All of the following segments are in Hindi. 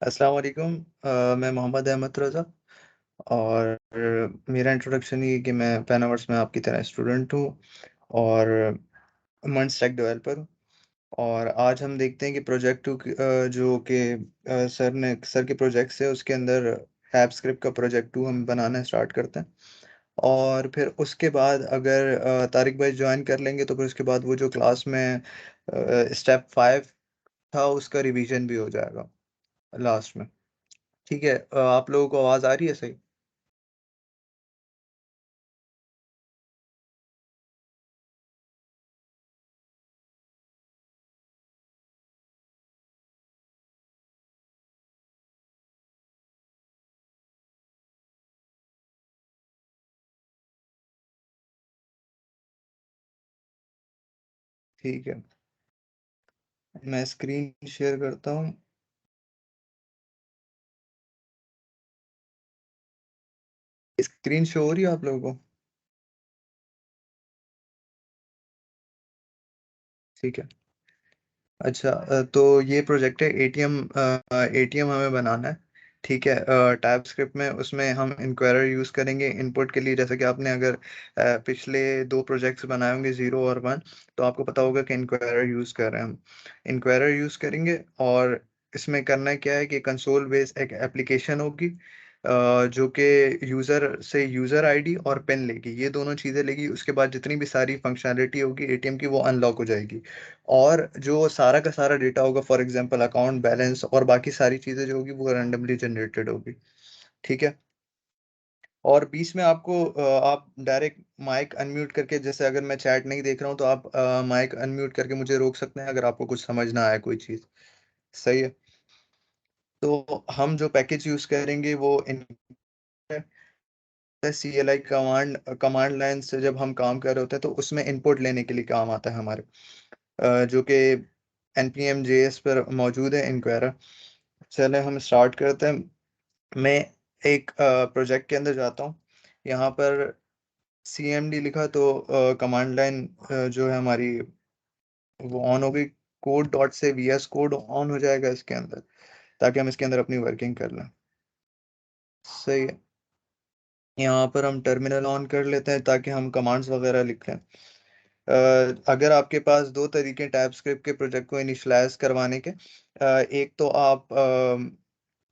अस्सलाम वालेकुम। मैं मोहम्मद अहमद रज़ा और मेरा इंट्रोडक्शन ये है कि मैं पैनावर्स में आपकी तरह स्टूडेंट हूँ और मंच स्टैक डेवलपर हूँ। और आज हम देखते हैं कि प्रोजेक्ट जो कि सर के प्रोजेक्ट है उसके अंदर टैब स्क्रिप्ट का प्रोजेक्ट 2 हम बनाना स्टार्ट करते हैं। और फिर उसके बाद अगर तारिक भाई जॉइन कर लेंगे तो फिर उसके बाद वो जो क्लास में स्टेप 5 था उसका रिवीजन भी हो जाएगा लास्ट में। ठीक है, आप लोगों को आवाज़ आ रही है सही? ठीक है, मैं स्क्रीन शेयर करता हूँ। स्क्रीन शो हो रही है आप लोगों को? ठीक है। अच्छा, तो ये प्रोजेक्ट है एटीएम हमें बनाना है। ठीक है, टाइपस्क्रिप्ट में उसमें हम इन्क्वायरर यूज़ करेंगे इनपुट के लिए। जैसे कि आपने अगर पिछले 2 प्रोजेक्ट्स बनाए होंगे 0 और 1, तो आपको पता होगा कि इन्क्वायरर यूज़ कर रहे हैं हम। इन्क्वायरर यूज़ करेंगे और इसमें करना क्या है कि कंसोल बेस्ड एक एप्लीकेशन होगी, जो कि यूज़र से यूज़र आईडी और पिन लेगी। ये दोनों चीज़ें लेगी, उसके बाद जितनी भी सारी फंक्शनैलिटी होगी एटीएम की वो अनलॉक हो जाएगी। और जो सारा का सारा डेटा होगा, फॉर एग्जांपल अकाउंट बैलेंस और बाकी सारी चीज़ें जो होगी वो रैंडमली जनरेटेड होगी। ठीक है? और बीच में आपको आप डायरेक्ट माइक अनम्यूट करके, जैसे अगर मैं चैट नहीं देख रहा हूँ तो आप माइक अनम्यूट करके मुझे रोक सकते हैं अगर आपको कुछ समझ ना आए कोई चीज़। सही है? तो हम जो पैकेज यूज़ करेंगे वो इन सीएलआई कमांड लाइन से जब हम काम कर रहे होते हैं तो उसमें इनपुट लेने के लिए काम आता है हमारे, जो कि npm जेएस पर मौजूद है इनक्वायरर। चलें हम स्टार्ट करते हैं। मैं एक प्रोजेक्ट के अंदर जाता हूँ। यहाँ पर cmd लिखा तो कमांड लाइन जो है हमारी वो ऑन हो गई। कोड डॉट से वीएस कोड ऑन हो जाएगा इसके अंदर, ताकि हम इसके अंदर अपनी वर्किंग कर लें। सही है। यहाँ पर हम टर्मिनल ऑन कर लेते हैं ताकि हम कमांड्स वगैरह लिख लें। अगर आपके पास 2 तरीके टाइपस्क्रिप्ट के प्रोजेक्ट को इनिशियलाइज़ करवाने के। एक तो आप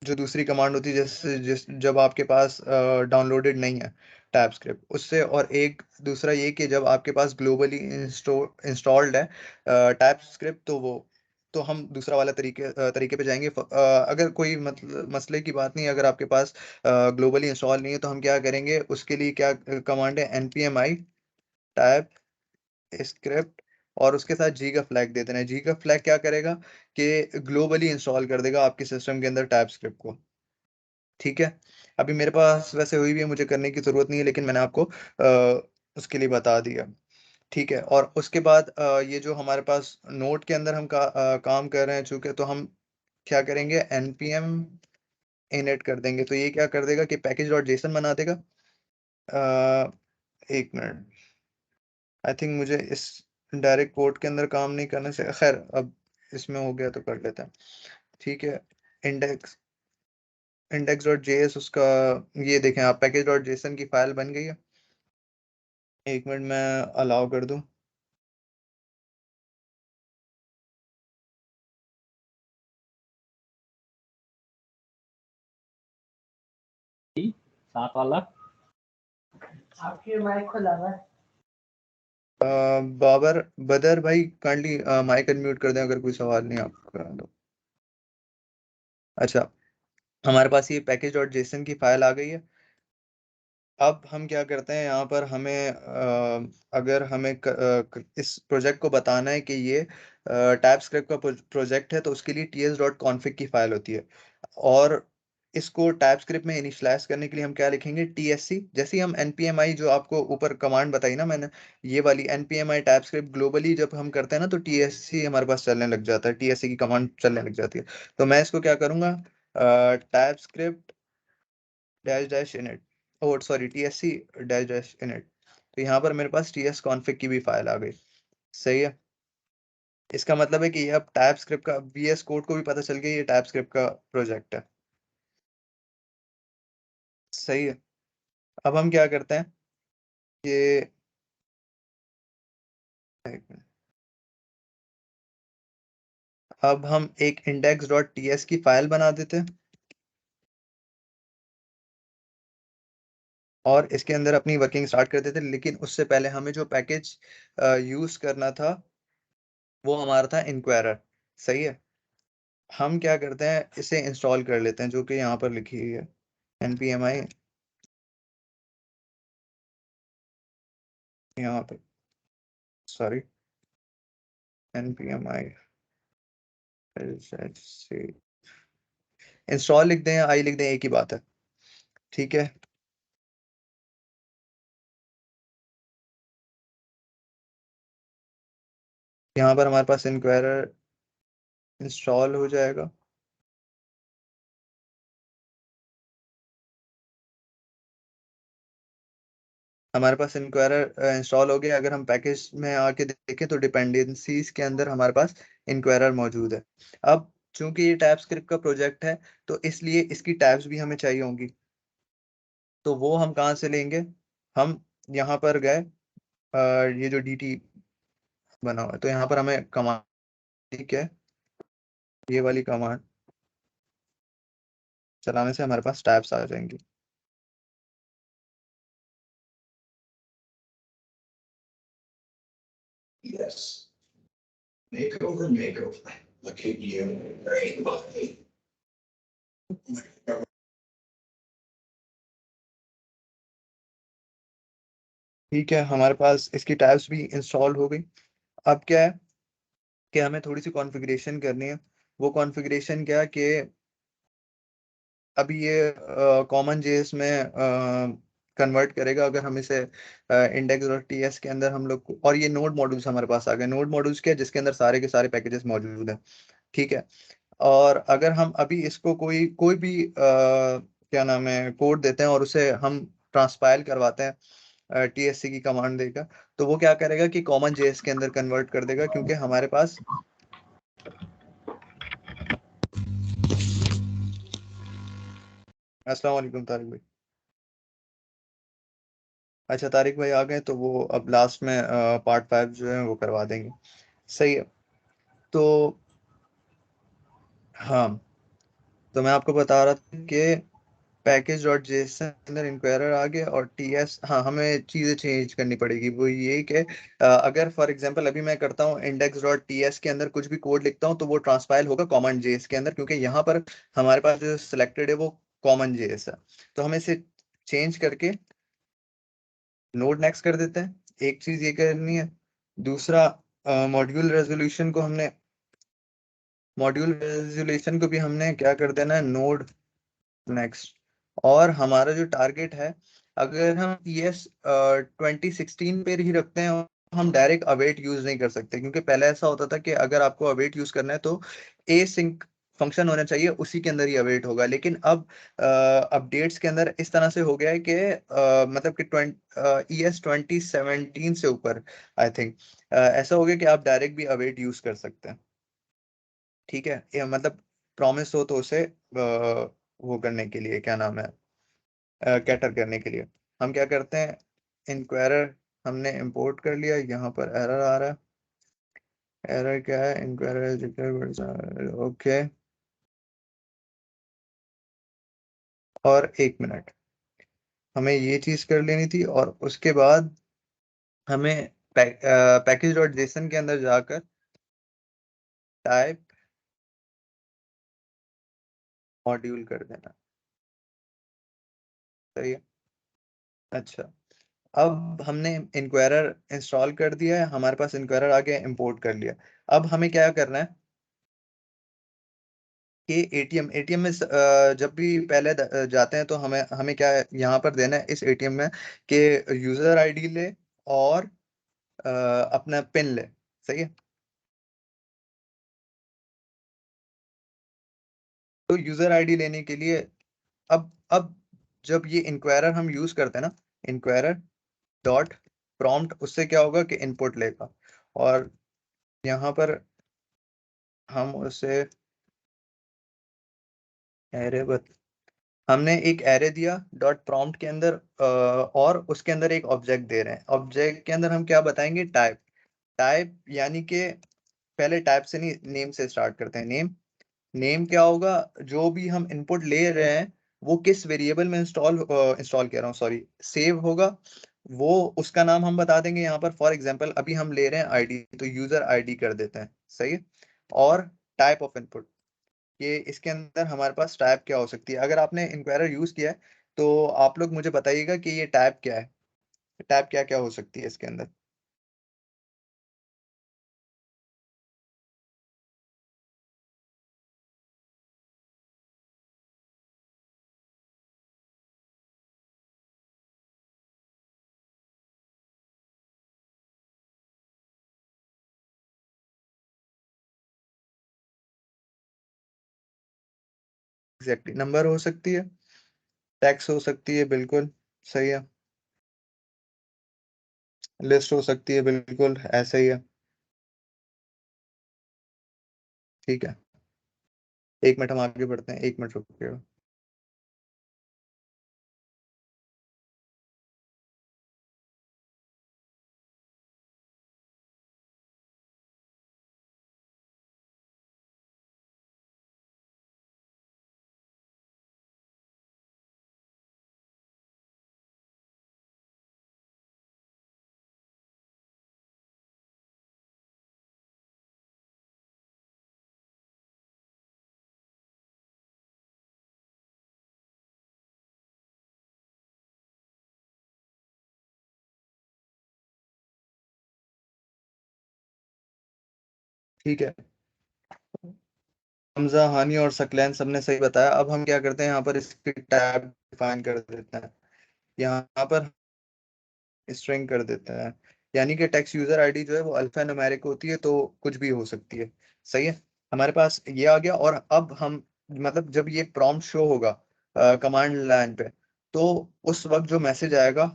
जो दूसरी कमांड होती है जैसे जब आपके पास डाउनलोडेड नहीं है टाइपस्क्रिप्ट उससे, और एक दूसरा ये कि जब आपके पास ग्लोबली इंस्टॉल्ड है टाइपस्क्रिप्ट, तो हम दूसरा वाला तरीके पे जाएँगे। अगर कोई मतलब मसले की बात नहीं है, अगर आपके पास ग्लोबली इंस्टॉल नहीं है तो हम क्या करेंगे, उसके लिए क्या कमांड है, npmi टाइप स्क्रिप्ट, और उसके साथ जी का फ्लैग दे देना है। जी का फ्लैग क्या करेगा कि ग्लोबली इंस्टॉल कर देगा आपके सिस्टम के अंदर टाइपस्क्रिप्ट को। ठीक है? अभी मेरे पास वैसे हुई भी है, मुझे करने की ज़रूरत नहीं है, लेकिन मैंने आपको उसके लिए बता दिया। ठीक है? और उसके बाद ये जो हमारे पास नोड के अंदर हम काम कर रहे हैं चूँकि, तो हम क्या करेंगे, npm init कर देंगे। तो ये क्या कर देगा कि पैकेज.json बना देगा। 1 मिनट। आई थिंक मुझे इस डायरेक्ट कोड के अंदर काम नहीं करने से, खैर अब इसमें हो गया तो कर लेते हैं। ठीक है, इंडेक्स index.js उसका, ये देखें आप, पैकेज.json की फाइल बन गई है। 1 मिनट मैं अलाउ कर दूं। साथ वाला आपकी माइक खुला हुआ है। बाबर बदर भाई काइंडली माइक अनम्यूट कर दें अगर कोई सवाल नहीं आपका तो। अच्छा, हमारे पास ये पैकेज.json की फाइल आ गई है। अब हम क्या करते हैं, यहाँ पर हमें अगर हमें इस प्रोजेक्ट को बताना है कि ये टाइपस्क्रिप्ट का प्रोजेक्ट है तो उसके लिए ts.config की फाइल होती है। और इसको टाइपस्क्रिप्ट में इनिशियलाइज करने के लिए हम क्या लिखेंगे, tsc। जैसे ही हम npmi, जो आपको ऊपर कमांड बताई ना मैंने, ये वाली npmi टाइपस्क्रिप्ट ग्लोबली जब हम करते हैं ना तो tsc हमारे पास चलने लग जाता है, tsc की कमांड चलने लग जाती है। तो मैं इसको क्या करूँगा, TypeScript dash dash init, oh sorry, tsc dash dash init. तो यहाँ पर मेरे पास ts config की भी फाइल आ गई। सही है। इसका मतलब है कि ये अब टाइप स्क्रिप्ट का VS कोड को भी पता चल गया ये टाइप स्क्रिप्ट का प्रोजेक्ट है। सही है। अब हम क्या करते हैं कि अब हम एक index.ts की फाइल बना देते हैं और इसके अंदर अपनी वर्किंग स्टार्ट कर देते हैं, लेकिन उससे पहले हमें जो पैकेज यूज करना था वो हमारा था इंक्वायरर। सही है। हम क्या करते हैं इसे इंस्टॉल कर लेते हैं, जो कि यहाँ पर लिखी हुई है npmi, यहाँ पे सॉरी npmi इंस्टॉल लिख दें या आई लिख दें, एक ही बात है। ठीक है। यहाँ पर हमारे पास इंक्वायरर इंस्टॉल हो जाएगा। हमारे पास इंक्वायरर इंस्टॉल हो गया। अगर हम पैकेज में आके देखें तो डिपेंडेंसीज के अंदर हमारे पास इंक्वायरर मौजूद है। अब चूंकि ये टाइप स्क्रिप्ट का प्रोजेक्ट है तो इसलिए इसकी टाइप्स भी हमें चाहिए होंगी। तो वो हम कहाँ से लेंगे? हम यहाँ पर गए, ये जो DT बना हुआ है तो यहाँ पर हमें कमांड, ठीक है, ये वाली कमांड चलाने से हमारे पास टाइप्स आ जाएंगी। Yes. Makeover. Look at you. Great body. ठीक है, हमारे पास इसकी टाइप्स भी इंस्टॉल हो गई। अब क्या है कि हमें थोड़ी सी कॉन्फ़िगरेशन करनी है। वो कॉन्फ़िगरेशन क्या है कि अभी ये कॉमन जेएस में कन्वर्ट करेगा। अगर हम इसे index.ts के अंदर हम लोग और ये नोड मॉड्यूल्स हमारे पास आ गए। नोड मॉड्यूल्स क्या है? जिसके अंदर सारे के सारे पैकेजेस मौजूद हैं। ठीक है। और अगर हम अभी इसको कोई कोई भी क्या नाम है कोड देते हैं और उसे हम ट्रांसपाइल करवाते हैं TSC की कमांड देकर, तो वो क्या करेगा कि कॉमन जेएस के अंदर कन्वर्ट कर देगा, क्योंकि हमारे पास। अस्सलाम वालेकुम तारिक भाई। अच्छा, तारिक भाई आ गए तो वो अब लास्ट में पार्ट 5 जो है वो करवा देंगे। सही है। तो हाँ, तो मैं आपको बता रहा था कि पैकेज डॉट जेएस के अंदर इंक्वायरर आ गया और TS, हाँ हमें चीज़ें चेंज करनी पड़ेगी। वो ये कि अगर फॉर एग्जांपल अभी मैं करता हूँ index.ts के अंदर कुछ भी कोड लिखता हूँ तो वो ट्रांसपाइल होगा कॉमन जेएस के अंदर, क्योंकि यहाँ पर हमारे पास जो सिलेक्टेड है वो कॉमन जेएस है। तो हमें इसे चेंज करके नोड नेक्स्ट कर देते हैं। एक चीज ये करनी है। दूसरा, मॉड्यूल रेजोल्यूशन को भी हमने क्या कर देना है, नोड नेक्स्ट। और हमारा जो टारगेट है, अगर हम PS 2016 पे ही रखते हैं, हम डायरेक्ट अवेट यूज नहीं कर सकते, क्योंकि पहले ऐसा होता था कि अगर आपको अवेट यूज करना है तो ए सिंक फंक्शन होना चाहिए, उसी के अंदर ही अवेट होगा। लेकिन अब अपडेट्स के अंदर इस तरह से हो गया है कि मतलब कि 2017 से ऊपर आई थिंक ऐसा हो गया कि आप डायरेक्ट भी अवेट यूज कर सकते हैं। ठीक है, ये मतलब प्रॉमिस हो तो उसे वो करने के लिए क्या नाम है, कैटर करने के लिए हम क्या करते हैं, इंक्वायरर हमने इंपोर्ट कर लिया। यहाँ पर एरर आ रहा है। एरर क्या है? Inquirer okay. और 1 मिनट, हमें ये चीज कर लेनी थी और उसके बाद हमें पैकेज डॉट जेसन के अंदर जाकर टाइप मॉड्यूल कर देना। सही है। अच्छा, अब हमने इंक्वायरर इंस्टॉल कर दिया है, हमारे पास इंक्वायरर आगे इंपोर्ट कर लिया। अब हमें क्या करना है कि एटीएम में जब भी पहले जाते हैं तो हमें हमें क्या यहाँ पर देना है इस एटीएम में कि यूजर आईडी ले और अपना पिन ले। सही है। तो यूजर आईडी लेने के लिए अब जब ये इंक्वायरर हम यूज करते हैं ना, इंक्वायरर डॉट प्रॉम्प्ट, उससे क्या होगा कि इनपुट लेगा और यहाँ पर हम उसे एरे हमने एक एरे दिया डॉट प्रॉम्प्ट के अंदर, और उसके अंदर एक ऑब्जेक्ट दे रहे हैं। ऑब्जेक्ट के अंदर हम क्या बताएंगे, टाइप। टाइप यानी कि पहले टाइप से नहीं, नेम से स्टार्ट करते हैं। नेम, नेम क्या होगा, जो भी हम इनपुट ले रहे हैं वो किस वेरिएबल में इंस्टॉल कह रहा हूँ, सॉरी, सेव होगा, वो उसका नाम हम बता देंगे। यहाँ पर फॉर एग्जांपल अभी हम ले रहे हैं आईडी, तो यूजर आईडी कर देते हैं, सही है। और टाइप ऑफ इनपुट, ये इसके अंदर हमारे पास टाइप क्या हो सकती है। अगर आपने इंक्वायरर यूज किया है तो आप लोग मुझे बताइएगा कि ये टाइप क्या है, टाइप क्या क्या हो सकती है इसके अंदर। एग्जैक्टली, नंबर हो सकती है, टेक्स्ट हो सकती है, बिल्कुल सही है। लिस्ट हो सकती है, बिल्कुल ऐसे ही है। ठीक है, 1 मिनट हम आगे बढ़ते हैं, 1 मिनट रुकिएगा। ठीक है, हमजा, हानि और सकलैन सबने सही बताया। अब हम क्या करते हैं, यहाँ पर इसकी टैब डिफाइन कर देते हैं। यहाँ पर स्ट्रिंग कर देते हैं, यानी कि टेक्स्ट यूजर आईडी जो है वो अल्फा न्यूमेरिक होती है, तो कुछ भी हो सकती है, सही है। हमारे पास ये आ गया। और अब हम, मतलब जब ये प्रॉम्प्ट शो होगा कमांड लाइन पे, तो उस वक्त जो मैसेज आएगा,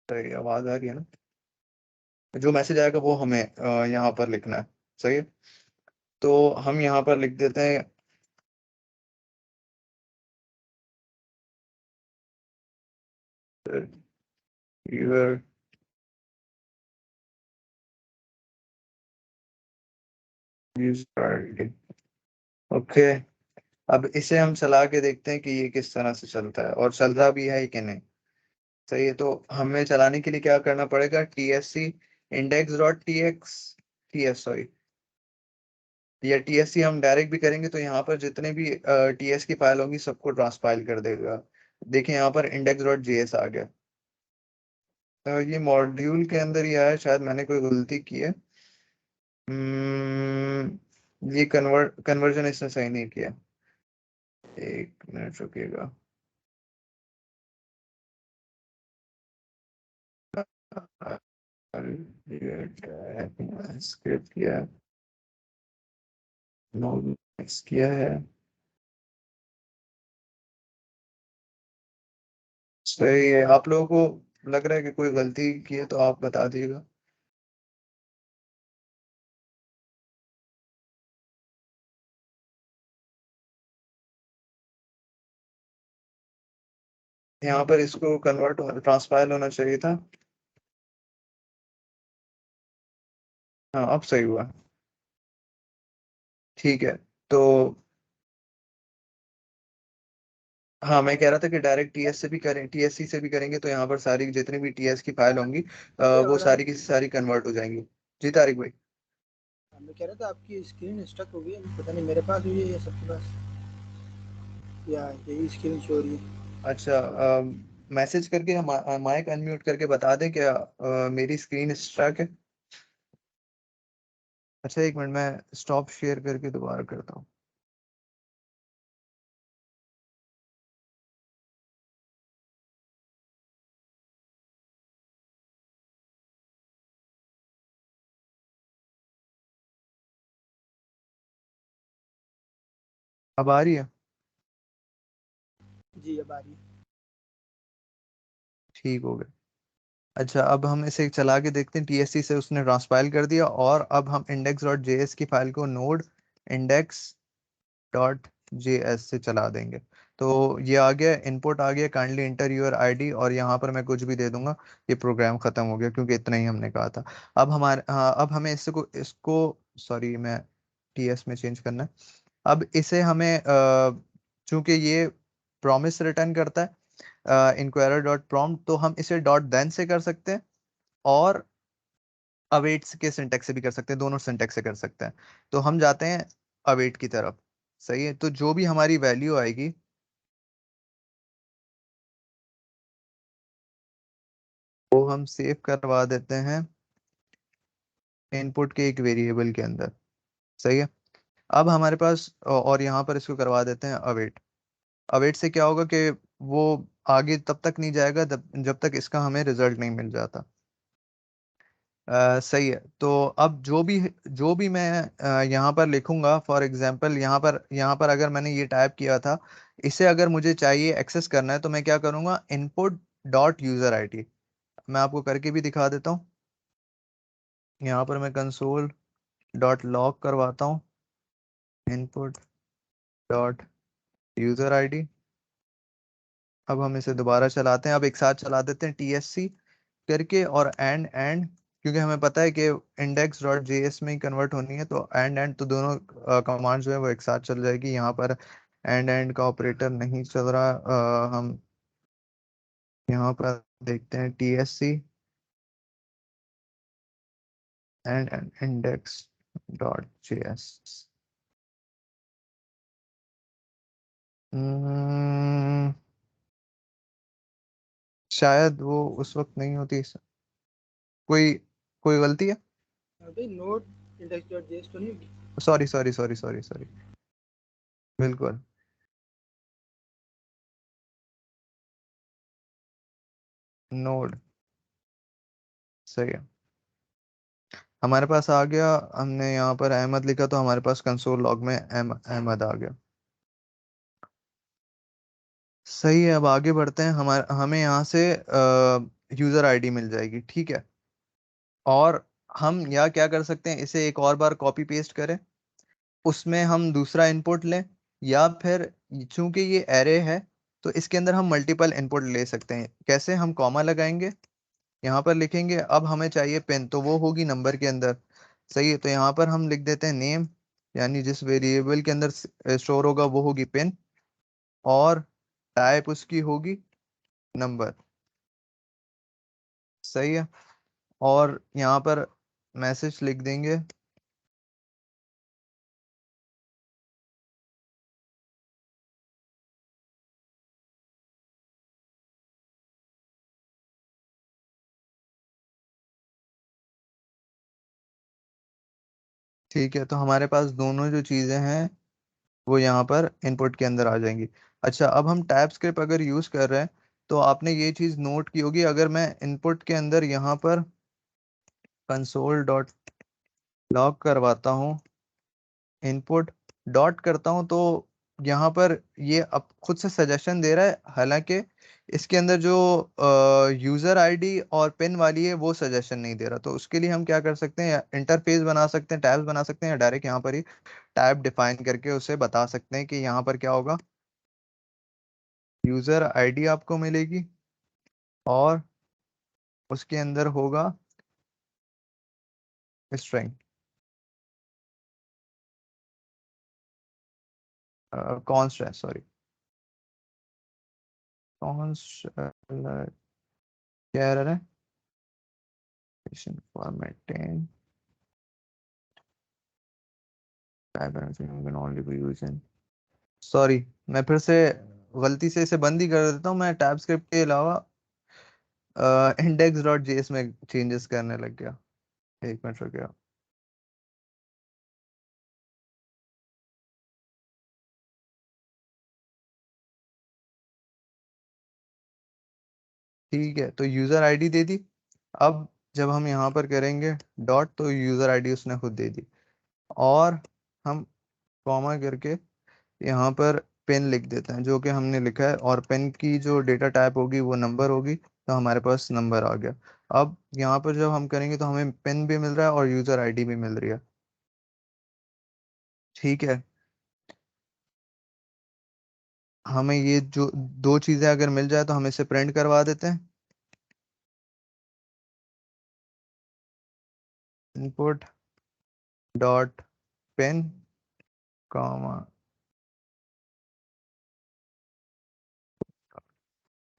सही आवाज आ रही है ना, जो मैसेज आएगा वो हमें यहाँ पर लिखना है, सही है। तो हम यहाँ पर लिख देते हैं यूजर, यूजर, ओके। अब इसे हम चला के देखते हैं कि ये किस तरह से चलता है और चल रहा भी है कि नहीं। सही है, तो हमें चलाने के लिए क्या करना पड़ेगा, T S C index dot T X, T S sorry, या टी एस सी हम डायरेक्ट भी करेंगे तो यहाँ पर जितने भी टी एस की फाइल होंगी सबको ट्रांसपाइल कर देगा। देखिए यहाँ पर इंडेक्स डॉट जे एस आ गया। तो ये मॉड्यूल के अंदर ही आया, शायद मैंने कोई गलती की है। ये कन्वर्जन इसने सही नहीं किया। 1 मिनट रुकिएगा। स्क्रिप्ट किया, नोट किया है, सही है। आप लोगों को लग रहा है कि कोई गलती की है तो आप बता दीजिएगा। यहाँ पर इसको कन्वर्ट ट्रांसपाइल होना चाहिए था। हाँ, अब सही हुआ। ठीक है, तो हाँ, मैं कह रहा था कि डायरेक्ट टीएस से भी करें, टीएससी से भी करेंगे तो यहाँ पर सारी जितनी भी टीएस की फाइल होंगी वो सारी की सारी कन्वर्ट हो जाएंगी। जी तारिक भाई। मैं कह रहा था आपकी स्क्रीन स्टक हो गई है, पता नहीं मेरे पास हुई है या सबके पास, या यही स्क्रीन शो हो रही है। अच्छा, मैसेज करके हम माइक अनम्यूट करके बता दें क्या मेरी स्क्रीन स्ट्रक है। अच्छा, 1 मिनट, मैं स्टॉप शेयर करके दोबारा करता हूँ। अब आ रही है। जी अब आ रही है। ठीक हो गया। अच्छा, अब हम इसे चला के देखते हैं। TSC से उसने ट्रांसपाइल कर दिया, और अब हम index.js की फाइल को node index.js से चला देंगे। तो ये आ गया, इनपुट आ गया, काइंडली इंटर यूर आईडी, और यहाँ पर मैं कुछ भी दे दूंगा। ये प्रोग्राम खत्म हो गया, क्योंकि इतना ही हमने कहा था। अब हमारे, हाँ, अब हमें इसको सॉरी, मैं TS में चेंज करना है। अब इसे हमें चूंकि ये प्रॉमिस रिटर्न करता है, इंक्वायरर डॉट प्रॉम्प्ट, तो हम इसे डॉट देन से कर सकते हैं, और अवेट्स के सिंटेक्स से भी कर सकते हैं, दोनों सिंटेक्स से कर सकते हैं। तो हम जाते हैं अवेट की तरफ। सही है, तो जो भी हमारी वैल्यू आएगी, वो हम सेव करवा देते हैं इनपुट के एक वेरिएबल के अंदर। सही है। अब हमारे पास, और यहाँ पर इसको करवा देते हैं अवेट। अवेट से क्या होगा कि वो आगे तब तक नहीं जाएगा जब तक इसका हमें रिजल्ट नहीं मिल जाता। सही है। तो अब जो भी मैं यहाँ पर लिखूंगा, फॉर एग्जांपल यहाँ पर अगर मैंने ये टाइप किया था, इसे अगर मुझे चाहिए एक्सेस करना है, तो मैं क्या करूँगा, इनपुट डॉट यूजर आईडी। मैं आपको करके भी दिखा देता हूँ। यहाँ पर मैं कंसोल डॉट लॉग करवाता हूँ, इनपुट डॉट यूजर आईडी। अब हम इसे दोबारा चलाते हैं, अब एक साथ चला देते हैं TSC करके, और एंड, क्योंकि हमें पता है कि इंडेक्स डॉट जेएस में ही कन्वर्ट होनी है, तो एंड तो दोनों कमांड जो है वो एक साथ चल जाएगी। यहाँ पर एंड का ऑपरेटर नहीं चल रहा। हम यहाँ पर देखते हैं TSC and index dot JS. शायद वो उस वक्त नहीं होती। कोई कोई गलती है? अभी नोट इंडेक्स डॉट जेएस तो नहीं होगी? Sorry sorry sorry sorry sorry, बिल्कुल नोड। सही है, हमारे पास आ गया। हमने यहाँ पर अहमद लिखा, तो हमारे पास कंसोल लॉग में अहमद आ गया। सही है, अब आगे बढ़ते हैं। हमें यहाँ से यूजर आईडी मिल जाएगी, ठीक है। और हम यहाँ क्या कर सकते हैं, इसे एक और बार कॉपी पेस्ट करें, उसमें हम दूसरा इनपुट लें, या फिर चूंकि ये एरे है, तो इसके अंदर हम मल्टीपल इनपुट ले सकते हैं। कैसे? हम कॉमा लगाएंगे, यहाँ पर लिखेंगे अब हमें चाहिए पेन, तो वो होगी नंबर के अंदर। सही है, तो यहाँ पर हम लिख देते हैं नेम, यानी जिस वेरिएबल के अंदर स्टोर होगा वो होगी पेन, और टाइप उसकी होगी नंबर। सही है, और यहाँ पर मैसेज लिख देंगे, ठीक है। तो हमारे पास दोनों जो चीज़ें हैं वो यहाँ पर इनपुट के अंदर आ जाएंगी। अच्छा, अब हम टाइप स्क्रिप्ट अगर यूज़ कर रहे हैं, तो आपने ये चीज़ नोट की होगी, अगर मैं इनपुट के अंदर यहाँ पर कंसोल डॉट लॉग करवाता हूँ, इनपुट डॉट करता हूँ, तो यहाँ पर ये अब खुद से सजेशन दे रहा है, हालांकि इसके अंदर जो यूजर आईडी और पिन वाली है वो सजेशन नहीं दे रहा। तो उसके लिए हम क्या कर सकते हैं, इंटरफेस बना सकते हैं, टैब्स बना सकते हैं, या डायरेक्ट यहाँ पर ही टैब डिफाइन करके उसे बता सकते हैं कि यहाँ पर क्या होगा, यूजर आईडी आपको मिलेगी, और उसके अंदर होगा स्ट्रिंग, कॉन्स्ट है, सॉरी, कॉन्स्ट क्या एरर है, फॉर्मेटिंग सॉरी। मैं फिर से गलती से इसे बंद ही कर देता हूँ। मैं टैब स्क्रिप्ट के अलावा इंडेक्स डॉट जेएस में चेंजेस करने लग गया। एक मिनट रुक गया। ठीक है, तो यूजर आईडी दे दी। अब जब हम यहाँ पर करेंगे डॉट, तो यूजर आईडी उसने खुद दे दी, और हम कॉमा करके यहाँ पर पेन लिख देते हैं, जो कि हमने लिखा है, और पेन की जो डेटा टाइप होगी वो नंबर होगी, तो हमारे पास नंबर आ गया। अब यहाँ पर जब हम करेंगे तो हमें पिन भी मिल रहा है और यूजर आईडी भी मिल रही है। ठीक है, हमें ये जो दो चीजें अगर मिल जाए तो हम इसे प्रिंट करवा देते हैं। Input dot pin comma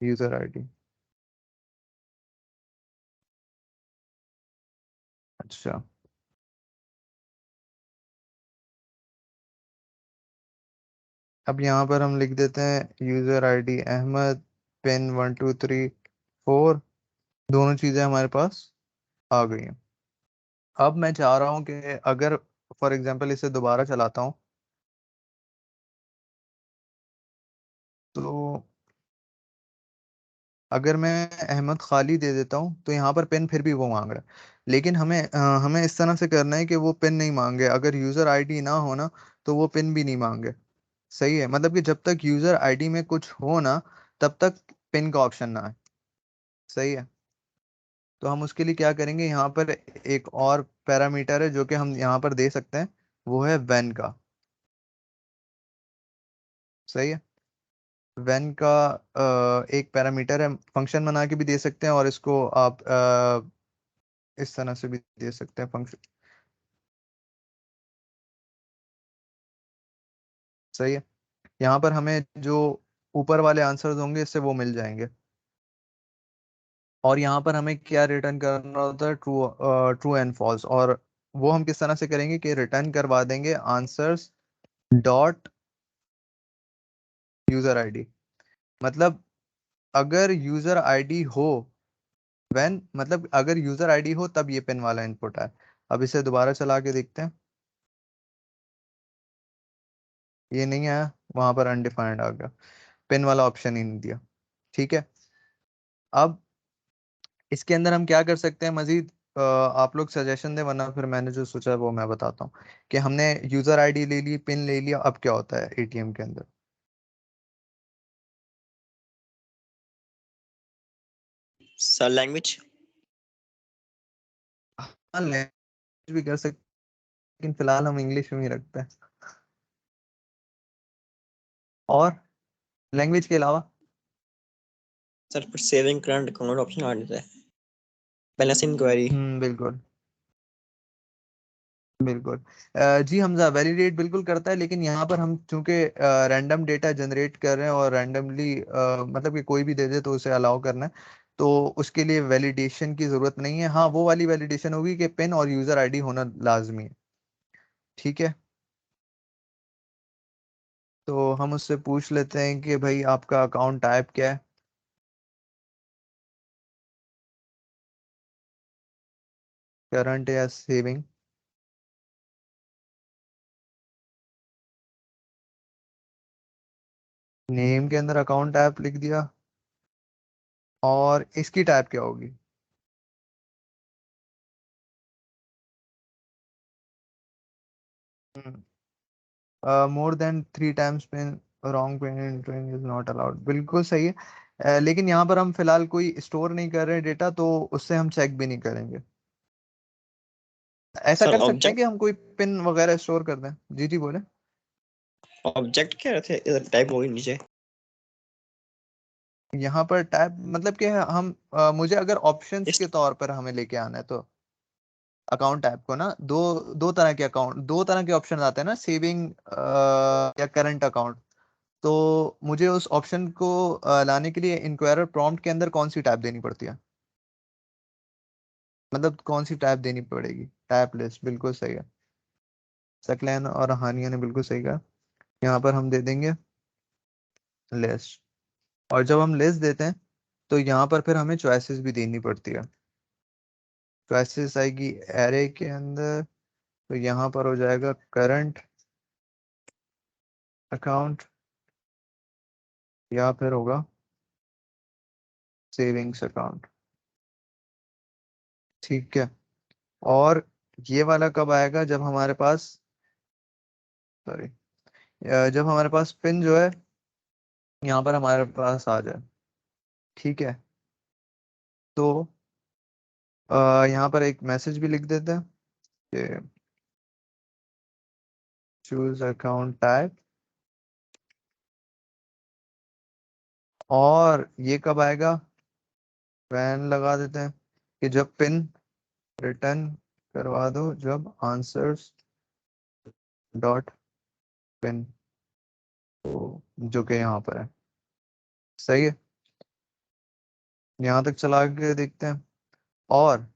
user ID. अच्छा, अब यहाँ पर हम लिख देते हैं यूजर आईडी अहमद, पिन 1234। दोनों चीजें हमारे पास आ गई हैं। अब मैं चाह रहा हूँ कि अगर फॉर एग्जांपल इसे दोबारा चलाता हूँ तो अगर मैं अहमद खाली दे देता हूँ तो यहाँ पर पिन फिर भी वो मांग रहा है। लेकिन हमें इस तरह से करना है कि वो पिन नहीं मांगे, अगर यूजर आईडी ना हो ना तो वो पिन भी नहीं मांगे। सही है, मतलब कि जब तक यूजर आईडी में कुछ हो ना तब तक पिन का ऑप्शन ना आए। सही है, तो हम उसके लिए क्या करेंगे, यहाँ पर एक और पैरामीटर है जो कि हम यहाँ पर दे सकते हैं, वो है वेन का। सही है, वेन का एक पैरामीटर है, फंक्शन बना के भी दे सकते हैं और इसको आप इस तरह से भी दे सकते हैं फंक्शन। सही है, यहाँ पर हमें जो ऊपर वाले आंसर्स होंगे इससे वो मिल जाएंगे। और यहाँ पर हमें क्या रिटर्न करना होता है, ट्रू ट्रू एंड फॉल्स। और वो हम किस तरह से करेंगे कि रिटर्न करवा देंगे आंसर्स डॉट यूजर आईडी। मतलब अगर यूजर आईडी हो, व्हेन मतलब अगर यूजर आईडी हो तब ये पिन वाला इनपुट है। अब इसे दोबारा चला के देखते हैं, ये नहीं आया, वहां पर अनडिफाइंड आ गया, पिन वाला ऑप्शन ही नहीं दिया। ठीक है, अब इसके अंदर हम क्या कर सकते हैं मजीद, आप लोग सजेशन दें, वरना फिर मैंने जो सोचा है वो मैं बताता हूँ। कि हमने यूजर आईडी ले ली, पिन ले लिया, अब क्या होता है एटीएम के अंदर। Sir language. हाँ, लैंग्वेज भी कर सकते हैं, लेकिन फिलहाल हम इंग्लिश में ही रखते हैं। और लैंग्वेज के अलावा सर फिर सेविंग करंट अकाउंट ऑप्शन आ जाता है, बैलेंस इंक्वायरी। बिल्कुल बिल्कुल। जी हमजा, वैलिडेट बिल्कुल करता है, लेकिन यहाँ पर हम चूंकि रैंडम डेटा जनरेट कर रहे हैं और रैंडमली मतलब कि कोई भी दे दे तो उसे अलाउ करना है, तो उसके लिए वैलिडेशन की जरूरत नहीं है। हाँ, वो वाली वैलिडेशन होगी कि पिन और यूजर आईडी होना लाजमी है। ठीक है, तो हम उससे पूछ लेते हैं कि भाई आपका अकाउंट टाइप क्या है। करंट या सेविंग। नेम के अंदर अकाउंट टाइप लिख दिया, और इसकी टाइप क्या होगी। More than 3 times pin, wrong pin entering is not allowed, बिल्कुल सही है। लेकिन यहाँ पर हम फिलहाल कोई स्टोर नहीं कर रहे डेटा, तो उससे हम चेक भी नहीं करेंगे। ऐसा सर कर सकते हैं ऑब्जेक्ट, कि हम कोई पिन वगैरह स्टोर कर दें। जी जी बोले। ऑब्जेक्ट कह रहे थे, इधर टाइप होगी नीचे। यहाँ पर टैब मतलब कि हम मुझे अगर ऑप्शंस इस के तौर पर हमें लेके आना है तो अकाउंट टैब को ना दो तरह के अकाउंट, दो तरह के ऑप्शन आते हैं ना, सेविंग या करंट अकाउंट। तो मुझे उस ऑप्शन को लाने के लिए इंक्वायरर प्रॉम्प्ट के अंदर कौन सी टैब देनी पड़ती है, मतलब कौन सी टैब देनी पड़ेगी। टैब लिस्ट, बिल्कुल सही है। सकलैन और हानिया ने बिल्कुल सही कहा। यहाँ पर हम दे देंगे लिस्ट। और जब हम लिस्ट देते हैं तो यहाँ पर फिर हमें चॉइसेस भी देनी पड़ती है। चॉइसेस आएगी एरे के अंदर, तो यहाँ पर हो जाएगा करंट अकाउंट या फिर होगा सेविंग्स अकाउंट। ठीक है, और ये वाला कब आएगा, जब हमारे पास, सॉरी, जब हमारे पास पिन जो है यहाँ पर हमारे पास आ जाए। ठीक है, तो यहाँ पर एक मैसेज भी लिख देते हैं कि चूज अकाउंट टाइप, और ये कब आएगा, वैन लगा देते हैं कि जब पिन रिटर्न करवा दो, जब आंसर्स डॉट पिन, तो जो कि यहाँ पर है। सही है, यहाँ तक चला के देखते हैं। और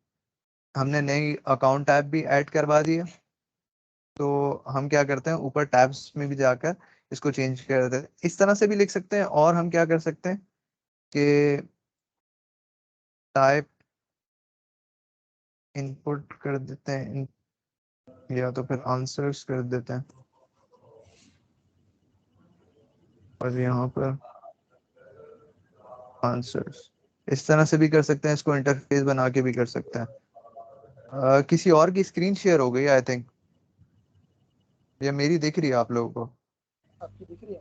हमने नई अकाउंट टैब भी ऐड करवा दी है, तो हम क्या करते हैं, ऊपर टैब्स में भी जाकर इसको चेंज कर देते हैं। इस तरह से भी लिख सकते हैं, और हम क्या कर सकते हैं कि टाइप इनपुट कर देते हैं, या तो फिर आंसर्स कर देते हैं, और यहाँ पर आंसर्स। इस तरह से भी कर सकते हैं, इसको इंटरफेस बना के भी कर सकते हैं। किसी और की स्क्रीन शेयर हो गई आई थिंक, या मेरी दिख रही है आप लोगों को? आपकी दिख रही है?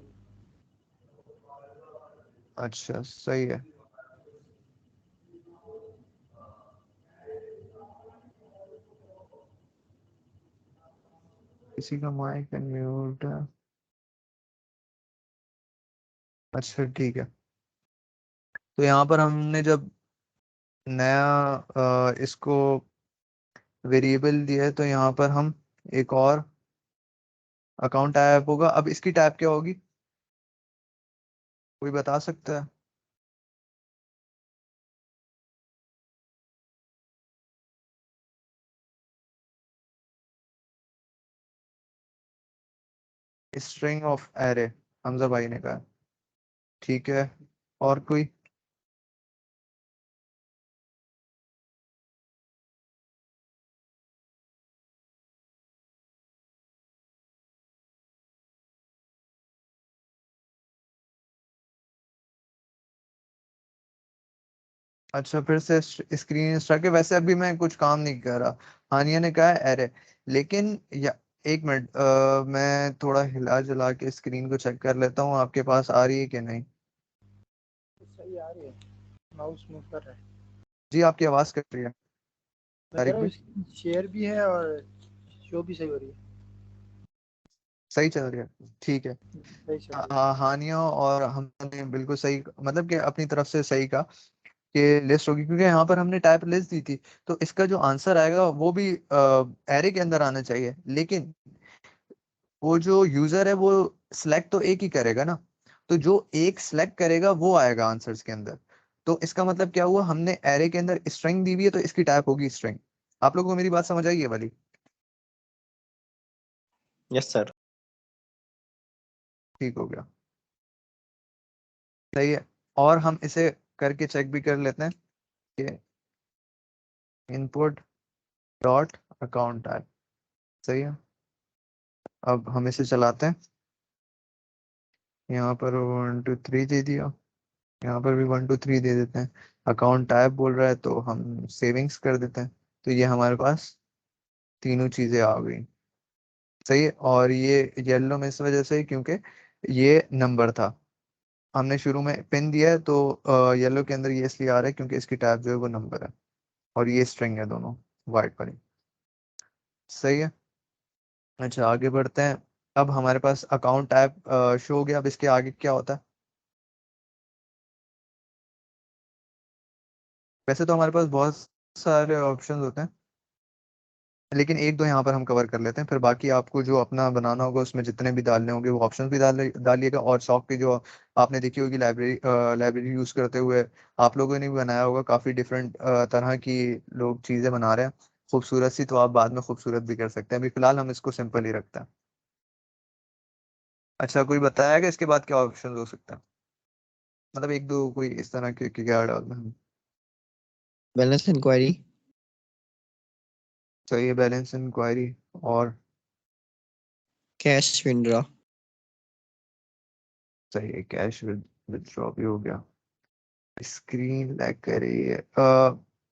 अच्छा सही है। किसी का माइक म्यूट है, अच्छा ठीक है। तो यहाँ पर हमने जब नया इसको वेरिएबल दिया है, तो यहाँ पर हम एक और अकाउंट टाइप होगा। अब इसकी टाइप क्या होगी, कोई बता सकता है? स्ट्रिंग ऑफ एरे, हमजा भाई ने कहा। ठीक है, और कोई? अच्छा, फिर से स्क्रीन स्ट्रक है। वैसे अभी मैं कुछ काम नहीं कर रहा, हानिया ने कहा है एरे, लेकिन या एक मिनट, मैं थोड़ा हिला जुला के स्क्रीन को चेक कर लेता हूँ, आपके पास आ रही है कि नहीं। सही आ रही है, माउस मूव कर रहा है। जी आपकी आवाज़ कट रही है मैं कह तारिक रहा भाई। हूँ शेयर भी है और शो भी सही हो रही है। सही चल रही है, ठीक है। सही चल रही है। हाँ, हानिया और हमने बिल्कुल सही, मतलब कि अपनी तरफ से सही कहा कि लिस्ट होगी, क्योंकि यहाँ पर हमने टाइप लिस्ट दी थी, तो इसका जो आंसर आएगा वो भी एरे के अंदर आना चाहिए। लेकिन वो जो यूजर है वो सिलेक्ट तो एक ही करेगा ना, तो जो एक सिलेक्ट करेगा वो आएगा आंसर्स के अंदर। तो इसका मतलब क्या हुआ, हमने एरे के अंदर स्ट्रिंग दी हुई है, तो इसकी टाइप होगी स्ट्रिंग। आप लोगों को मेरी बात समझ आई है वाली? Yes sir. ठीक हो गया, सही है। और हम इसे करके चेक भी कर लेते हैं कि इनपुट डॉट अकाउंट टाइप, सही है। अब हम इसे चलाते हैं, यहाँ पर 1 2 3 दे दिया, यहाँ पर भी 1 2 3 दे देते हैं। अकाउंट टाइप बोल रहा है तो हम सेविंग्स कर देते हैं, तो ये हमारे पास तीनों चीजें आ गई। सही है, और ये येलो में इस वजह से क्योंकि ये नंबर था, हमने शुरू में पिन दिया है, तो येलो के अंदर ये इसलिए आ रहा है क्योंकि इसकी टाइप जो है वो नंबर है, और ये स्ट्रिंग है दोनों, वाइट वाली। सही है। अच्छा आगे बढ़ते हैं। अब हमारे पास अकाउंट टाइप शो हो गया, अब इसके आगे क्या होता है? वैसे तो हमारे पास बहुत सारे ऑप्शन होते हैं, लेकिन एक दो यहाँ पर हम कवर कर लेते हैं, फिर बाकी आपको जो अपना बनाना होगा उसमें जितने भी डालने होंगे वो ऑप्शंस भी डालिएगा। और सॉफ्ट की जो आपने देखी होगी लाइब्रेरी, लाइब्रेरी यूज करते हुए आप लोगों ने भी बनाया होगा, काफी डिफरेंट तरह की लोग चीजें बना रहे हैं खूबसूरत सी, तो आप बाद में खूबसूरत भी कर सकते हैं। अभी फिलहाल हम इसको सिंपल ही रखते हैं। अच्छा, कोई बताया कि इसके बाद क्या ऑप्शन हो सकता है, मतलब एक दो कोई इस तरह के क्या डालना है? Balance inquiry. सही है, बैलेंस इंक्वायरी। और कैश विंड्रॉ। सही है, कैश विदड्रॉ भी हो गया। स्क्रीन लैग कर रही है,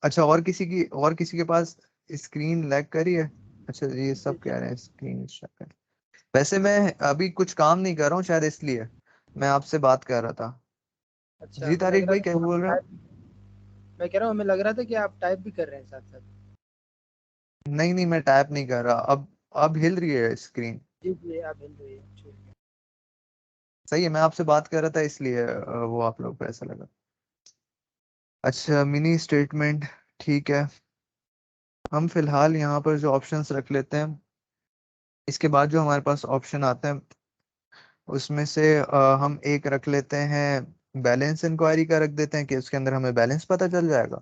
अच्छा, और किसी के पास स्क्रीन लैग कर रही है? अच्छा, ये सब कह रहे हैं स्क्रीन लैग कर। वैसे मैं अभी कुछ काम नहीं कर रहा हूँ शायद, इसलिए मैं आपसे बात कर रहा था। अच्छा, जी लग तारिक रहा भाई, क्या है बोल रहे हो? मैं कह रहा हूँ, हमें लग रहा था कि आप टाइप भी कर रहे हैं साथ साथ। नहीं नहीं, मैं टैप नहीं कर रहा। अब हिल रही है स्क्रीन। जी जी, आप हिल रही है, ठीक है। सही है, मैं आपसे बात कर रहा था इसलिए वो आप लोग को ऐसा लगा। अच्छा, मिनी स्टेटमेंट, ठीक है। हम फिलहाल यहाँ पर जो ऑप्शंस रख लेते हैं, इसके बाद जो हमारे पास ऑप्शन आते हैं उसमें से हम एक रख लेते हैं, बैलेंस इंक्वायरी का रख देते हैं कि उसके अंदर हमें बैलेंस पता चल जाएगा।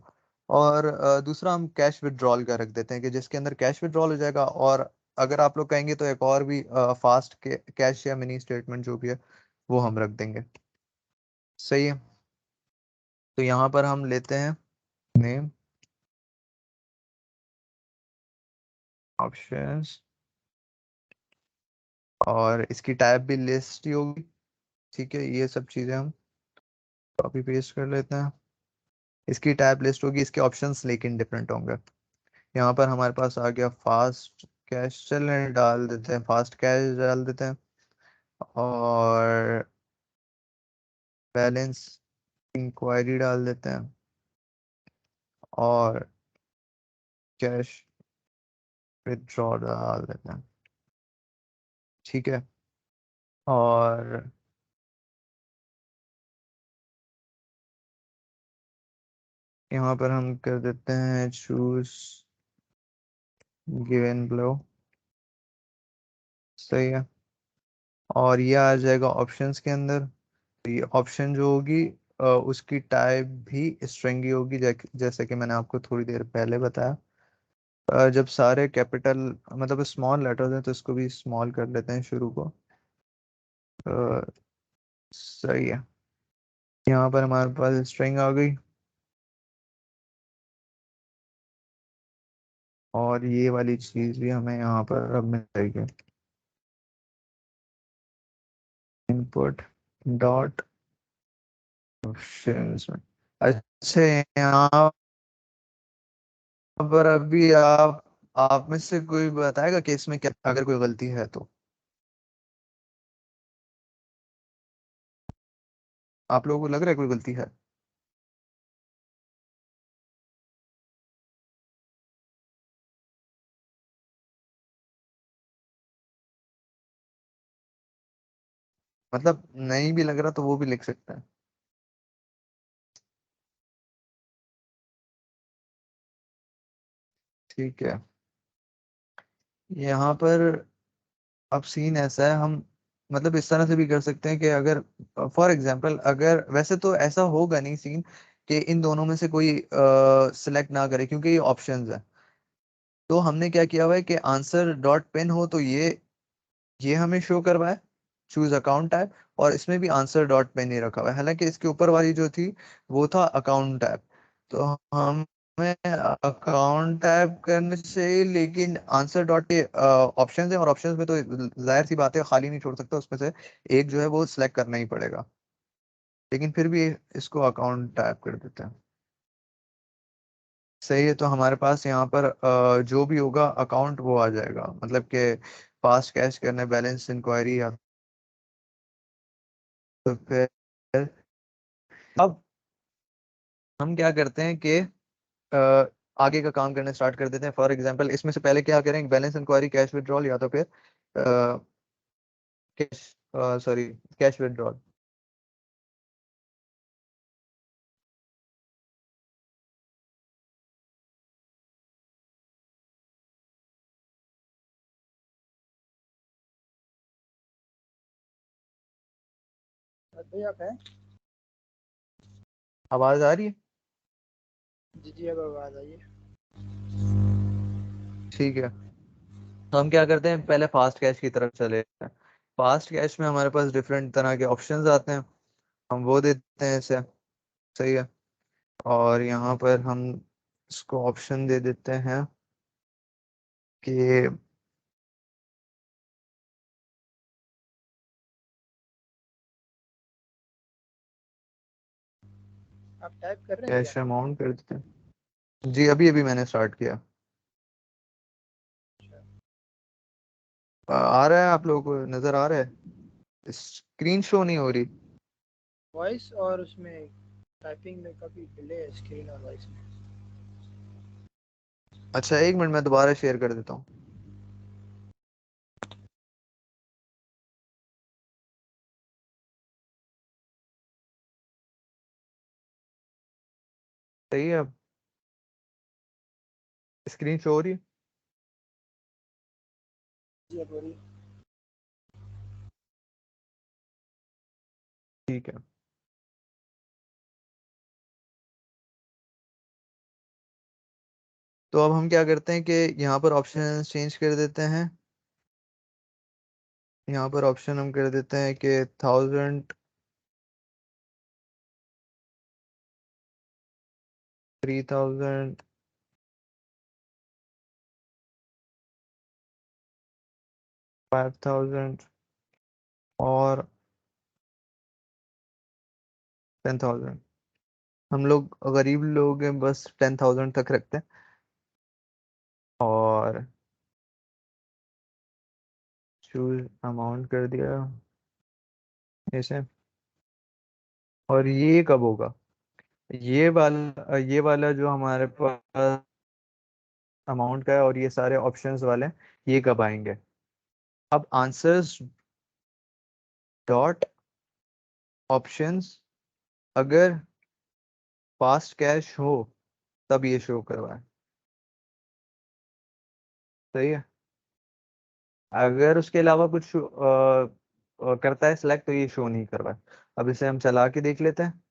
और दूसरा हम कैश विड्रॉल का रख देते हैं कि जिसके अंदर कैश विड्रॉल हो जाएगा। और अगर आप लोग कहेंगे तो एक और भी फास्ट कैश या मिनी स्टेटमेंट जो भी है वो हम रख देंगे। सही है, तो यहाँ पर हम लेते हैं नेम, ऑप्शंस, और इसकी टाइप भी लिस्ट ही होगी। ठीक है, ये सब चीज़ें हम कॉपी पेस्ट कर लेते हैं। इसकी टाइप लिस्ट होगी, इसके ऑप्शंस लेकिन डिफरेंट होंगे। यहाँ पर हमारे पास आ गया फास्ट कैश, चलने डाल देते हैं, फास्ट कैश डाल देते हैं। और बैलेंस इंक्वायरी डाल देते हैं, और कैश विथड्रॉ डाल देते हैं। ठीक है, और यहाँ पर हम कर देते हैं चूज गिवन ब्लो। सही है, और ये आ जाएगा ऑप्शंस के अंदर। तो ये ऑप्शन जो होगी उसकी टाइप भी स्ट्रिंग ही होगी, जैसे कि मैंने आपको थोड़ी देर पहले बताया। जब सारे कैपिटल मतलब स्मॉल लेटर्स हैं तो इसको भी स्मॉल कर लेते हैं शुरू को। अ, सही है, यहाँ पर हमारे पास स्ट्रिंग आ गई। और ये वाली चीज भी हमें यहाँ पर अब मिल जाएगी, इनपुट डॉट ऑप्शंस में। अच्छा, यहाँ पर अभी आप में से कोई बताएगा कि इसमें क्या अगर कोई गलती है तो? आप लोगों को लग रहा है कोई गलती है? मतलब नहीं भी लग रहा तो वो भी लिख सकते हैं। ठीक है, यहाँ पर अब सीन ऐसा है, हम मतलब इस तरह से भी कर सकते हैं कि अगर फॉर एग्जांपल, अगर वैसे तो ऐसा होगा नहीं सीन कि इन दोनों में से कोई सिलेक्ट ना करे क्योंकि ये ऑप्शंस है। तो हमने क्या किया हुआ है कि आंसर डॉट पेन हो तो ये हमें शो करवाए, चूज अकाउंट टाइप। और इसमें भी आंसर डॉट पेन ही रखा हुआ है, हालांकि इसके ऊपर वाली जो थी वो था अकाउंट टाइप। तो हमें अकाउंट टाइप करने से, लेकिन आंसर डॉट के ऑप्शन है, और ऑप्शंस में तो जाहिर सी बात है खाली नहीं छोड़ सकता, उसमें से एक जो है वो सिलेक्ट करना ही पड़ेगा। लेकिन फिर भी इसको अकाउंट टाइप कर देते हैं। सही है, तो हमारे पास यहाँ पर जो भी होगा अकाउंट वो आ जाएगा, मतलब कि फास्ट कैश करने, बैलेंस इंक्वायरी, या तो फिर अब हम क्या करते हैं कि आगे का काम करना स्टार्ट कर देते हैं। फॉर एग्जांपल, इसमें से पहले क्या करें, बैलेंस इंक्वायरी, कैश विड्रॉल, या तो फिर कैश सॉरी कैश विड्रॉल। भाई आप हैं? आवाज आ रही है? जी जी, अब आवाज़ आई है। ठीक है, तो हम क्या करते हैं, पहले फास्ट कैश की तरफ चले जाते हैं। फास्ट कैश में हमारे पास डिफरेंट तरह के ऑप्शंस आते हैं, हम वो देते हैं इसे। सही है, और यहाँ पर हम इसको ऑप्शन दे देते हैं कि आप टाइप कर रहे हैं क्या? कैश अमाउंट कर देते हैं। जी, अभी अभी मैंने स्टार्ट किया। अच्छा। आ रहा है, आप लोगों को नजर आ रहा है? स्क्रीन शो नहीं हो रही? वॉइस और उसमें टाइपिंग में काफ़ी डिले है स्क्रीन और वॉइस में। अच्छा, 1 मिनट में दोबारा शेयर कर देता हूँ। सही है, अब स्क्रीन शो हो रही है? जी अब हो रही है। ठीक है, तो अब हम क्या करते हैं कि यहाँ पर ऑप्शन चेंज कर देते हैं। यहाँ पर ऑप्शन हम कर देते हैं कि 1000, 3000, 5000 और 10,000। हम लोग गरीब लोग हैं, बस 10,000 तक रखते हैं। और चूज अमाउंट कर दिया ऐसे। और ये कब होगा? ये वाला जो हमारे पास अमाउंट का है और ये सारे ऑप्शंस वाले हैं, ये कब आएंगे? अब आंसर्स डॉट ऑप्शंस अगर फास्ट कैश हो तब ये शो करवाए। सही है, अगर उसके अलावा कुछ करता है सिलेक्ट तो ये शो नहीं करवाए। अब इसे हम चला के देख लेते हैं।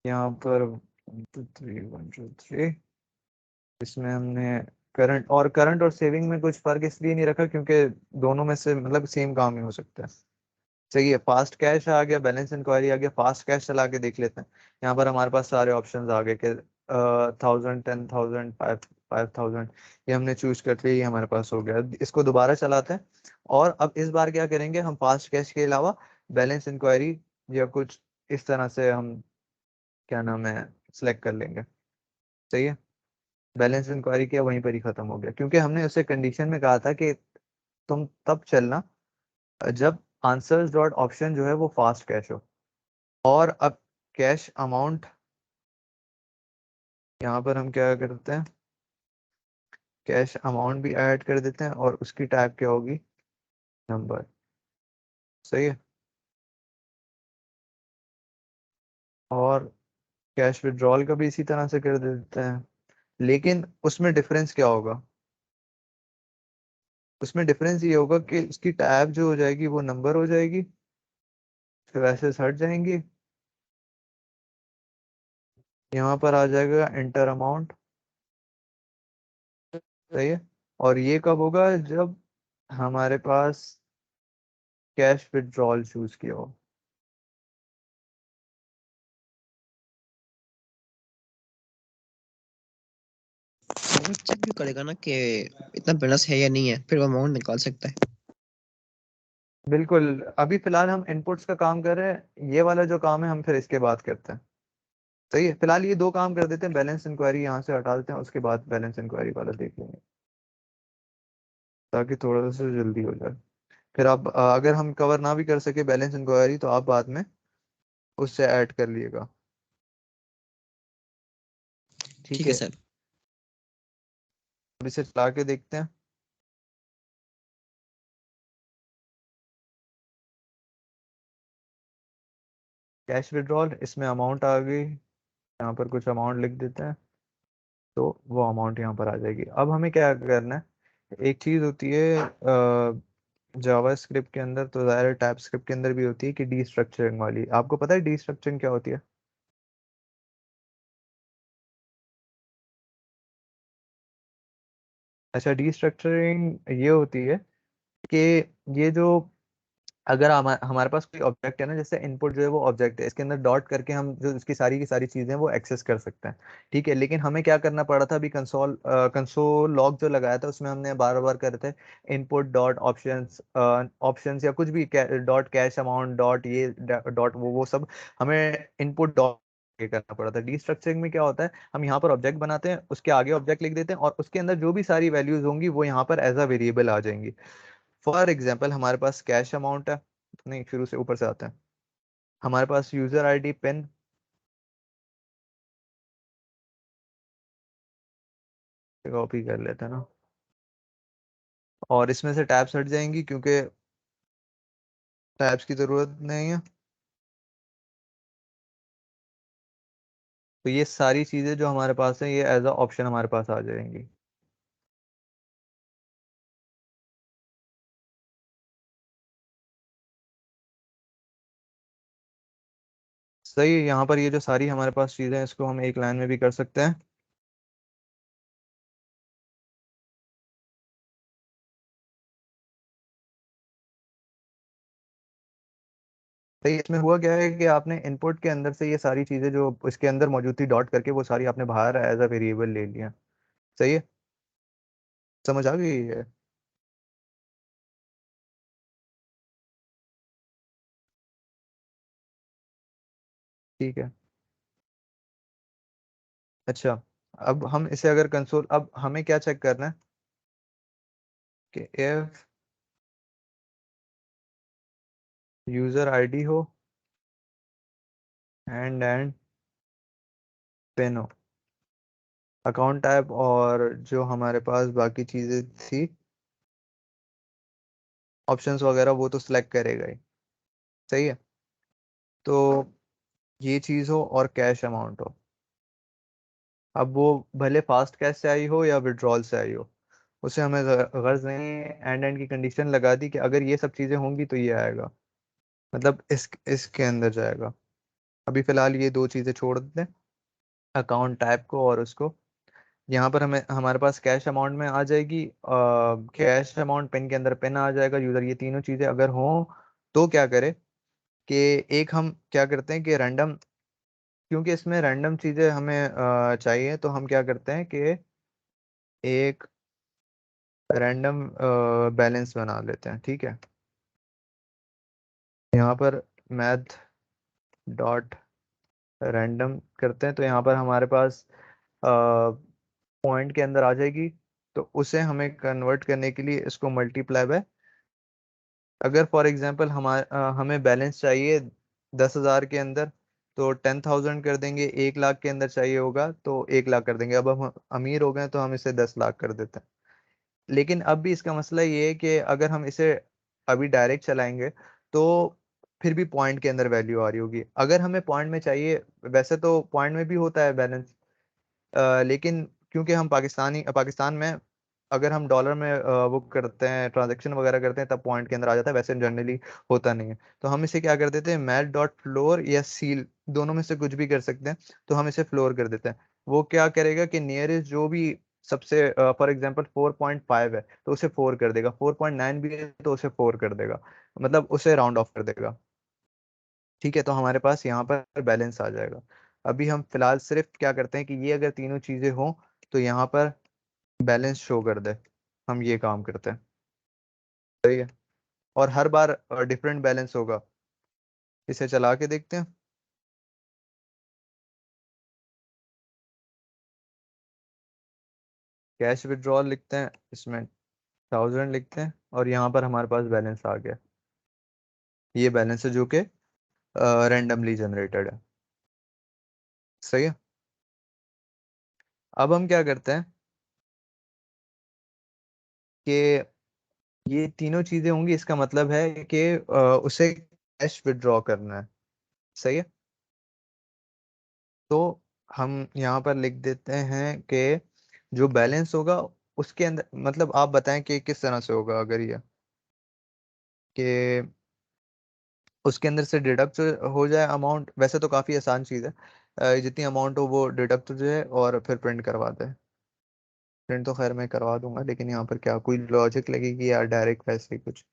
यहाँ पर 1 2 3 1 2 3, इसमें हमने करंट और सेविंग में कुछ फर्क इसलिए नहीं रखा क्योंकि दोनों में से मतलब सेम काम ही हो सकता है। सही है, फास्ट कैश आ गया, बैलेंस इंक्वायरी आ गया, फास्ट कैश चला के देख लेते हैं। यहाँ पर हमारे पास सारे ऑप्शंस आ गए कि 1000, 10,000, 5,000, ये हमने चूज कर लिया, ये हमारे पास हो गया। इसको दोबारा चलाते हैं और अब इस बार क्या करेंगे, हम फास्ट कैश के अलावा बैलेंस इंक्वायरी या कुछ इस तरह से हम क्या नाम है सिलेक्ट कर लेंगे। सही है, बैलेंस इंक्वायरी किया, वहीं पर ही खत्म हो गया क्योंकि हमने उसे कंडीशन में कहा था कि तुम तब चलना जब आंसर्स डॉट ऑप्शन जो है वो फास्ट कैश हो। और अब कैश अमाउंट यहाँ पर हम क्या करते हैं, कैश अमाउंट भी ऐड कर देते हैं और उसकी टाइप क्या होगी, नंबर। सही है, और कैश विड्रॉल का भी इसी तरह से कर देते हैं। लेकिन उसमें डिफरेंस क्या होगा? उसमें डिफरेंस ये होगा कि उसकी टैब जो हो जाएगी वो नंबर हो जाएगी, फिर वैसे हट जाएंगी। यहाँ पर आ जाएगा एंटर अमाउंट। सही है, और ये कब होगा, जब हमारे पास कैश विड्रॉल चूज किया हो। वो चेक भी करेगा ना कि इतना बैलेंस है या नहीं है, फिर वो अमाउंट निकाल सकता है। बिल्कुल, अभी फिलहाल हम इनपुट्स का काम कर रहे हैं, ये वाला जो काम है हम फिर इसके बाद करते हैं। सही है, फिलहाल ये दो काम कर देते हैं, बैलेंस इंक्वायरी यहाँ से हटा देते हैं, उसके बाद बैलेंस इंक्वायरी वाला देख लेंगे ताकि थोड़ा सा जल्दी हो जाए। फिर आप अगर हम कवर ना भी कर सके बैलेंस इंक्वायरी तो आप बाद में उससे ऐड कर लिएगा। ठीक ठीक है है, सर। अब इसे चला के देखते हैं। कैश विड्रॉल, इसमें अमाउंट आ गई, यहाँ पर कुछ अमाउंट लिख देते हैं तो वो अमाउंट यहाँ पर आ जाएगी। अब हमें क्या करना है, एक चीज होती है जावा स्क्रिप्ट के अंदर, तो ज़ाहिर टाइप स्क्रिप्ट के अंदर भी होती है कि डी स्ट्रक्चरिंग वाली। आपको पता है डी स्ट्रक्चरिंग क्या होती है? अच्छा, डी स्ट्रक्चरिंग ये होती है कि ये जो अगर हमारे पास कोई ऑब्जेक्ट है ना, जैसे इनपुट जो है वो ऑब्जेक्ट है, इसके अंदर डॉट करके हम जो इसकी सारी की सारी चीजें वो एक्सेस कर सकते हैं। ठीक है, लेकिन हमें क्या करना पड़ा था, अभी कंसोल लॉग जो लगाया था उसमें हमने बार बार करे थे इनपुट डॉट ऑप्शंस, ऑप्शंस या कुछ भी डॉट कैश अमाउंट डॉट ये डॉट वो सब हमें इनपुट डॉट करना पड़ा था। डी स्ट्रक्चरिंग में क्या होता है, हम यहाँ पर ऑब्जेक्ट बनाते हैं, उसके आगे ऑब्जेक्ट लिख देते हैं और उसके अंदर जो भी सारी वैल्यूज होंगी वो यहाँ पर एज अ वेरिएबल आ जाएंगी। फॉर एग्जाम्पल हमारे पास कैश अमाउंट है, नहीं शुरू से ऊपर से आता है, हमारे पास यूजर आईडी पिन, कॉपी कर लेते हैं ना, और इसमें से टैब्स हट जाएंगी क्योंकि टैब्स की जरूरत नहीं है। तो ये सारी चीजें जो हमारे पास है ये एज अ ऑप्शन हमारे पास आ जाएंगी। सही है, यहाँ पर ये जो सारी हमारे पास चीजें हैं इसको हम एक लाइन में भी कर सकते हैं। सही, इसमें हुआ क्या है कि आपने इनपुट के अंदर से ये सारी चीजें जो इसके अंदर मौजूद थी डॉट करके, वो सारी आपने बाहर एज अ वेरिएबल ले लिया। सही है, समझ आ गई है? ठीक है। अच्छा, अब हम इसे अगर कंसोल, अब हमें क्या चेक करना है कि इफ यूजर आईडी हो एंड पिन हो, अकाउंट टाइप और जो हमारे पास बाकी चीजें थी ऑप्शंस वगैरह वो तो सिलेक्ट करेगा ही। सही है, तो ये चीज हो और कैश अमाउंट हो। अब वो भले फास्ट कैश से आई हो या विड्रॉल से आई हो, उसे हमें गर्ज नहीं है। एंड एंड की कंडीशन लगा दी कि अगर ये सब चीजें होंगी तो ये आएगा, मतलब इसके अंदर जाएगा। अभी फिलहाल ये दो चीजें छोड़ देते हैं, अकाउंट टाइप को और उसको। यहाँ पर हमें हमारे पास कैश अमाउंट में आ जाएगी, कैश अमाउंट पिन के अंदर पिन आ जाएगा, यूजर, ये तीनों चीजें अगर हों तो क्या करे कि एक हम क्या करते हैं कि रैंडम, क्योंकि इसमें रैंडम चीजें हमें चाहिए, तो हम क्या करते हैं कि एक रैंडम बैलेंस बना लेते हैं। ठीक है, यहाँ पर मैथ डॉट रैंडम करते हैं तो यहाँ पर हमारे पास पॉइंट के अंदर आ जाएगी। तो उसे हमें कन्वर्ट करने के लिए इसको मल्टीप्लाई बाय, अगर फॉर एग्जांपल हमें बैलेंस चाहिए 10,000 के अंदर, तो 10,000 कर देंगे। 1 लाख के अंदर चाहिए होगा तो 1 लाख कर देंगे। अब हम अमीर हो गए तो हम इसे 10 लाख कर देते हैं। लेकिन अब भी इसका मसला ये है कि अगर हम इसे अभी डायरेक्ट चलाएंगे तो फिर भी पॉइंट के अंदर वैल्यू आ रही होगी। अगर हमें पॉइंट में चाहिए, वैसे तो पॉइंट में भी होता है बैलेंस, लेकिन क्योंकि हम पाकिस्तान में अगर हम डॉलर में वो करते हैं, ट्रांजेक्शन वगैरह करते हैं, तब पॉइंट के अंदर आ जाता है, वैसे जनरली होता नहीं है। तो हम इसे क्या कर देते हैं, मैथ डॉट फ्लोर या सील, दोनों में से कुछ भी कर सकते हैं। तो हम इसे फ्लोर कर देते हैं। वो क्या करेगा कि नियरेस्ट जो भी सबसे, फॉर एग्जांपल 4.5 है तो उसे 4 कर देगा, 4.9 भी है तो उसे 4 कर देगा, मतलब उसे राउंड ऑफ कर देगा। ठीक है, तो हमारे पास यहाँ पर बैलेंस आ जाएगा। अभी हम फिलहाल सिर्फ क्या करते हैं कि ये अगर तीनों चीजें हों तो यहाँ पर बैलेंस शो कर दे, हम ये काम करते हैं। सही है, और हर बार डिफरेंट बैलेंस होगा। इसे चला के देखते हैं। कैश विड्रॉल लिखते हैं, इसमें 1000 लिखते हैं, और यहाँ पर हमारे पास बैलेंस आ गया। ये बैलेंस है जो कि रैंडमली जनरेटेड है। सही है, अब हम क्या करते हैं कि ये तीनों चीजें होंगी, इसका मतलब है कि उसे कैश विड्रॉ करना है। सही है, तो हम यहाँ पर लिख देते हैं कि जो बैलेंस होगा उसके अंदर, मतलब आप बताएं कि किस तरह से होगा। अगर ये कि उसके अंदर से डिडक्ट हो जाए अमाउंट, वैसे तो काफ़ी आसान चीज़ है, जितनी अमाउंट हो वो डिडक्ट हो जाए और फिर प्रिंट करवा दे। प्रिंट तो खैर मैं करवा दूंगा, लेकिन यहाँ पर क्या कोई लॉजिक लगेगी या डायरेक्ट वैसे ही कुछ?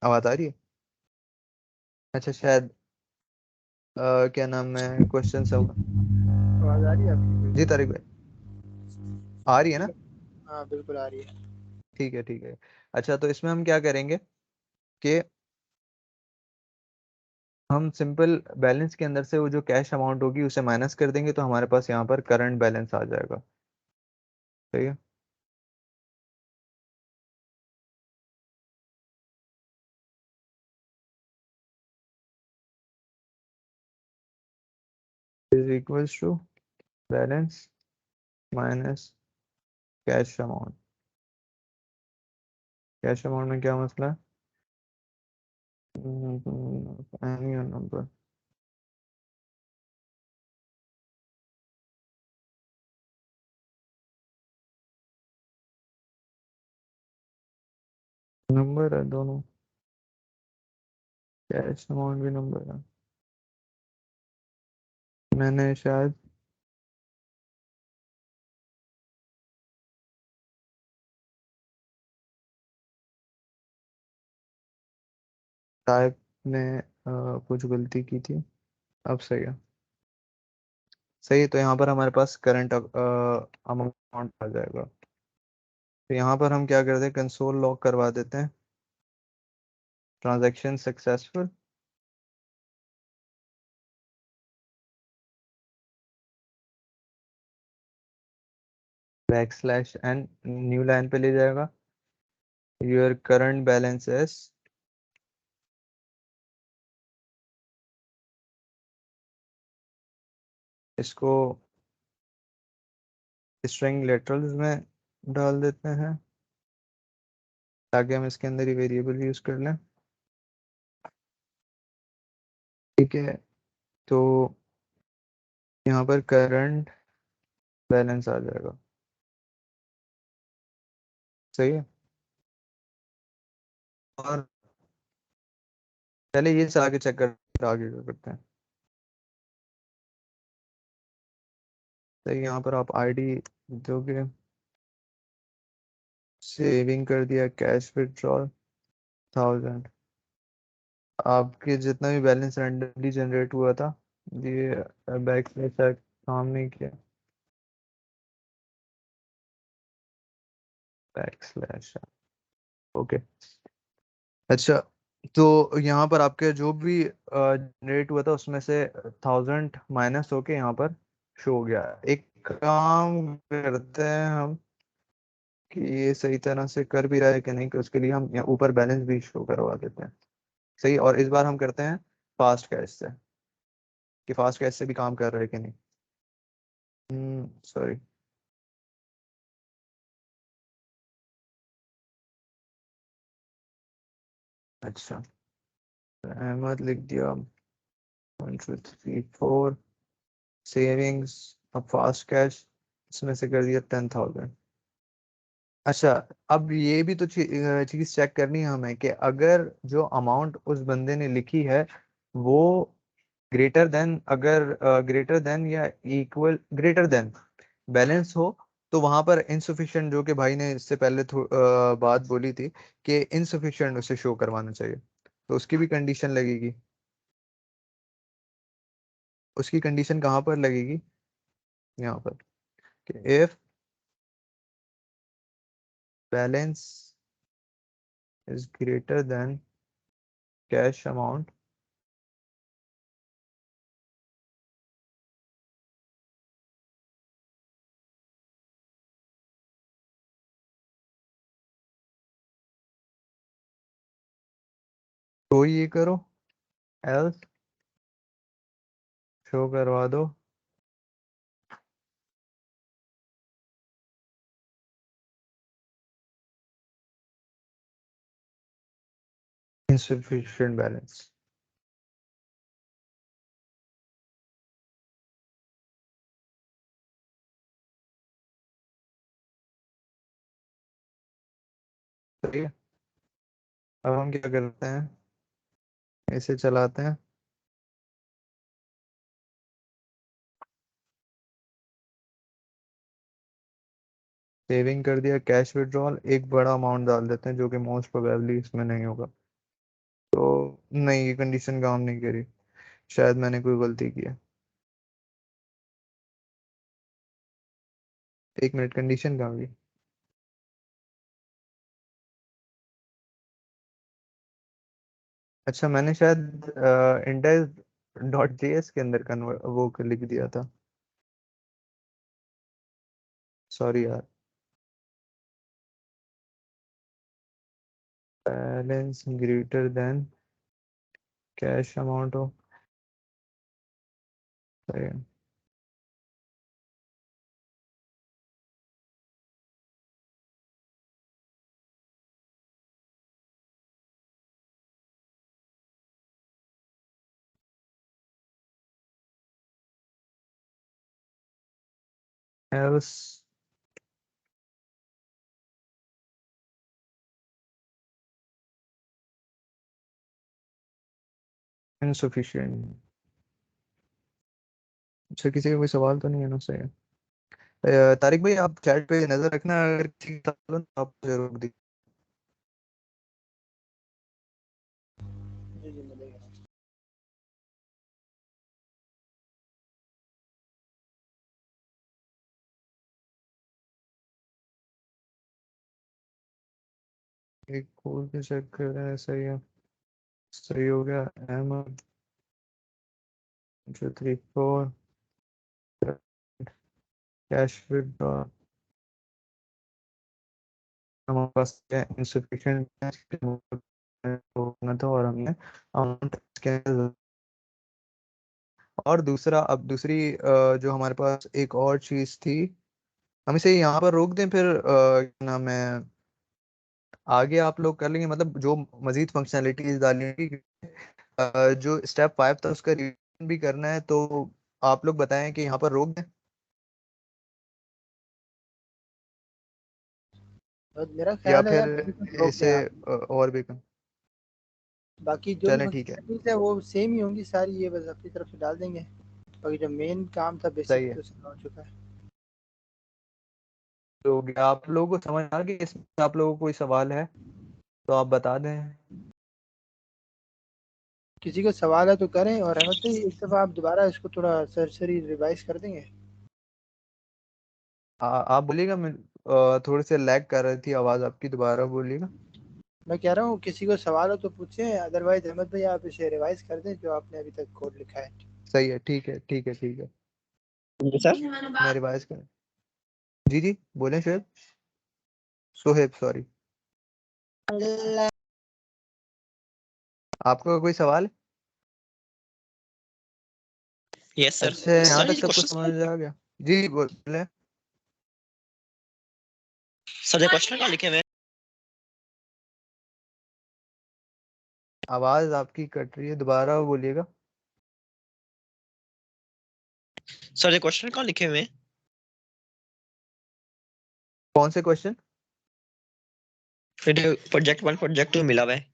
आवाज़ आ रही है? अच्छा, शायद क्या नाम है, क्वेश्चन सब। आवाज़ आ रही है आपकी जी बिल्कुल? तारिक भाई, आ रही है ना? हाँ बिल्कुल आ रही है। ठीक है, ठीक है। अच्छा, तो इसमें हम क्या करेंगे कि हम सिंपल बैलेंस के अंदर से वो जो कैश अमाउंट होगी उसे माइनस कर देंगे, तो हमारे पास यहाँ पर करंट बैलेंस आ जाएगा। ठीक है, equals to balance minus cash amount. Cash amount में क्या मसला है? Any number. नंबर है दोनों, कैश अमाउंट भी नंबर है। मैंने शायद टाइप में कुछ गलती की थी। अब सही है। सही है, तो यहाँ पर हमारे पास करंट अमाउंट आ जाएगा। तो यहाँ पर हम क्या करते हैं, कंसोल लॉग करवा देते हैं, transaction successful. Backslash n new line पे ले जाएगा, योर करंट बैलेंस एस इसको स्ट्रिंग लेटरल्स में डाल देते हैं ताकि हम इसके अंदर ही वेरिएबल यूज कर लें। ठीक है, तो यहाँ पर करंट बैलेंस आ जाएगा। सही है। और पहले ये से आगे चेक कर, आगे क्या करते हैं। तो यहाँ पर आप आईडी दोगे, सेविंग कर दिया, कैश विड्रॉल 1000। आपके जितना भी बैलेंस रैंडमली जनरेट हुआ था, ये बैक स्लैश काम नहीं किया, बैक स्लैश। ओके। अच्छा, तो यहाँ पर आपके जो भी जनरेट हुआ था उसमें से 1000 माइनस होके यहाँ पर शो हो गया। एक काम करते हैं हम कि ये सही तरह से कर भी रहा है कि नहीं, कि उसके लिए हम यहाँ ऊपर बैलेंस भी शो करवा देते हैं। सही, और इस बार हम करते हैं फास्ट कैश से, कि फास्ट कैश से भी काम कर रहा है कि नहीं। सॉरी। अच्छा, अहमद लिख दिया, 1 2 3 4 सेविंग्स। अब फास्ट कैश इसमें से कर दिया 10,000। अच्छा, अब ये भी तो चीज चेक करनी है हमें कि अगर जो अमाउंट उस बंदे ने लिखी है वो ग्रेटर देन, अगर ग्रेटर देन या इक्वल ग्रेटर देन बैलेंस हो, तो वहां पर इनसफिशिएंट, जो कि भाई ने इससे पहले बात बोली थी कि इनसफिशिएंट उसे शो करवाना चाहिए, तो उसकी भी कंडीशन लगेगी। उसकी कंडीशन कहाँ पर लगेगी, यहाँ पर, कि if balance is greater than cash amount, तो ये करो, एल्स शो करवा दो insufficient बैलेंस। ठीक है, अब हम क्या करते हैं, इसे चलाते हैं। सेविंग कर दिया, कैश विड्रॉल, एक बड़ा अमाउंट डाल देते हैं जो कि मोस्ट प्रोबेबली इसमें नहीं होगा। तो नहीं, ये कंडीशन काम नहीं करी, शायद मैंने कोई गलती की है। 1 मिनट, कंडीशन कहाँ गई? अच्छा, मैंने शायद index.js के अंदर कन्वर्ट वो लिख दिया था, सॉरी यार। Balance greater than cash amount हो, सही है। else insufficient। अच्छा, किसी का कोई सवाल तो नहीं है ना? सही है। तारिक भाई, आप चैट पे नजर रखना, अगर किसी का सवाल हो तो आप जरूर दी। जी जी मिलेगा। एक खोल के चेक कर रहा है। सही है, सही हो गया। अहमद 234 कैश विद हमारे पास इंसफिशिएंट होना था और हमने अमाउंट। और दूसरा, अब दूसरी जो हमारे पास एक और चीज थी, हम इसे यहाँ पर रोक दें, फिर क्या नाम है, आगे आप लोग कर लेंगे। मतलब जो मजीद फंक्शनैलिटीज डालनी थी, जो स्टेप 5 था उसका रिवीजन भी करना है, तो आप लोग बताएं कि यहाँ पर रोक दें और मेरा या ख्याल है फिर यार अभी तक रोक दें इसे आप। और भी कम। बाकी जो भी चलें, ठीक है। फंक्शनलिटीज है वो सेम ही होंगी सारी, ये बस अपनी तरफ से डाल देंगे। बाकी जो मेन काम था सही बेसिक है। तो सारा हो चुका है। तो क्या आप लोगों को समझ आ गया? इसमें आप लोगों को कोई सवाल है तो आप बता दें। किसी को सवाल है तो करें। और अहमद भाई एक दफ़ा आप दोबारा इसको थोड़ा सरसरी रिवाइज कर देंगे। आप बोलिएगा। मैं थोड़े से लैग कर रही थी आवाज आपकी, दोबारा बोलिएगा। मैं कह रहा हूँ किसी को सवाल हो तो पूछें, अदरवाइज अहमद भाई आप इसे रिवाइज कर दें जो आपने अभी तक कोड लिखा है। सही है, ठीक है, ठीक है, ठीक है। जी सर। मैं रिवाइज कर। जी जी, बोलें शुएब। सोहेब, सॉरी। आपका कोई सवाल है? Yes sir. अच्छा, यहाँ सर तक ये सबको क्वेश्चन, समझ आ गया? जी बोले। सर ये क्वेश्चन कहाँ लिखे हुए हैं? आवाज आपकी कट रही है, दोबारा बोलिएगा। सर ये क्वेश्चन कहाँ लिखे हुए हैं? कौन से क्वेश्चन? फिर प्रोजेक्ट 1 प्रोजेक्ट 2 मिला हुआ है।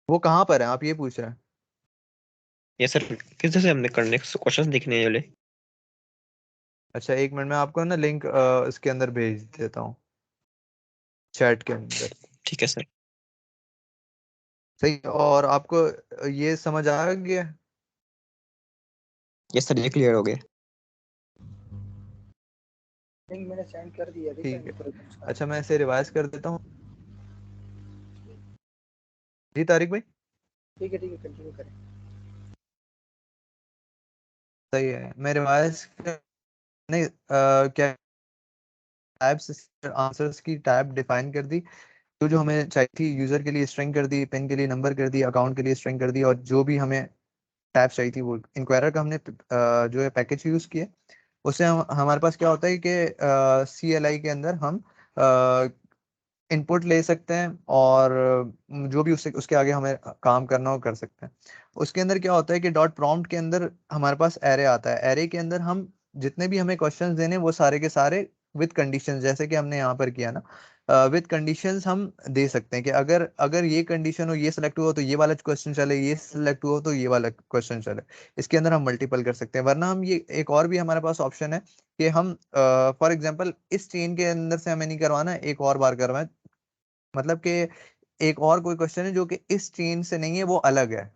वो कहाँ पर है, आप ये पूछ रहे हैं? ये सर किस से हमने करने क्वेश्चन दिखने हैं वाले? अच्छा, एक मिनट में आपको ना लिंक इसके अंदर भेज देता हूँ, चैट के अंदर। ठीक है सर। सही। और आपको ये समझ आ गया? यस सर, ये क्लियर हो गया। लिंक मैंने सेंड कर दिया, देखा ठीक है है। प्रोजेक्ट्स का। अच्छा, मैं इसे रिवाइज कर देता हूँ। जी तारिक भाई। ठीक है कंटिन्यू करें। सही है, मैं रिवाइज नहीं, क्या टाइप्स आंसर्स की टाइप डिफाइन कर दी, जो जो हमें चाहिए थी। यूजर के लिए स्ट्रिंग कर दी, पिन के लिए नंबर कर दी, अकाउंट के लिए स्ट्रिंग कर दी, और जो भी हमें टाइप चाहिए थी वो इंक्वायरर का हमने जो है पैकेज यूज किया। उससे हमारे पास क्या होता है कि CLI के अंदर हम इनपुट ले सकते हैं, और जो भी उससे उसके आगे हमें काम करना हो कर सकते हैं। उसके अंदर क्या होता है कि डॉट प्रॉम्प्ट के अंदर हमारे पास एरे आता है। एरे के अंदर हम जितने भी हमें क्वेश्चंस देने वो सारे के सारे विद कंडीशंस, जैसे कि हमने यहाँ पर किया ना, विद कंडीशंस हम दे सकते हैं कि अगर अगर ये कंडीशन हो, ये सिलेक्ट हुआ, तो ये वाला क्वेश्चन चले, ये सिलेक्ट हुआ तो ये वाला क्वेश्चन चले। इसके अंदर हम मल्टीपल कर सकते हैं। वरना हम ये एक और भी हमारे पास ऑप्शन है कि हम फॉर एग्जांपल इस चेन के अंदर से हमें नहीं करवाना है, एक और बार करवाएं। मतलब कि एक और कोई क्वेश्चन है जो कि इस चेन से नहीं है, वो अलग है।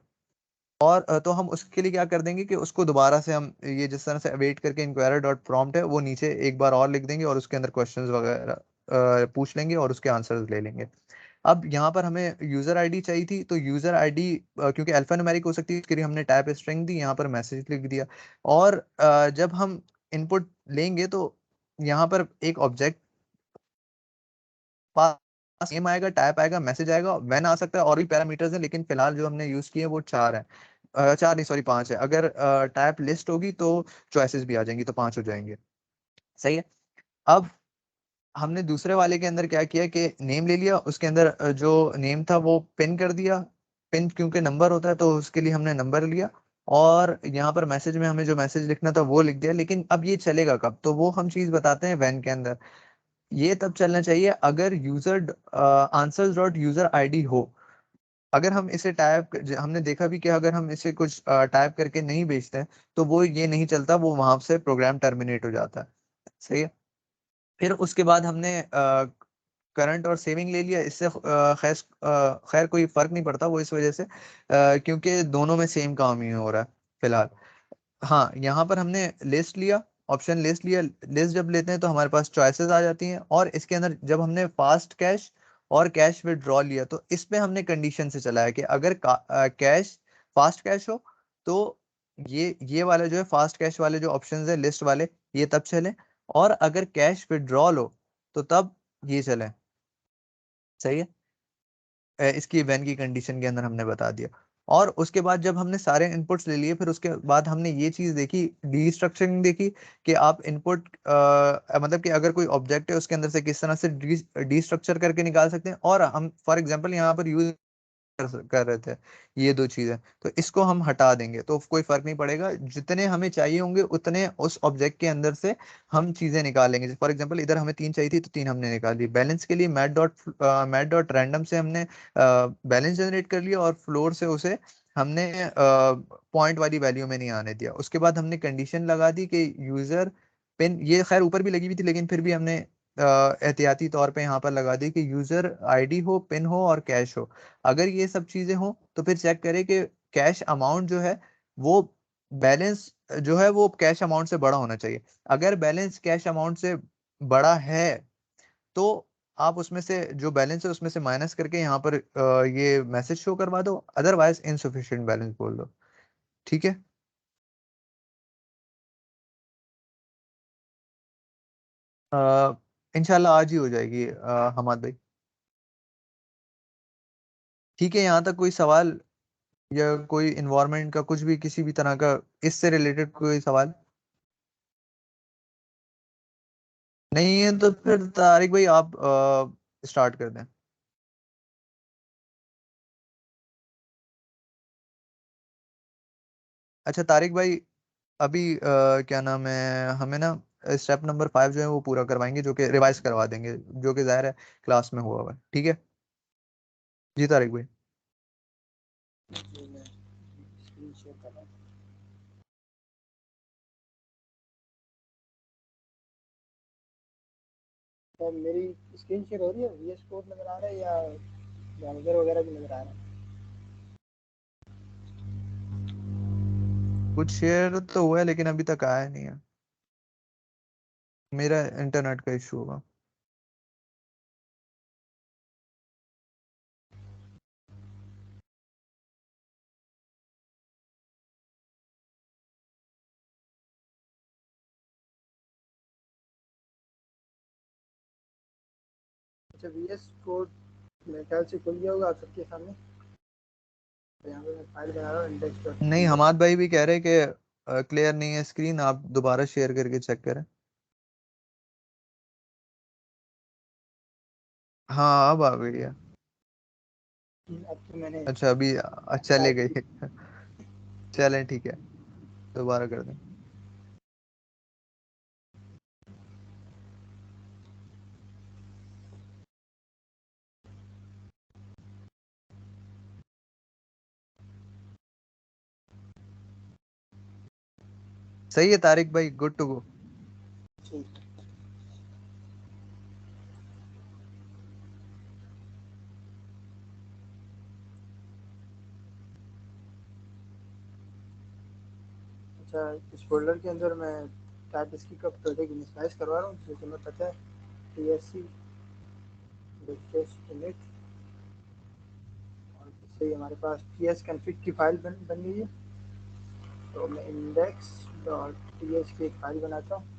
और तो हम उसके लिए क्या कर देंगे कि उसको दोबारा से हम ये जिस तरह से अवेट करके इंक्वायरर डॉट प्रॉम्प्ट है वो नीचे एक बार और लिख देंगे, और उसके अंदर क्वेश्चंस वगैरह पूछ लेंगे और उसके आंसर्स ले लेंगे। अब यहाँ पर हमें यूजर आईडी चाहिए थी, तो यूजर आईडी क्योंकि अल्फान्यूमेरिक हो सकती है, इसके लिए हमने टाइप स्ट्रिंग दी, यहाँ पर मैसेज लिख दिया। और जब हम इनपुट लेंगे तो यहाँ पर एक ऑब्जेक्ट पास नेम आएगा, टाइप आएगा, मैसेज आएगा, व्हेन आ सकता है, और भी पैरामीटर्स हैं, लेकिन फिलहाल जो हमने यूज किए वो 4 है। चार नहीं, सॉरी 5 है। अगर टाइप लिस्ट होगी तो चॉइसेस भी आ जाएंगी, तो 5 हो जाएंगे। सही है। अब हमने दूसरे वाले के अंदर क्या किया कि नेम ले लिया, उसके अंदर जो नेम था वो पिन कर दिया। पिन क्योंकि नंबर होता है तो उसके लिए हमने नंबर लिया, और यहाँ पर मैसेज में हमें जो मैसेज लिखना था वो लिख दिया, लेकिन अब ये चलेगा कब, तो वो हम चीज बताते हैं व्हेन के अंदर। ये तब चलना चाहिए अगर user answers dot user ID हो। अगर हम इसे टाइप, हमने देखा भी कि अगर हम इसे कुछ टाइप करके नहीं भेजते हैं तो वो ये नहीं चलता, वो वहां से प्रोग्राम टर्मिनेट हो जाता है। सही है। फिर उसके बाद हमने करंट और सेविंग ले लिया। इससे खैर कोई फर्क नहीं पड़ता, वो इस वजह से क्योंकि दोनों में सेम काम ही हो रहा है फिलहाल। हाँ, यहाँ पर हमने लिस्ट लिया, ऑप्शन लिस्ट लिया। लिस्ट जब लेते हैं तो हमारे पास चॉइसेस आ जाती हैं, और इसके अंदर जब हमने फास्ट कैश और कैश विड्रॉ लिया तो इस पे हमने कंडीशन से चलाया कि अगर कैश फास्ट कैश हो तो ये वाला जो है फास्ट कैश वाले जो ऑप्शंस है लिस्ट वाले, ये तब चले, और अगर कैश विड्रॉल हो तो तब ये चले। सही है। इसकी व्हेन की कंडीशन के अंदर हमने बता दिया। और उसके बाद जब हमने सारे इनपुट्स ले लिए, फिर उसके बाद हमने ये चीज देखी, डीस्ट्रक्चरिंग देखी, कि आप इनपुट मतलब कि अगर कोई ऑब्जेक्ट है उसके अंदर से किस तरह से डीस्ट्रक्चर करके निकाल सकते हैं। और हम फॉर एग्जांपल यहाँ पर यूज कर रहे थे ये दो चीजें, तो इसको हम हटा देंगे तो कोई फर्क नहीं पड़ेगा, जितने हमें चाहिए होंगे उतने उस ऑब्जेक्ट के अंदर से हम चीजें निकालेंगे। फॉर एग्जांपल इधर हमें 3 चाहिए थी तो 3 हमने निकाल ली। बैलेंस के लिए मैट डॉट रैंडम से हमने बैलेंस जनरेट कर लिया, और फ्लोर से उसे हमने पॉइंट वाली वैल्यू में नहीं आने दिया। उसके बाद हमने कंडीशन लगा दी कि यूजर पिन, ये खैर ऊपर भी लगी हुई थी लेकिन फिर भी हमने एहतियाती तौर पे यहाँ पर लगा दी कि यूजर आईडी हो, पिन हो और कैश हो। अगर ये सब चीजें हो तो फिर चेक करें कि कैश अमाउंट जो है वो बैलेंस जो है वो कैश अमाउंट से बड़ा होना चाहिए। अगर बैलेंस कैश अमाउंट से बड़ा है तो आप उसमें से जो बैलेंस है उसमें से माइनस करके यहाँ पर ये मैसेज शो करवा दो, अदरवाइज इनसफिशिएंट बैलेंस बोल दो। ठीक है। इंशाल्लाह आज ही हो जाएगी हमाद भाई। ठीक है, यहाँ तक कोई सवाल या कोई इन्वायरमेंट का कुछ भी, किसी भी तरह का इससे रिलेटेड कोई सवाल नहीं है तो फिर तारिक भाई आप स्टार्ट कर दें। अच्छा तारिक भाई, अभी क्या नाम है, हमें ना स्टेप नंबर 5 जो है वो पूरा करवाएंगे, जो कि रिवाइज करवा देंगे, जो कि जाहिर है क्लास में हुआ हुआ है। ठीक है जी तारिक भाई। जी मैं स्क्रीन शेयर कर रहा हूँ। क्या मेरी स्क्रीन शेयर हो रही है? वीएस कोड नज़र आ रहा है या ब्राउज़र वगैरह भी नज़र आ रहा है? कुछ शेयर तो हुआ है लेकिन अभी तक आया नहीं है, मेरा इंटरनेट का इशू होगा। अच्छा, वीएस कोड मेरे ख्याल से खुल गया होगा आप सबके सामने। तो यहाँ पे मैं फाइल बना रहा हूँ इंडेक्स डॉट नहीं, पी। हमाद भाई भी कह रहे हैं कि क्लियर नहीं है स्क्रीन, आप दोबारा शेयर करके चेक करें। हाँ अब आ गई है। अब तो मैंने अच्छा अभी चले स्टार्ट गई। की। चलें ठीक है, दोबारा कर दें। सही है तारिक भाई, गुड टू गो। ठीक। अच्छा, इस फोल्डर के अंदर मैं टाइप इसकी का प्रोजेक्ट इनिशियलाइज करवा रहा हूँ, जो तुम्हें पता है टी एस सी इनिट, और इससे ही हमारे पास टी एस कन्फिग की फाइल बन गई है। तो मैं इंडेक्स डॉट टी एच की एक फाइल बनाता हूँ।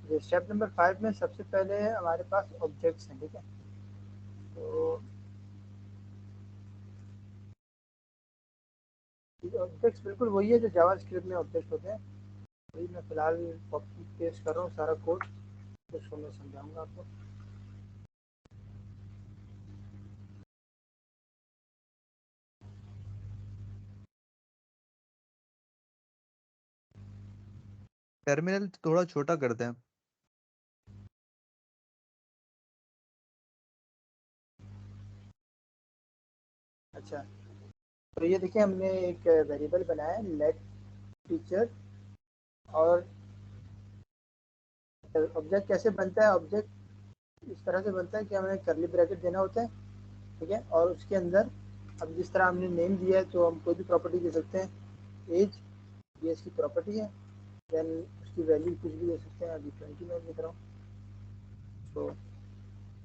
ये स्टेप नंबर 5 में सबसे पहले है हमारे पास ऑब्जेक्ट्स हैं, ठीक है। तो ऑब्जेक्ट्स बिल्कुल वही है जो जावा स्क्रिप्ट में ऑब्जेक्ट होते हैं। अभी मैं फ़िलहाल कॉपी पेस्ट कर रहा हूँ सारा कोड, उसको मैं समझाऊँगा आपको। टर्मिनल थोड़ा छोटा करते हैं। अच्छा, तो ये देखिए हमने एक वेरिएबल बनाया है लेट टीचर, और ऑब्जेक्ट कैसे बनता है, ऑब्जेक्ट इस तरह से बनता है कि हमें कर्ली ब्रैकेट देना होता है, ठीक है, और उसके अंदर अब जिस तरह हमने नेम दिया है तो हम कोई भी प्रॉपर्टी दे सकते हैं। एज ये इसकी प्रॉपर्टी है, देन उसकी वैल्यू कुछ भी दे सकते हैं, अभी 20 मैं लिख रहा हूँ। तो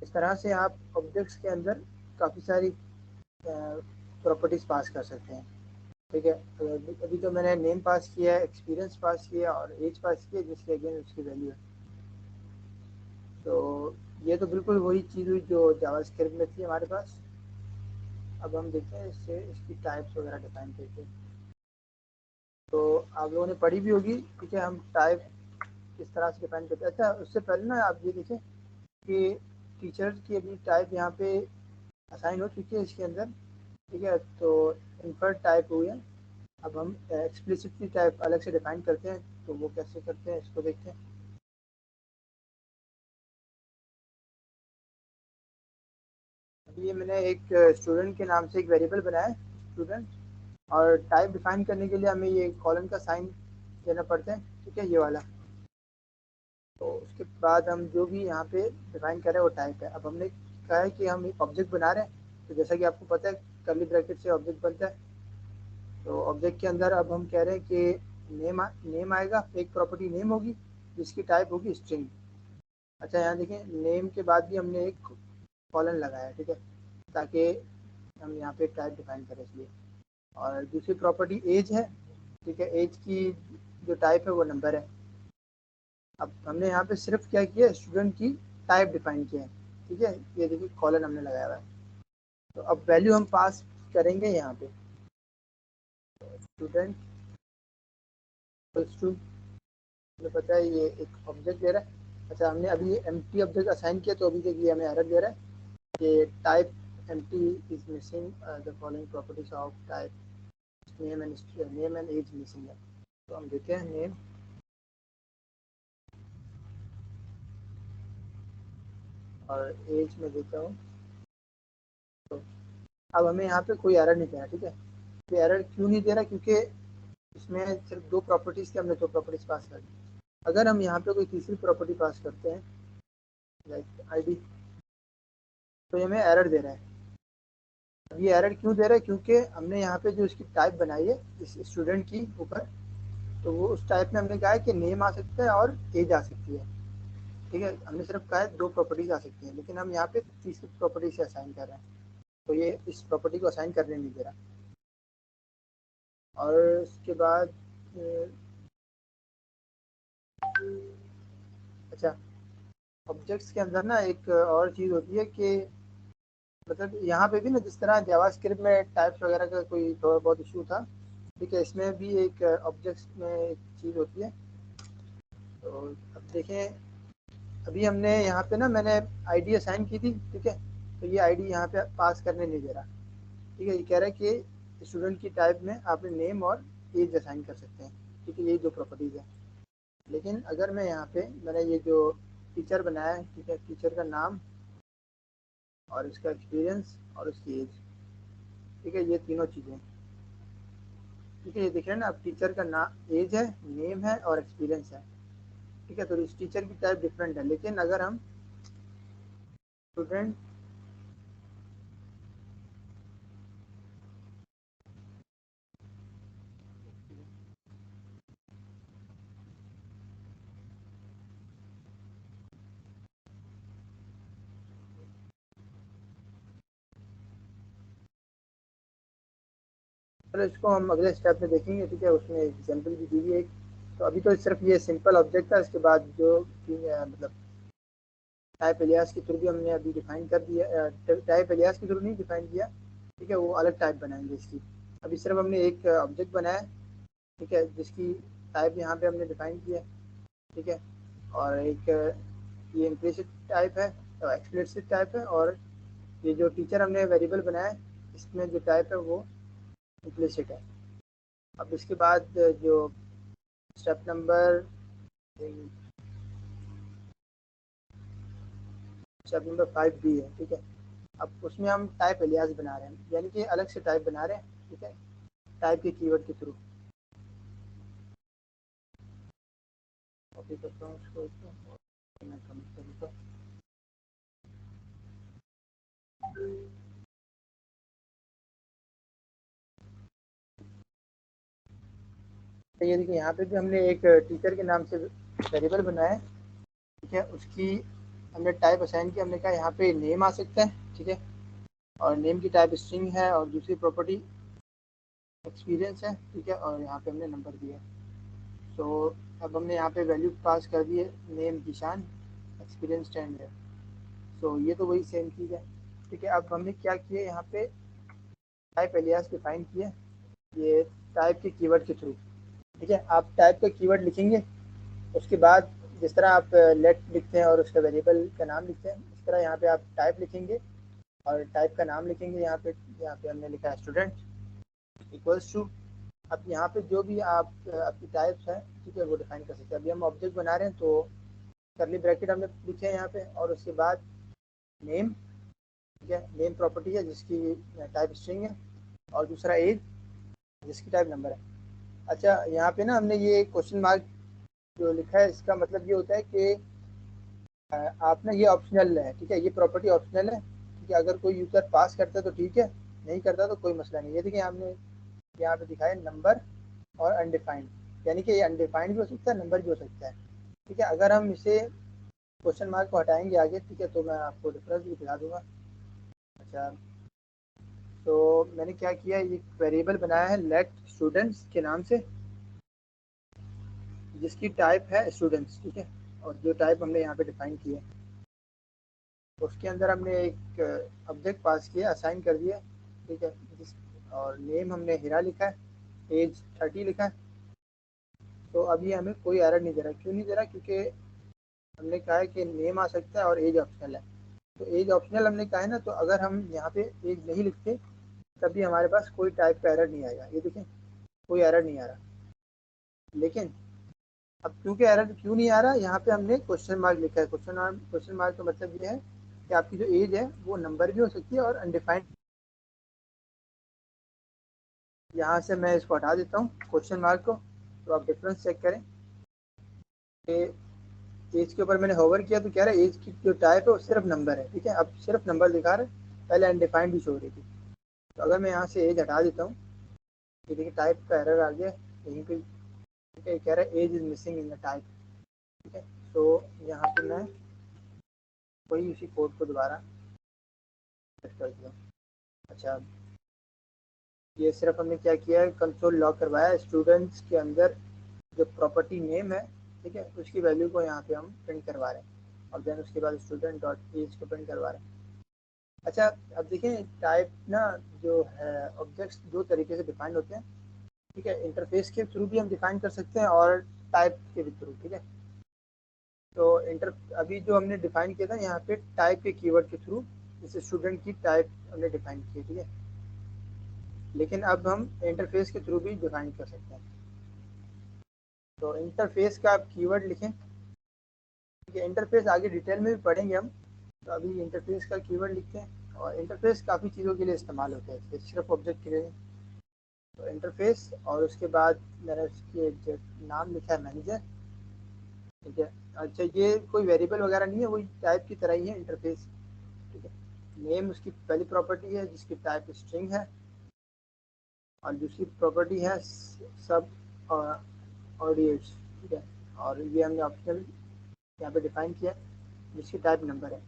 इस तरह से आप ऑब्जेक्ट्स के अंदर काफ़ी सारी प्रॉपर्टीज़ पास कर सकते हैं, ठीक है। अभी तो मैंने नेम पास किया है, एक्सपीरियंस पास किया और एज पास किया, जिसकी अगेन उसकी वैल्यू है। तो ये तो बिल्कुल वही चीज़ हुई जो जावास्क्रिप्ट में थी हमारे पास। अब हम देखते हैं इससे इसकी टाइप्स वगैरह डिफाइन करके। तो आप लोगों ने पढ़ी भी होगी, ठीक है, हम टाइप किस तरह से डिफाइन करते हैं। अच्छा, उससे पहले ना आप ये देखें कि टीचर की अभी टाइप यहाँ पे असाइन हो चुकी है इसके अंदर, ठीक है। तो इन्फर्ट टाइप हुई है। अब हम एक्सप्लिसिटली टाइप अलग से डिफाइन करते हैं, तो वो कैसे करते हैं इसको देखते हैं। अभी ये मैंने एक स्टूडेंट के नाम से एक वेरिएबल बनाया है, स्टूडेंट, और टाइप डिफाइन करने के लिए हमें ये कॉलन का साइन देना पड़ता है, ठीक है, ये वाला। तो उसके बाद हम जो भी यहाँ पे डिफाइन कर रहे हैं वो टाइप है। अब हमने कहा है कि हम एक ऑब्जेक्ट बना रहे हैं, तो जैसा कि आपको पता है कर्ली ब्रैकेट से ऑब्जेक्ट बनता है। तो ऑब्जेक्ट के अंदर अब हम कह रहे हैं कि नेम आएगा, एक प्रॉपर्टी नेम होगी जिसकी टाइप होगी स्ट्रिंग। अच्छा, यहाँ देखें नेम के बाद भी हमने एक कॉलन लगाया है, ठीक है, ताकि हम यहाँ पे टाइप डिफाइन करें इसलिए। और दूसरी प्रॉपर्टी एज है, ठीक है, एज की जो टाइप है वो नंबर है। अब हमने यहाँ पे सिर्फ क्या किया, स्टूडेंट की टाइप डिफाइन किया है, ठीक है, ये देखिए कॉलन हमने लगाया हुआ है। तो अब वैल्यू हम पास करेंगे यहाँ पे, स्टूडेंट टू, हमें पता है ये एक ऑब्जेक्ट दे रहा है। अच्छा, हमने अभी ये एम्प्टी ऑब्जेक्ट असाइन किया, तो अभी देखिए हमें एरर दे रहा है कि type empty is missing the following properties of type name and age missing है। तो हम देते हैं नेम और एज में देता हूँ। तो अब हमें यहाँ पे कोई एरर नहीं दे रहा, ठीक है। तो एरर क्यों नहीं दे रहा, क्योंकि इसमें सिर्फ दो प्रॉपर्टीज़ थी, हमने दो प्रॉपर्टीज़ पास कर दी। अगर हम यहाँ पे कोई तीसरी प्रॉपर्टी पास करते हैं लाइक आईडी, तो ये हमें एरर दे रहा है। अब ये एरर क्यों दे रहा है, क्योंकि हमने यहाँ पे जो इसकी टाइप बनाई है इस स्टूडेंट की ऊपर, तो वो उस टाइप में हमने कहा है कि नेम आ सकता है और एज आ सकती है, ठीक है। हमने सिर्फ कहा है दो प्रॉपर्टीज आ सकती हैं, लेकिन हम यहाँ पे तीसरी प्रॉपर्टी से असाइन कर रहे हैं, तो ये इस प्रॉपर्टी को असाइन करने नहीं दे रहा। और उसके बाद अच्छा, ऑब्जेक्ट्स के अंदर ना एक और चीज़ होती है कि मतलब यहाँ पे भी ना जिस तरह जावास्क्रिप्ट में टाइप्स वगैरह का कोई थोड़ा बहुत इशू था, ठीक है, इसमें भी एक ऑब्जेक्ट्स में एक चीज़ होती है। तो अब देखें, अभी हमने यहाँ पे ना मैंने आईडी असाइन की थी, ठीक है, तो ये आईडी यहाँ पे पास करने नहीं दे रहा, ठीक है। ये कह रहा है कि स्टूडेंट की टाइप में आपने नेम और एज असाइन कर सकते हैं, ठीक है, ये दो प्रॉपर्टीज़ है। लेकिन अगर मैं यहाँ पे मैंने ये जो टीचर बनाया है, ठीक है, टीचर का नाम और इसका एक्सपीरियंस और उसकी एज, ठीक है, ये तीनों चीज़ें, ठीक है, ये देख रहे हैं ना, अब टीचर का नाम, एज है, नेम है और एक्सपीरियंस है, ठीक है। तो इस टीचर की टाइप डिफरेंट है, लेकिन अगर हम स्टूडेंट चलो इसको हम अगले स्टेप में देखेंगे, ठीक है, उसमें एग्जाम्पल भी दी हुई है एक। तो अभी तो सिर्फ ये सिंपल ऑब्जेक्ट था, इसके बाद जो मतलब टाइप एलियास के थ्रू भी हमने अभी डिफाइन कर दिया, टाइप एलियास के थ्रू नहीं डिफाइन किया, ठीक है, वो अलग टाइप बनाएंगे इसकी। अभी सिर्फ हमने एक ऑब्जेक्ट बनाया, ठीक है, जिसकी टाइप यहाँ पे हमने डिफाइन किया, ठीक है। और एक ये इम्प्लिसिट टाइप है, तो एक्सप्लिसिट टाइप है, और ये जो टीचर हमने वेरिएबल बनाया है इसमें जो टाइप है वो इम्प्लिसिट है। अब इसके बाद जो स्टेप नंबर 5 भी है, ठीक है। अब उसमें हम टाइप एलियास बना रहे हैं, यानी कि अलग से टाइप बना रहे हैं, ठीक है, टाइप के कीवर्ड के थ्रू। कॉपी करता हूँ उसको, मैं कमेंट कर देता हूँ। तो ये देखिए यहाँ पे भी हमने एक टीचर के नाम से वेरिएबल बनाया है, ठीक है। उसकी हमने टाइप असाइन किया, हमने कहा यहाँ पे नेम आ सकता है, ठीक है, और नेम की टाइप स्ट्रिंग है, और दूसरी प्रॉपर्टी एक्सपीरियंस है, ठीक है, और यहाँ पे हमने नंबर दिया। तो अब हमने यहाँ पे वैल्यू पास कर दी है, नेम जीशान, एक्सपीरियंस 10 है। तो ये तो वही सेम चीज़ है, ठीक है। अब हमने क्या किया, यहाँ पे टाइप एलियास डिफाइन किया, ये टाइप के कीवर्ड के थ्रू, ठीक है। आप टाइप का कीवर्ड लिखेंगे, उसके बाद जिस तरह आप लेट लिखते हैं और उसका वेरिएबल का नाम लिखते हैं, इस तरह यहाँ पे आप टाइप लिखेंगे और टाइप का नाम लिखेंगे। यहाँ पे हमने लिखा है स्टूडेंट इक्वल्स टू, अब यहाँ पे जो भी आप आपकी टाइप्स हैं, ठीक है, वो डिफाइन कर सकते हैं। अभी हम ऑब्जेक्ट बना रहे हैं, तो करली ब्रैकेट हमने लिखे हैं यहाँ पे, और उसके बाद नेम, ठीक है, नेम प्रॉपर्टी है जिसकी टाइप स्ट्रिंग है, और दूसरा एज जिसकी टाइप नंबर है। अच्छा, यहाँ पे ना हमने ये क्वेश्चन मार्क जो लिखा है, इसका मतलब ये होता है कि आप ना ये ऑप्शनल है, ठीक है, ये प्रॉपर्टी ऑप्शनल है, ठीक है। अगर कोई यूज़र पास करता है तो ठीक है, नहीं करता तो कोई मसला नहीं है। देखिए हमने यहाँ पे दिखाया नंबर और अनडिफाइंड, यानी कि ये अनडिफाइंड भी हो सकता है, नंबर भी हो सकता है, ठीक है। अगर हम इसे क्वेश्चन मार्क को हटाएंगे आगे, ठीक है, तो मैं आपको डिफरेंस भी दिखा दूंगा। अच्छा, तो मैंने क्या किया, ये वेरिएबल बनाया है लेट स्टूडेंट्स के नाम से, जिसकी टाइप है स्टूडेंट्स, ठीक है, और जो टाइप हमने यहाँ पे डिफाइन किया है उसके अंदर हमने एक ऑब्जेक्ट पास किया, असाइन कर दिया, ठीक है, और नेम हमने हीरा लिखा है, एज 30 लिखा है। तो अभी हमें कोई एरर नहीं दे रहा, क्यों नहीं दे रहा, क्योंकि हमने कहा है कि नेम आ सकता है और एज ऑप्शनल है। तो एज ऑप्शनल हमने कहा है ना, तो अगर हम यहाँ पे एज नहीं लिखते तभी हमारे पास कोई टाइप का एरर नहीं आएगा। ये देखें, कोई एरर नहीं आ रहा, लेकिन अब क्योंकि एरर क्यों नहीं आ रहा, यहाँ पे हमने क्वेश्चन मार्क लिखा है। क्वेश्चन मार्क का मतलब ये है कि आपकी जो एज है वो नंबर भी हो सकती है और अनडिफाइंड। यहाँ से मैं इसको हटा देता हूँ क्वेश्चन मार्क को, तो आप डिफरेंस चेक करें कि एज के ऊपर मैंने होवर किया तो क्या रहा है, एज की जो टाइप है वो सिर्फ नंबर है, ठीक है। अब सिर्फ नंबर दिखा रहा है, पहले अनडिफाइंड भी शो हो रही थी। तो अगर मैं यहाँ से एज हटा देता हूँ, ये देखिए टाइप का एरर आ गया यहीं पे, ठीक है, कह रहा है age is missing in the type, ठीक है। तो यहाँ पे मैं वही उसी कोड को दोबारा सेट कर दिया। अच्छा, ये सिर्फ हमने क्या किया है, कंसोल लॉग करवाया, स्टूडेंट्स के अंदर जो प्रॉपर्टी नेम है, ठीक है, उसकी वैल्यू को यहाँ पे हम प्रिंट करवा रहे हैं, और देन उसके बाद स्टूडेंट डॉट एज को प्रिंट करवा रहे हैं। अच्छा, अब देखिए टाइप ना जो है ऑब्जेक्ट्स दो तरीके से डिफाइन होते हैं, ठीक है। इंटरफेस के थ्रू भी हम डिफाइन कर सकते हैं और टाइप के भी थ्रू, ठीक है। तो अभी जो हमने डिफाइन किया था यहाँ पे टाइप के कीवर्ड के थ्रू, जैसे स्टूडेंट की टाइप हमने डिफाइन की है, ठीक है, लेकिन अब हम इंटरफेस के थ्रू भी डिफाइन कर सकते हैं। तो इंटरफेस का आप कीवर्ड लिखें, ठीक है। इंटरफेस आगे डिटेल में भी पढ़ेंगे हम, तो अभी इंटरफेस का कीवर्ड लिखते हैं। और इंटरफेस काफ़ी चीज़ों के लिए इस्तेमाल होता है, सिर्फ ऑब्जेक्ट के लिए। तो इंटरफेस, और उसके बाद मैंने उसके नाम लिखा है मैनेजर, ठीक है। अच्छा, ये कोई वेरिएबल वगैरह नहीं है, वही टाइप की तरह ही है इंटरफेस, ठीक है। नेम उसकी पहली प्रॉपर्टी है जिसकी टाइप स्ट्रिंग है, और दूसरी प्रॉपर्टी है सब ऑडियंस, ठीक है। और ये हमने ऑप्शनल यहाँ पे डिफाइन किया जिसकी टाइप नंबर है।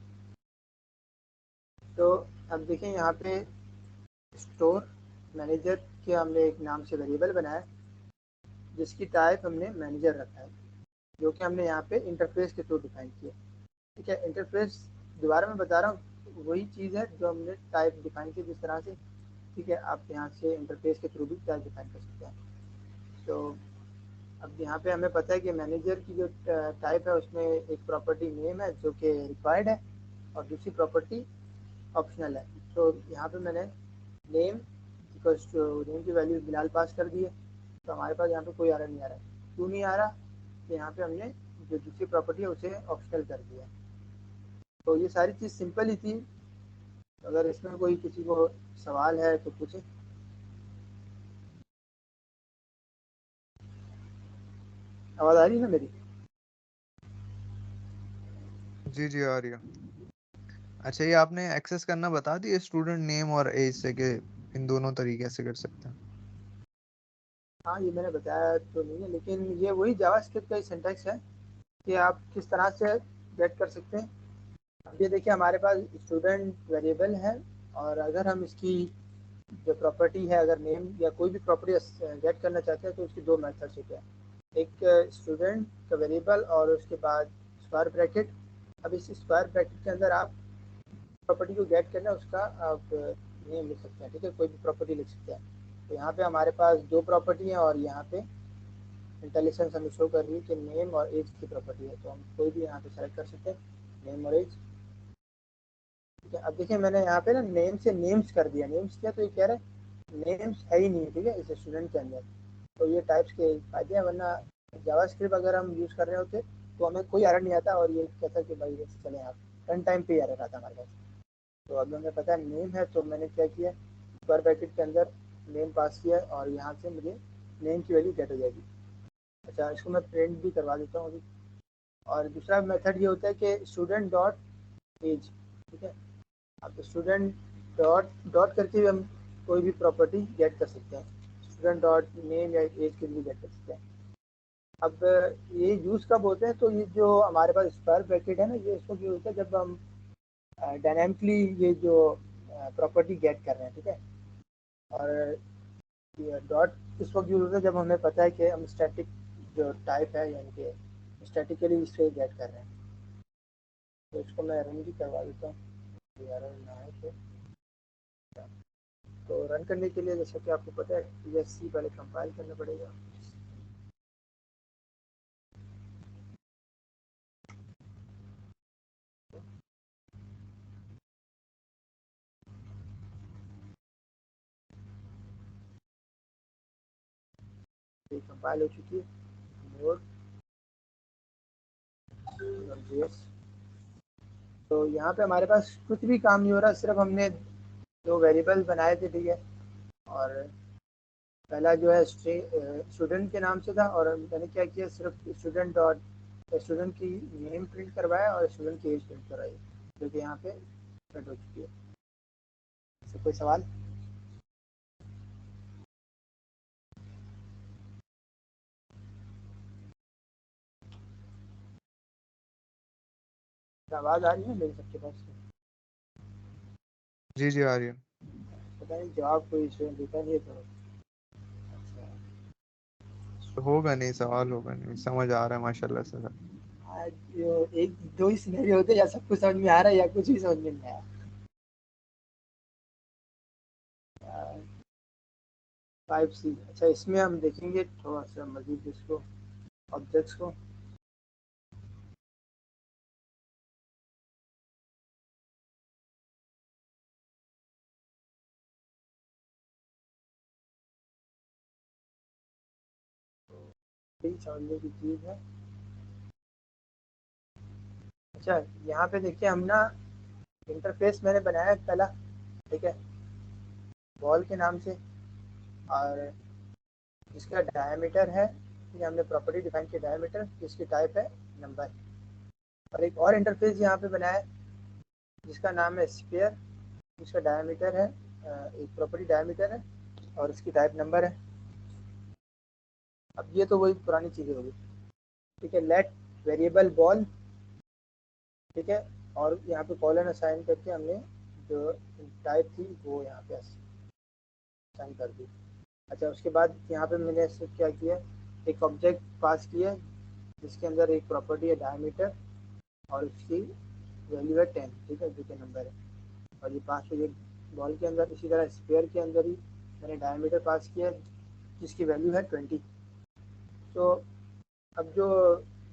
तो अब देखें यहाँ पे स्टोर मैनेजर के हमने एक नाम से वेरिएबल बनाया जिसकी टाइप हमने मैनेजर रखा है, जो कि हमने यहाँ पे इंटरफेस के थ्रू डिफाइन किया, ठीक है। इंटरफेस दोबारा मैं बता रहा हूँ वही चीज़ है जो हमने टाइप डिफाइन की जिस तरह से, ठीक है। आप यहाँ से इंटरफेस के थ्रू भी टाइप डिफाइन कर सकते हैं। तो अब यहाँ पे हमें पता है कि मैनेजर की जो टाइप है उसमें एक प्रॉपर्टी नेम है जो कि रिक्वायर्ड है और दूसरी प्रॉपर्टी ऑप्शनल है। तो यहाँ पे मैंने नेम बिकॉज नेम की वैल्यू बिलाल पास कर दी है, तो हमारे पास यहाँ पे कोई एरर नहीं आ रहा है। क्यों नहीं आ रहा? तो यहाँ पे हमने जो दूसरी प्रॉपर्टी है उसे ऑप्शनल कर दिया। तो ये सारी चीज़ सिंपल ही थी। अगर इसमें कोई किसी को सवाल है तो पूछे। आवाज़ आ रही है ना मेरी? जी जी आ रही है। अच्छा, ये आपने एक्सेस करना बता दिया स्टूडेंट नेम और एज से कि इन दोनों तरीके से कर सकते हैं। हाँ, ये मैंने बताया तो नहीं है, लेकिन ये वही जावास्क्रिप्ट का ही सिंटैक्स है कि आप किस तरह से गेट कर सकते हैं। अब ये देखिए हमारे पास स्टूडेंट वेरिएबल है, और अगर हम इसकी जो प्रॉपर्टी है, अगर नेम या कोई भी प्रॉपर्टी गेट करना चाहते हैं तो उसकी दो मेथड्स होते हैं। एक स्टूडेंट का वेरिएबल और उसके बाद स्क्वायर ब्रैकेट। अब इस स्क्वायर ब्रैकेट के अंदर आप प्रॉपर्टी को गेट करना है उसका आप नेम लिख सकते हैं, ठीक है, कोई भी प्रॉपर्टी लिख सकते हैं। तो यहाँ पे हमारे पास दो प्रॉपर्टी हैं और यहाँ पे इंटेलिजेंस हमें शो कर रही है कि नेम और एज की प्रॉपर्टी है, तो हम कोई भी यहाँ पे सेलेक्ट कर सकते हैं, नेम और एज। ठीक है, अब देखिए मैंने यहाँ पे ना नेम से नेम्स कर दिया, नेम्स किया तो ये कह रहा है नेम्स है ही नहीं, ठीक है, इस स्टूडेंट के अंदर। तो ये टाइप्स के फायदे हैं, वरना जावास्क्रिप्ट अगर हम यूज़ कर रहे होते तो हमें कोई एरर नहीं आता और ये कहता कि भाई चले आप रन टाइम पे एरर आता हमारे पास। तो अब हमें पता है नेम है, तो मैंने क्या किया, स्क्वायर ब्रैकेट के अंदर नेम पास किया और यहाँ से मुझे नेम की वैल्यू गेट हो जाएगी। अच्छा, इसको मैं प्रिंट भी करवा देता हूँ अभी। और दूसरा मेथड ये होता है कि स्टूडेंट डॉट एज, ठीक है। अब स्टूडेंट डॉट डॉट करके भी हम कोई भी प्रॉपर्टी गेट कर सकते हैं, स्टूडेंट डॉट नेम या एज के लिए गेट कर सकते हैं। अब ये यूज़ कब होते हैं, तो ये जो हमारे पास स्क्वायर ब्रैकेट है ना, ये इसको यूज़ होता है जब हम डायनेमिकली ये जो प्रॉपर्टी गेट कर रहे हैं, ठीक है। और ये डॉट इस वक्त यूज़ होता है जब हमें पता है कि हम स्टैटिक जो टाइप है यानी कि स्टैटिकली इससे गेट कर रहे हैं। तो इसको मैं रन भी करवा देता हूँ, एरर ना है तो रन करने के लिए जैसा कि आपको पता है TSC पहले कंपाइल करना पड़ेगा। ये कंपाइल हो चुकी है मोड JS। तो यहाँ पे हमारे पास कुछ भी काम नहीं हो रहा, सिर्फ हमने दो वेरिएबल बनाए थे, ठीक है। और पहला जो है स्टूडेंट के नाम से था और मैंने क्या किया, सिर्फ स्टूडेंट डॉट स्टूडेंट की नेम प्रिंट करवाया और स्टूडेंट की एज प्रिंट करवाई, जो कि यहाँ पे प्रिंट हो चुकी है। इससे कोई सवाल? आवाज़ आ रही है मेरी सबके पास? जी जी आ रही है। पता नहीं जवाब कोई स्टूडेंट देता नहीं है तो। अच्छा, तो होगा नहीं, सवाल होगा नहीं, समझ आ रहा है माशाल्लाह से सर। आज एक दो ही सिनेरियो होते हैं, या सब कुछ समझ में आ रहा है या कुछ भी समझ में नहीं आया। 5C, अच्छा इसमें हम देखेंगे थोड़ा सा मजीद इसको, ऑब्जेक्ट्स को। समझने की चीज़ है। अच्छा, यहाँ पे देखिए हम ना इंटरफेस मैंने बनाया है पहला, ठीक है, बॉल के नाम से, और इसका डायमीटर है, ये हमने प्रॉपर्टी डिफाइन की डायमीटर, जिसकी टाइप है नंबर। और एक और इंटरफेस यहाँ पे बनाया है जिसका नाम है स्फीयर, जिसका डायमीटर है एक प्रॉपर्टी डायमीटर है और इसकी टाइप नंबर है। अब ये तो वही पुरानी चीज़ें होगी, ठीक है। लेट वेरिएबल बॉल, ठीक है, और यहाँ पे कॉलन असाइन करके हमने जो टाइप थी वो यहाँ पे असाइन कर दी। अच्छा, उसके बाद यहाँ पे मैंने ऐसे क्या किया, एक ऑब्जेक्ट पास किया जिसके अंदर एक प्रॉपर्टी है डायमीटर और उसकी वैल्यू है 10, ठीक है, जो कि नंबर है। और ये पास हुई बॉल के अंदर, इसी तरह स्पेयर के अंदर ही मैंने डायमीटर पास किया जिसकी वैल्यू है 20, तो अब जो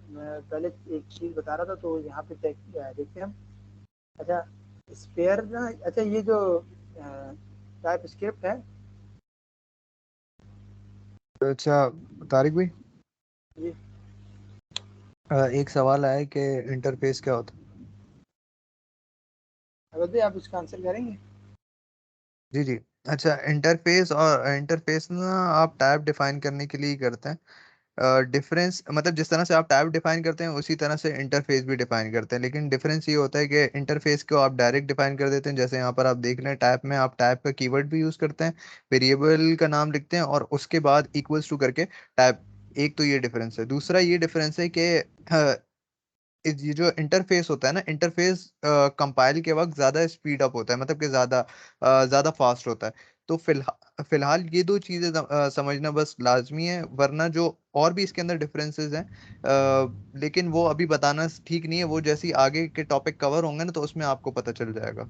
मैं पहले एक चीज़ बता रहा था, तो यहाँ पे देखते हैं हम। अच्छा स्पेयर ना, अच्छा ये जो टाइप स्क्रिप्ट है। अच्छा तारिक भाई, जी एक सवाल आया कि इंटरफेस क्या होता अगर भी आप इसका आंसर करेंगे। है? जी जी। अच्छा, इंटरफेस और इंटरफेस ना आप टैब डिफाइन करने के लिए ही करते हैं। डिफरेंस मतलब जिस तरह से आप टैब डिफाइन करते हैं उसी तरह से इंटरफेस भी डिफाइन करते हैं, लेकिन डिफरेंस ये होता है कि इंटरफेस को आप डायरेक्ट डिफाइन कर देते हैं, जैसे यहाँ पर आप देख रहे हैं टैब में आप टैब का कीवर्ड भी यूज करते हैं, वेरिएबल का नाम लिखते हैं और उसके बाद इक्वल्स टू करके टैब। एक तो ये डिफरेंस है। दूसरा ये डिफरेंस है कि ये जो इंटरफेस होता है ना, इंटरफेस कंपाइल के वक्त ज्यादा स्पीड अप होता है, मतलब कि ज्यादा फास्ट होता है। तो फिलहाल ये दो चीजें समझना बस लाजमी है, वरना जो और भी इसके अंदर डिफरेंसेस हैं, लेकिन वो अभी बताना ठीक नहीं है। वो जैसे ही आगे के टॉपिक कवर होंगे ना तो उसमें आपको पता चल जाएगा।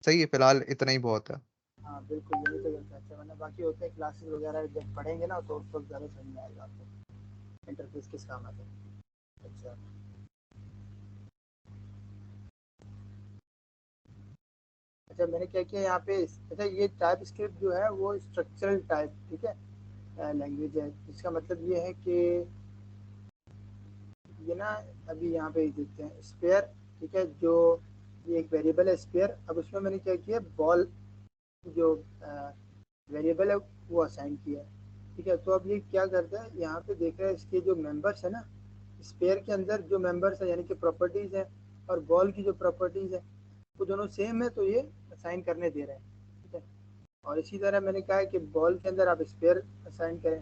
सही है, फिलहाल इतना ही बहुत है। हाँ बिल्कुल, यही तो करता है। अच्छा वरना बाकी होते हैं क्लासेस वगैरह जब पढ़ेंगे ना, तो उस वक्त ज़्यादा समझ में आएगा आपको इंटरफेस किस काम आता है। अच्छा अच्छा मैंने क्या किया यहाँ पे, अच्छा ये टाइप स्क्रिप्ट जो है वो स्ट्रक्चरल टाइप, ठीक है, लैंग्वेज है, जिसका मतलब ये है कि ये ना, अभी यहाँ पे देखते हैं स्पेयर, ठीक है, जो ये एक वेरिएबल है स्पेयर। अब उसमें मैंने क्या किया, बॉल जो वेरिएबल है वो असाइन किया है, ठीक है। तो अब ये क्या करता है, यहाँ पे देख रहे हैं इसके जो मेंबर्स है ना, स्पेयर के अंदर जो मेंबर्स है यानी कि प्रॉपर्टीज है, और बॉल की जो प्रॉपर्टीज है वो दोनों सेम है, तो ये असाइन करने दे रहे हैं, ठीक है। और इसी तरह मैंने कहा है कि बॉल के अंदर आप स्पेयर असाइन करें,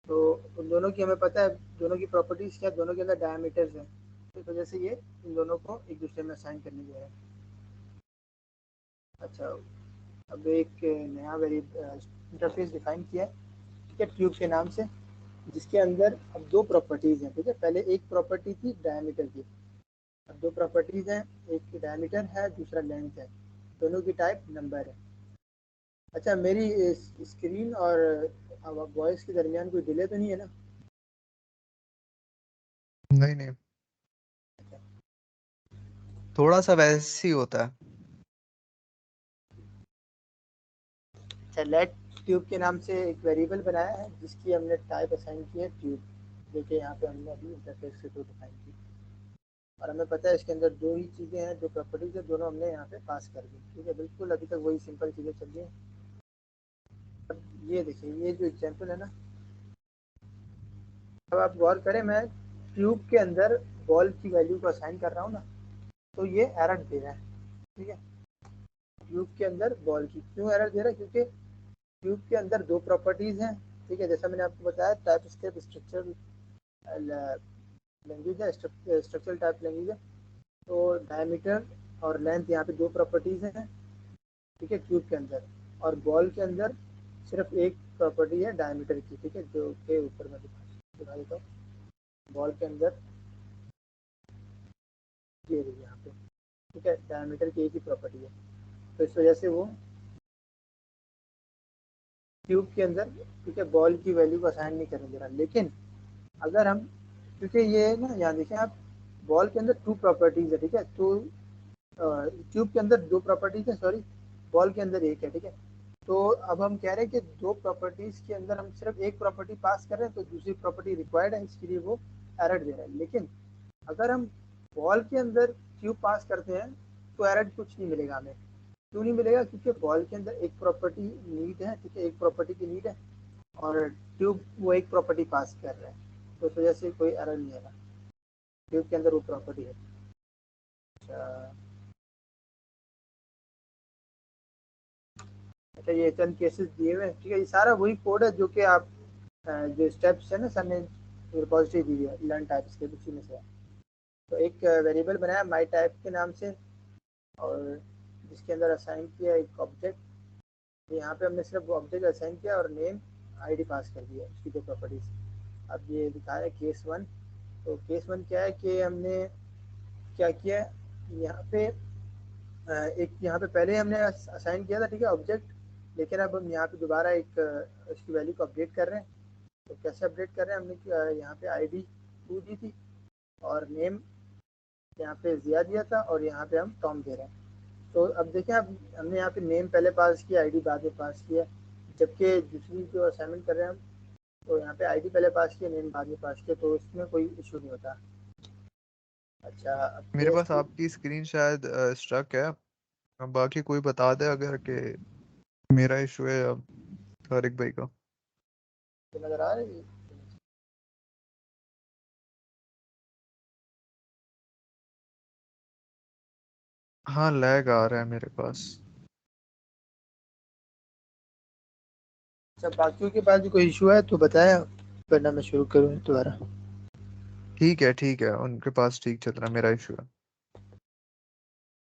तो उन दोनों की हमें पता है, दोनों की प्रॉपर्टीज क्या, दोनों के अंदर डायमीटर्स हैं, तो इस वजह से ये इन दोनों को एक दूसरे में असाइन करने दे रहे हैं। अच्छा अब एक नया वेरी इंटरफेस डिफाइन किया है, ठीक है, ट्यूब के नाम से, जिसके अंदर अब दो प्रॉपर्टीज हैं, ठीक है। पहले एक प्रॉपर्टी थी डायमीटर की, अब दो प्रॉपर्टीज हैं, एक डायमीटर है दूसरा लेंथ है, दोनों की टाइप नंबर है। अच्छा मेरी स्क्रीन और वॉइस के दरमियान कोई डिले तो नहीं है ना? नहीं नहीं, थोड़ा सा वैसे ही होता है। अच्छा लेट ट्यूब के नाम से एक वेरिएबल बनाया है, जिसकी हमने टाइप असाइन की है ट्यूब, देखिए यहाँ पे हमने अभी इंटरफेस से दो डिफाइन की, और हमें पता है इसके अंदर दो ही चीज़ें हैं, जो प्रॉपर्टीज है दोनों हमने यहाँ पे पास कर दी, ठीक है। बिल्कुल अभी तक वही सिंपल चीज़ें चल रही हैं। अब ये देखिए ये जो एग्जांपल है ना, अब आप गौर करें, मैं ट्यूब के अंदर बॉल की वैल्यू को असाइन कर रहा हूँ ना, तो ये एरर दे रहा है, ठीक है। ट्यूब के अंदर बॉल की क्यों एरर दे रहा है, क्योंकि ट्यूब के अंदर दो प्रॉपर्टीज हैं, ठीक है, जैसा मैंने आपको बताया टाइप स्क्रिप्ट स्ट्रक्चर लैंग्वेज है, स्ट्रक्चरल टाइप लैंग्वेज है। तो डायमीटर और लेंथ यहाँ पे दो प्रॉपर्टीज हैं, ठीक है, ट्यूब के अंदर। और बॉल के अंदर सिर्फ एक प्रॉपर्टी है डायमीटर की, ठीक है, जो के ऊपर मैं दिखा देता हूँ। बॉल के अंदर ये रही यहाँ पे, ठीक है, डायमीटर की एक ही प्रॉपर्टी है, तो इस वजह से वो ट्यूब के अंदर, ठीक है, बॉल की वैल्यू को असाइन नहीं करने दे रहा। लेकिन अगर हम, क्योंकि ये ना यहाँ देखें आप, बॉल के अंदर टू प्रॉपर्टीज है, ठीक है, तो ट्यूब के अंदर दो प्रॉपर्टीज है, सॉरी, बॉल के अंदर एक है, ठीक है। तो अब हम कह रहे हैं कि दो प्रॉपर्टीज के अंदर हम सिर्फ एक प्रॉपर्टी पास कर रहे हैं, तो दूसरी प्रॉपर्टी रिक्वायर्ड है, इसके लिए वो एरर दे रहा है। लेकिन अगर हम बॉल के अंदर ट्यूब पास करते हैं तो एरर कुछ नहीं मिलेगा हमें। क्यों नहीं मिलेगा, क्योंकि बॉल के अंदर एक प्रॉपर्टी नीड है, ठीक है, एक प्रॉपर्टी की नीड है, और ट्यूब वो एक प्रॉपर्टी पास कर रहा है, तो इस वजह से कोई एरर नहीं आएगा, ट्यूब के अंदर वो प्रॉपर्टी है। अच्छा अच्छा ये चंद केसेस दिए हुए हैं, ठीक है, ये सारा वही कोड है जो कि आप जो स्टेप्स है ना सर ने रिपोजिटरी दी है लर्न टाइप्स के, उसी में से है। तो एक वेरिएबल बनाया माई टाइप के नाम से, और जिसके अंदर असाइन किया एक ऑब्जेक्ट, यहाँ पे हमने सिर्फ ऑब्जेक्ट असाइन किया और नेम आईडी पास कर दिया, उसकी दो प्रॉपर्टीज। अब ये दिखा है केस वन। तो केस वन क्या है कि हमने क्या किया, यहाँ पे एक यहाँ पे पहले हमने असाइन किया था, ठीक है, ऑब्जेक्ट, लेकिन अब हम यहाँ पे दोबारा एक उसकी वैल्यू को अपडेट कर रहे हैं, तो कैसे अपडेट कर रहे हैं, हमने यहाँ पे ID 2 दी थी और नेम यहाँ पे ज़िया दिया था और यहाँ पे हम टॉम दे रहे हैं। तो अब देखें, अब हमने यहाँ पे नेम पहले पास किया, ID बाद में पास किया, जबकि दूसरी जो असाइनमेंट कर रहे हैं हम, तो यहाँ पे ID पहले पास किया, नेम बाद में पास किया, तो इसमें कोई इशू नहीं होता। अच्छा, अब मेरे केस पास 2 आपकी स्क्रीन शायद स्ट्रक है। अब बाकी कोई बता दे अगर कि मेरा इशू है या तारिक भाई का। नज़र आ रही है? हाँ, लैग आ रहा है मेरे पास। अच्छा, बाकियों के पास भी कोई इशू है तो बताएं, वरना मैं शुरू करूँ दोबारा। ठीक है, उनके पास ठीक चल रहा है, मेरा इशू है।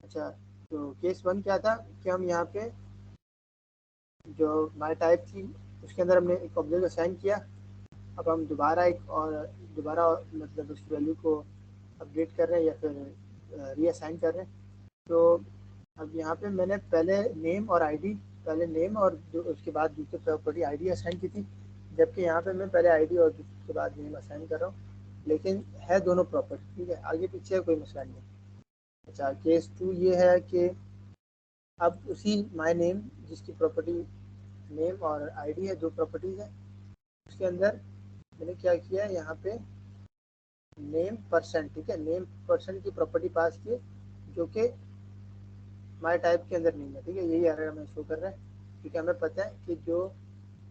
अच्छा, तो केस 1 क्या था कि हम यहाँ पे जो माई टाइप थी उसके अंदर हमने एक ऑब्जेक्ट असाइन किया। अब हम दोबारा मतलब उस वैल्यू को अपडेट कर रहे हैं या फिर रीअसाइन कर रहे हैं। तो अब यहाँ पे मैंने पहले नेम और आईडी, पहले नेम और उसके बाद दूसरे प्रॉपर्टी आईडी असाइन की थी, जबकि यहाँ पे मैं पहले आईडी और उसके बाद नेम असाइन कर रहा हूँ, लेकिन है दोनों प्रॉपर्टी, ठीक है, आगे पीछे कोई मसला नहीं। अच्छा, केस 2 ये है कि अब उसी माई नेम जिसकी प्रॉपर्टी नेम और आईडी है, दो प्रॉपर्टीज़ है, उसके अंदर मैंने क्या किया है, यहाँ पे नेम परसेंट, ठीक है, नेम परसेंट की प्रॉपर्टी पास की जो कि माई टाइप के अंदर नहीं है, ठीक है, यही एरर हमें शो कर रहा है, क्योंकि हमें पता है कि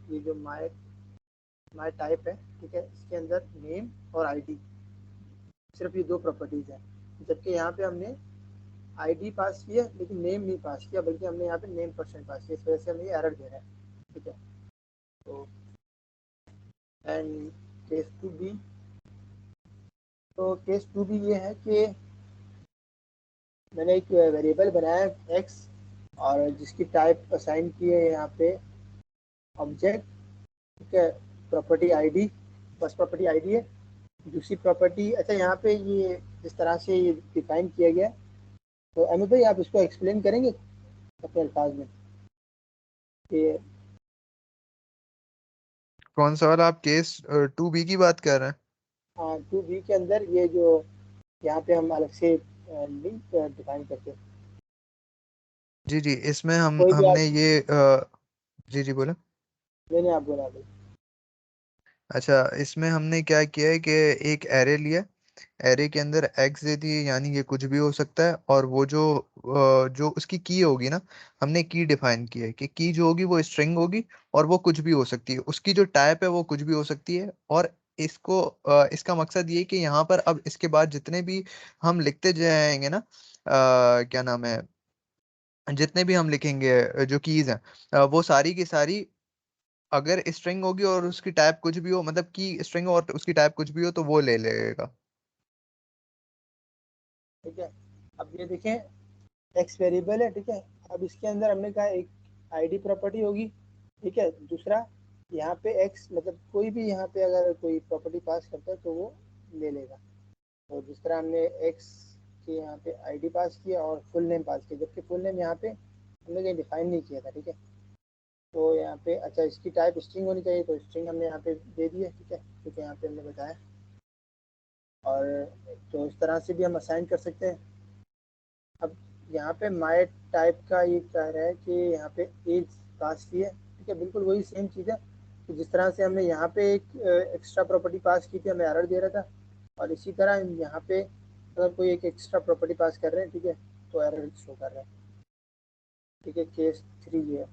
ये जो माई माई टाइप है, ठीक है, इसके अंदर नेम और आईडी सिर्फ ये दो प्रॉपर्टीज़ हैं, जबकि यहाँ पे हमने आईडी पास किया लेकिन नेम नहीं पास किया, बल्कि हमने यहाँ पे नेम परसेंट पास किया, इस वजह से हमें ये एरर दे रहा है, ठीक है। तो एंड केस 2B, तो केस 2B ये है कि मैंने एक वेरिएबल बनाया x और जिसकी टाइप असाइन की है यहाँ पे ऑब्जेक्ट, ठीक है, property ID, first property ID है, दूसरी प्रॉपर्टी, अच्छा यहाँ पे ये जिस तरह से ये डिफाइन किया गया है, तो अमित भाई आप इसको एक्सप्लेन करेंगे अपने अल्फाज में कि कौन सा वाला आप केस 2B की बात कर रहे हैं? 2B के अंदर ये जो यहाँ पे हम अलग से लिंक डिफाइन करते हैं, जी जी, इसमें हम कोई भी आप, हमने ये जी जी बोले। मैंने आप बोला भाई। अच्छा, इसमें हमने क्या किया है कि एक एरे लिया, एरे के अंदर एक्स दे दिए, यानी ये कुछ भी हो सकता है, और वो जो उसकी की होगी ना, हमने की डिफाइन की है कि की जो होगी वो स्ट्रिंग होगी, और वो कुछ भी हो सकती है, उसकी जो टाइप है वो कुछ भी हो सकती है। और इसका मकसद ये है कि यहाँ पर अब इसके बाद जितने भी हम लिखते जाएंगे ना, क्या नाम है, जितने भी हम लिखेंगे जो कीज हैं, वो सारी की सारी अगर स्ट्रिंग होगी और उसकी टाइप कुछ भी हो, मतलब की स्ट्रिंग हो और उसकी टाइप कुछ भी हो, तो वो ले लेगा। ठीक है, अब ये देखें, एक्स वेरिएबल है, ठीक है, अब इसके अंदर हमने कहा एक आईडी प्रॉपर्टी होगी, ठीक है, दूसरा यहाँ पे एक्स मतलब कोई भी यहाँ पे अगर कोई प्रॉपर्टी पास करता है तो वो ले लेगा। तो जिस तरह हमने एक्स के यहाँ पे आईडी पास किया और फुल नेम पास किया, जबकि फुल नेम यहाँ पे हमने कहीं डिफाइन नहीं किया था, ठीक है, तो यहाँ पे अच्छा इसकी टाइप स्ट्रिंग होनी चाहिए, तो स्ट्रिंग हमने यहाँ पे दे दी है, ठीक है, क्योंकि यहाँ पे हमने बताया। और तो इस तरह से भी हम असाइन कर सकते हैं। अब यहाँ पे माई टाइप का ये कह रहा है कि यहाँ पे एज पास की है, ठीक है, बिल्कुल वही सेम चीज़ है कि जिस तरह से हमने यहाँ पे एक एक्स्ट्रा प्रॉपर्टी पास की थी, हमें एरर दे रहा था, और इसी तरह यहाँ पे अगर कोई एक एक्स्ट्रा प्रॉपर्टी पास कर रहे हैं, ठीक है, तो एरर शो कर रहा है, ठीक है, केस 3 ये है।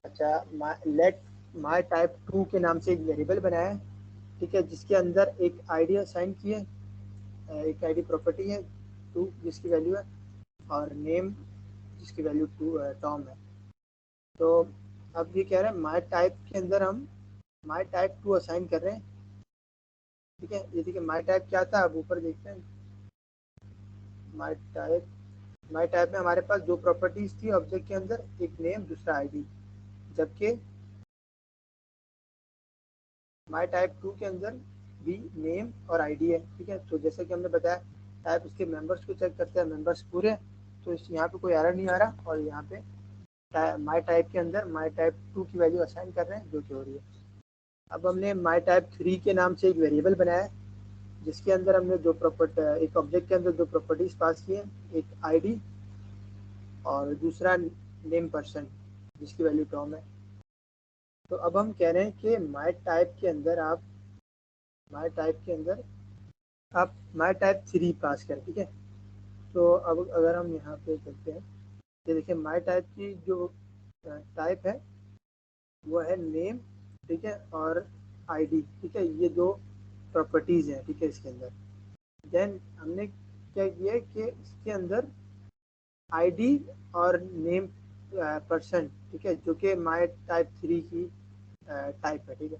अच्छा, लेट माई टाइप 2 के नाम से एक वेरिएबल बनाया है, ठीक है, जिसके अंदर एक आईडी असाइन की है, एक आईडी प्रॉपर्टी है 2 जिसकी वैल्यू है, और नेम जिसकी वैल्यू 2 टॉम है। तो अब ये कह रहे हैं माई टाइप के अंदर हम माई टाइप 2 असाइन कर रहे हैं, ठीक है, ये देखिए माई टाइप क्या था, अब ऊपर देखते हैं। माई टाइप में हमारे पास दो प्रॉपर्टीज थी ऑब्जेक्ट के अंदर, एक नेम दूसरा आईडी, जबकि माई टाइप 2 के अंदर भी नेम और आईडी है, ठीक है, तो जैसे कि हमने बताया टाइप इसके मेंबर्स को चेक करते हैं, मेंबर्स पूरे, तो इस यहाँ पे कोई एरर नहीं आ रहा, और यहाँ पे माई टाइप के अंदर माई टाइप 2 की वैल्यू असाइन कर रहे हैं जो कि हो रही है। अब हमने माई टाइप 3 के नाम से एक वेरिएबल बनाया है जिसके अंदर हमने एक ऑब्जेक्ट के अंदर दो प्रॉपर्टीज पास की है, एक आईडी और दूसरा नेम पर्सन जिसकी वैल्यू टॉम है। तो अब हम कह रहे हैं कि माई टाइप के अंदर आप माई टाइप 3 पास करें, ठीक है। तो अब अगर हम यहाँ पे करते हैं ये देखिए माई टाइप की जो टाइप है वो है नेम, ठीक है, और आईडी, ठीक है, ये दो प्रॉपर्टीज हैं, ठीक है, इसके अंदर। देन हमने क्या किया कि इसके अंदर आईडी और नेम पर्सन, ठीक है, जो कि माई टाइप 3 की टाइप है, ठीक है।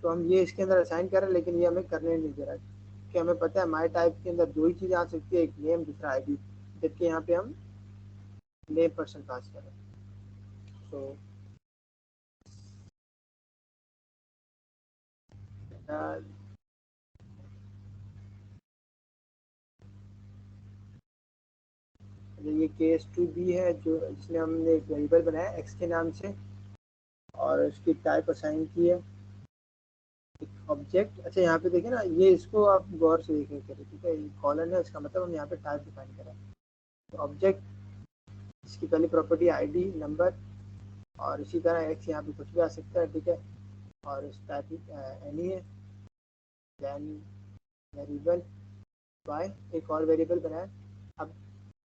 तो हम ये इसके अंदर असाइन कर रहे हैं लेकिन ये हमें करने नहीं दे रहा है कि हमें पता है माई टाइप के अंदर दो ही चीज़ें आ सकती है, एक नेम दूसरा आईडी, जबकि यहाँ पे हम नेम पर्सन पास कर रहे हैं। तो ये केस 2b है जो जिसमें हमने एक वेरिएबल बनाया एक्स के नाम से और उसकी टाइप असाइन की है एक ऑब्जेक्ट। अच्छा यहाँ पे देखें ना, ये इसको आप गौर से देखें करें, ठीक है, ये कॉलन है, इसका मतलब हम यहाँ पे टाइप डिफाइन करें। तो ऑब्जेक्ट इसकी पहली प्रॉपर्टी आईडी नंबर और इसी तरह एक्स यहाँ पे कुछ भी आ सकता है, ठीक है, और इस टाइप एनी है। देन वेरिएबल वाई एक और वेरिएबल बनाया। अब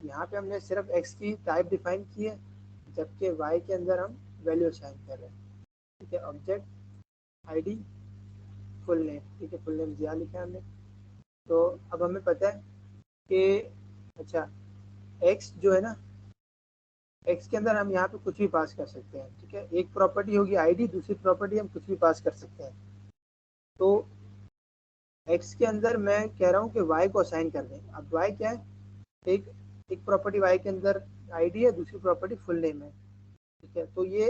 यहाँ पे हमने सिर्फ एक्स की टाइप डिफाइन की है जबकि वाई के अंदर हम वैल्यू असाइन कर रहे हैं, ठीक है। ऑब्जेक्ट आईडी फुल नेम, ठीक है, फुल नेम जिया लिखा है हमने। तो अब हमें पता है कि अच्छा एक्स जो है ना, एक्स के अंदर हम यहाँ पे कुछ भी पास कर सकते हैं, ठीक है। एक प्रॉपर्टी होगी आईडी, दूसरी प्रॉपर्टी हम कुछ भी पास कर सकते हैं। तो एक्स के अंदर मैं कह रहा हूँ कि वाई को असाइन कर दें। अब वाई क्या है, एक एक प्रॉपर्टी वाई के अंदर आईडी है, दूसरी प्रॉपर्टी फुल नेम है, ठीक है। तो ये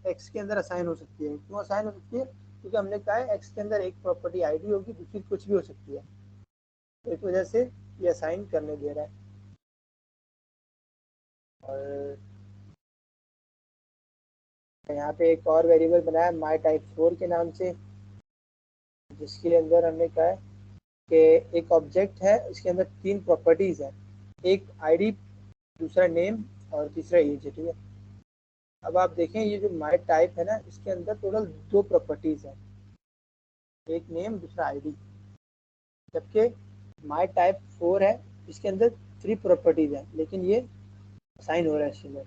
एक्स के अंदर असाइन हो सकती है। क्यों असाइन हो सकती है? क्योंकि हमने कहा है एक्स के अंदर एक प्रॉपर्टी आईडी होगी, दूसरी कुछ भी हो सकती है, तो इस वजह से ये असाइन करने दे रहा है। और यहाँ पे एक और वेरिएबल बनाया माई टाइप 4 के नाम से जिसके अंदर हमने कहा है कि एक ऑब्जेक्ट है, इसके अंदर तीन प्रॉपर्टीज है, एक आईडी, दूसरा नेम और तीसरा एज है, ठीक है। अब आप देखें ये जो माई टाइप है ना, इसके अंदर टोटल दो प्रॉपर्टीज है, एक नेम दूसरा आईडी, जबकि माई टाइप 4 है, इसके अंदर 3 प्रॉपर्टीज है लेकिन ये असाइन हो रहा है इसके अंदर।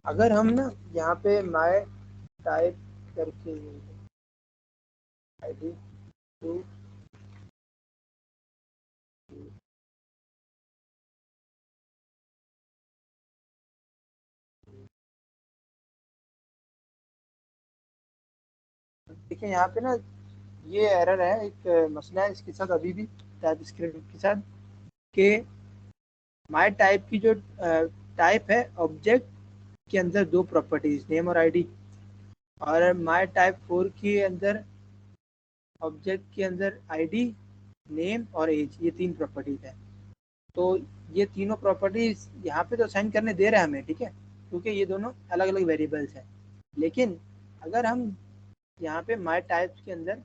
अगर हम ना यहाँ पे माई टाइप करके आईडी 2 देखिए यहाँ पे ना ये एरर है, एक मसला है इसके साथ अभी भी टाइप स्क्रिप्ट के साथ कि माई टाइप की जो टाइप है ऑब्जेक्ट के अंदर दो प्रॉपर्टीज नेम और आईडी, और माई टाइप 4 के अंदर ऑब्जेक्ट के अंदर आईडी, नेम और एज, ये तीन प्रॉपर्टीज है। तो ये तीनों प्रॉपर्टीज यहाँ पे तो साइन करने दे रहा है हमें, ठीक है, क्योंकि ये दोनों अलग अलग वेरिएबल्स हैं। लेकिन अगर हम यहाँ पे माई टाइप्स के अंदर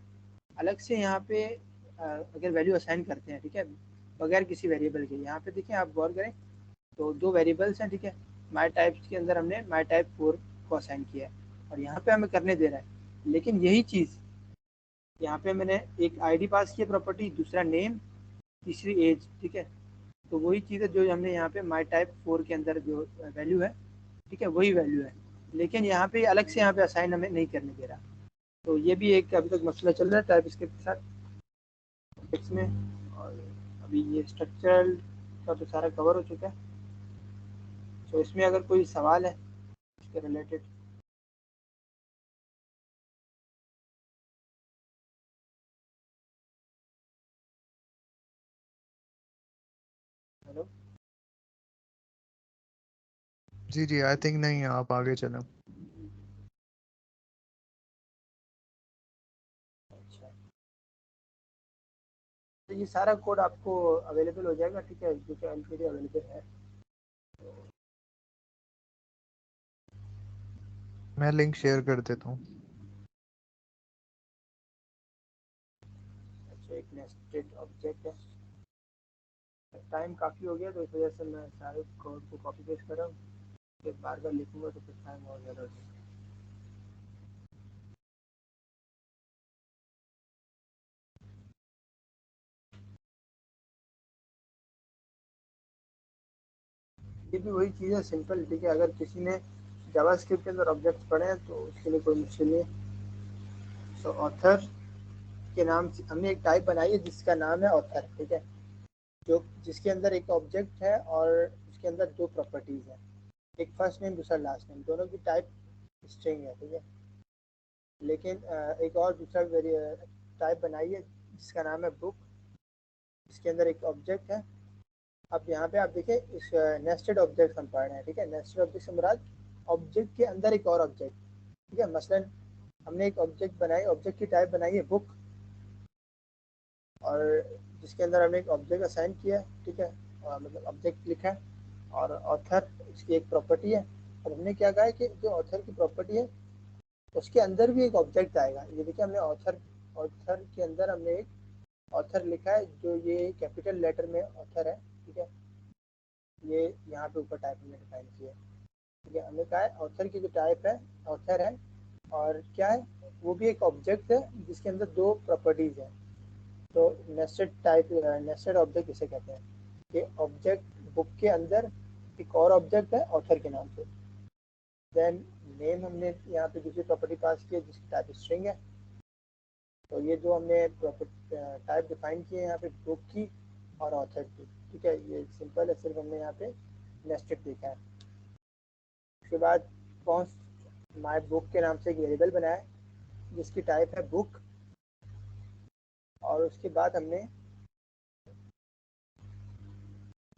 अलग से यहाँ पे अगर वैल्यू असाइन करते हैं, ठीक है, बगैर किसी वेरिएबल के, यहाँ पे देखिए आप गौर करें तो दो वेरिएबल्स हैं, ठीक है। माई टाइप्स के अंदर हमने माई टाइप 4 को असाइन किया है और यहाँ पे हमें करने दे रहा है। लेकिन यही चीज़ यहाँ पे मैंने एक आईडी पास किया प्रॉपर्टी, दूसरा नेम, तीसरी एज, ठीक है। तो वही चीज़ है जो हमने यहाँ पे माई टाइप 4 के अंदर जो वैल्यू है, ठीक है, वही वैल्यू है, लेकिन यहाँ पे अलग से यहाँ पे असाइन हमें नहीं करने दे रहा। तो ये भी एक अभी तक मसला चल रहा है टाइप स्क्रिप्ट के साथ इसमें। और अभी ये स्ट्रक्चरल का तो सारा कवर हो चुका है। तो इसमें अगर कोई सवाल है इसके रिलेटेड। हेलो। जी जी, आई थिंक नहीं, आप आगे चलें। अच्छा, तो ये सारा कोड आपको अवेलेबल हो जाएगा, ठीक है, जो कि ऑलरेडी अवेलेबल है। मैं लिंक शेयर कर देता हूँ। अच्छा, एक नेस्टेड ऑब्जेक्ट है। टाइम काफ़ी हो गया तो इस वजह से मैं सारे कोड को कॉपी पेस्ट कर रहा हूँ, फिर बार बार लिखूंगा तो फिर टाइम और ज़्यादा हो जाएगा। ये भी वही चीज़ है, सिंपल, ठीक है। अगर किसी ने जावास्क्रिप्ट के अंदर ऑब्जेक्ट्स पढ़े हैं तो उसके लिए कोई मुश्किल नहीं है। सो ऑथर के नाम से हमने एक टाइप बनाई है जिसका नाम है ऑथर, ठीक है, जो जिसके अंदर एक ऑब्जेक्ट है और उसके अंदर दो प्रॉपर्टीज़ हैं, एक फर्स्ट नेम दूसरा लास्ट नेम, दोनों की टाइप स्ट्रिंग है, ठीक है। लेकिन एक और दूसरा टाइप बनाई है जिसका नाम है बुक, इसके अंदर एक ऑब्जेक्ट है। अब यहाँ पे आप देखिए, इस नेस्टेड ऑब्जेक्ट हम पढ़ रहे हैं, ठीक है। नेस्टेड ऑब्जेक्ट से मुराद ऑब्जेक्ट के अंदर एक और ऑब्जेक्ट, ठीक है। मसलन हमने एक ऑब्जेक्ट बनाई, ऑब्जेक्ट की टाइप बनाई है बुक, और जिसके अंदर हमने एक ऑब्जेक्ट असाइन किया है, ठीक है, और मतलब ऑब्जेक्ट लिखा है, और ऑथर इसकी एक प्रॉपर्टी है। अब हमने क्या कहा है कि जो ऑथर की प्रॉपर्टी है उसके अंदर भी एक ऑब्जेक्ट आएगा। ये देखिए, हमने ऑथर ऑथर के अंदर हमने एक ऑथर लिखा है, जो ये कैपिटल लेटर में ऑथर है, ठीक है। ये यहाँ पे ऊपर टाइप हमने डिफाइन किया है, ठीक है। हमने कहा है ऑथर की जो टाइप है ऑथर है, और क्या है, वो भी एक ऑब्जेक्ट है जिसके अंदर दो प्रॉपर्टीज है। तो नेस्टेड टाइप, नेस्टेड ऑब्जेक्ट इसे कहते हैं कि ऑब्जेक्ट बुक के अंदर एक और ऑब्जेक्ट है ऑथर के नाम से। देन नेम हमने यहाँ पे दूसरी प्रॉपर्टी पास की है जिसकी टाइप स्ट्रिंग है। तो ये जो हमने टाइप डिफाइन किए यहाँ पे बुक की और ऑथर की, ठीक है। ये सिंपल है, सिर्फ हमने यहाँ पे नेस्टेड लिखा है। उसके बाद कॉन्स्ट माई बुक के नाम से एक वेरिएबल बनाया है जिसकी टाइप है बुक, और उसके बाद हमने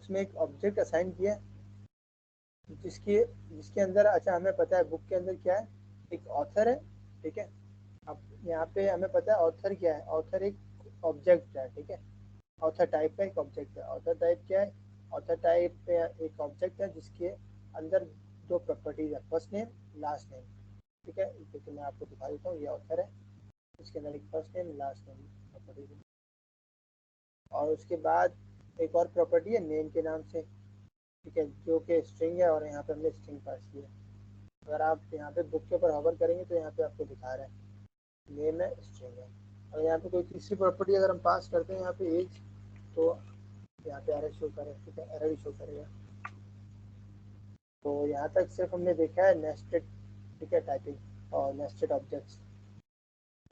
उसमें एक ऑब्जेक्ट असाइन किया जिसके जिसके अंदर, अच्छा, हमें पता है बुक के अंदर क्या है, एक ऑथर है, ठीक है। अब यहाँ पे हमें पता है ऑथर क्या है, ऑथर एक ऑब्जेक्ट है, ठीक है। ऑथर टाइप का एक ऑब्जेक्ट है। ऑथर टाइप क्या है, ऑथर टाइप पे एक ऑब्जेक्ट है जिसके अंदर दो प्रॉपर्टीज है, फर्स्ट नेम लास्ट नेम, ठीक है। क्योंकि मैं आपको दिखा देता हूँ, ये ऑथर है, इसके अंदर एक first name last name properties है, और उसके बाद एक और प्रॉपर्टी है नेम के नाम से, ठीक है, जो कि स्ट्रिंग है, और यहाँ पे हमने स्ट्रिंग पास की है। अगर आप यहाँ पे बुक के ऊपर होवर करेंगे तो यहाँ पे आपको दिखा रहा है नेम है स्ट्रिंग है। और यहाँ पे कोई तीसरी प्रॉपर्टी अगर हम पास करते हैं यहाँ पे एज, तो यहाँ पे एरर शो करे, ठीक है, एरर शो करेगा। तो यहाँ तक सिर्फ हमने देखा है नेस्टेड, ठीक है, टाइपिंग और नेस्टेड ऑब्जेक्ट्स,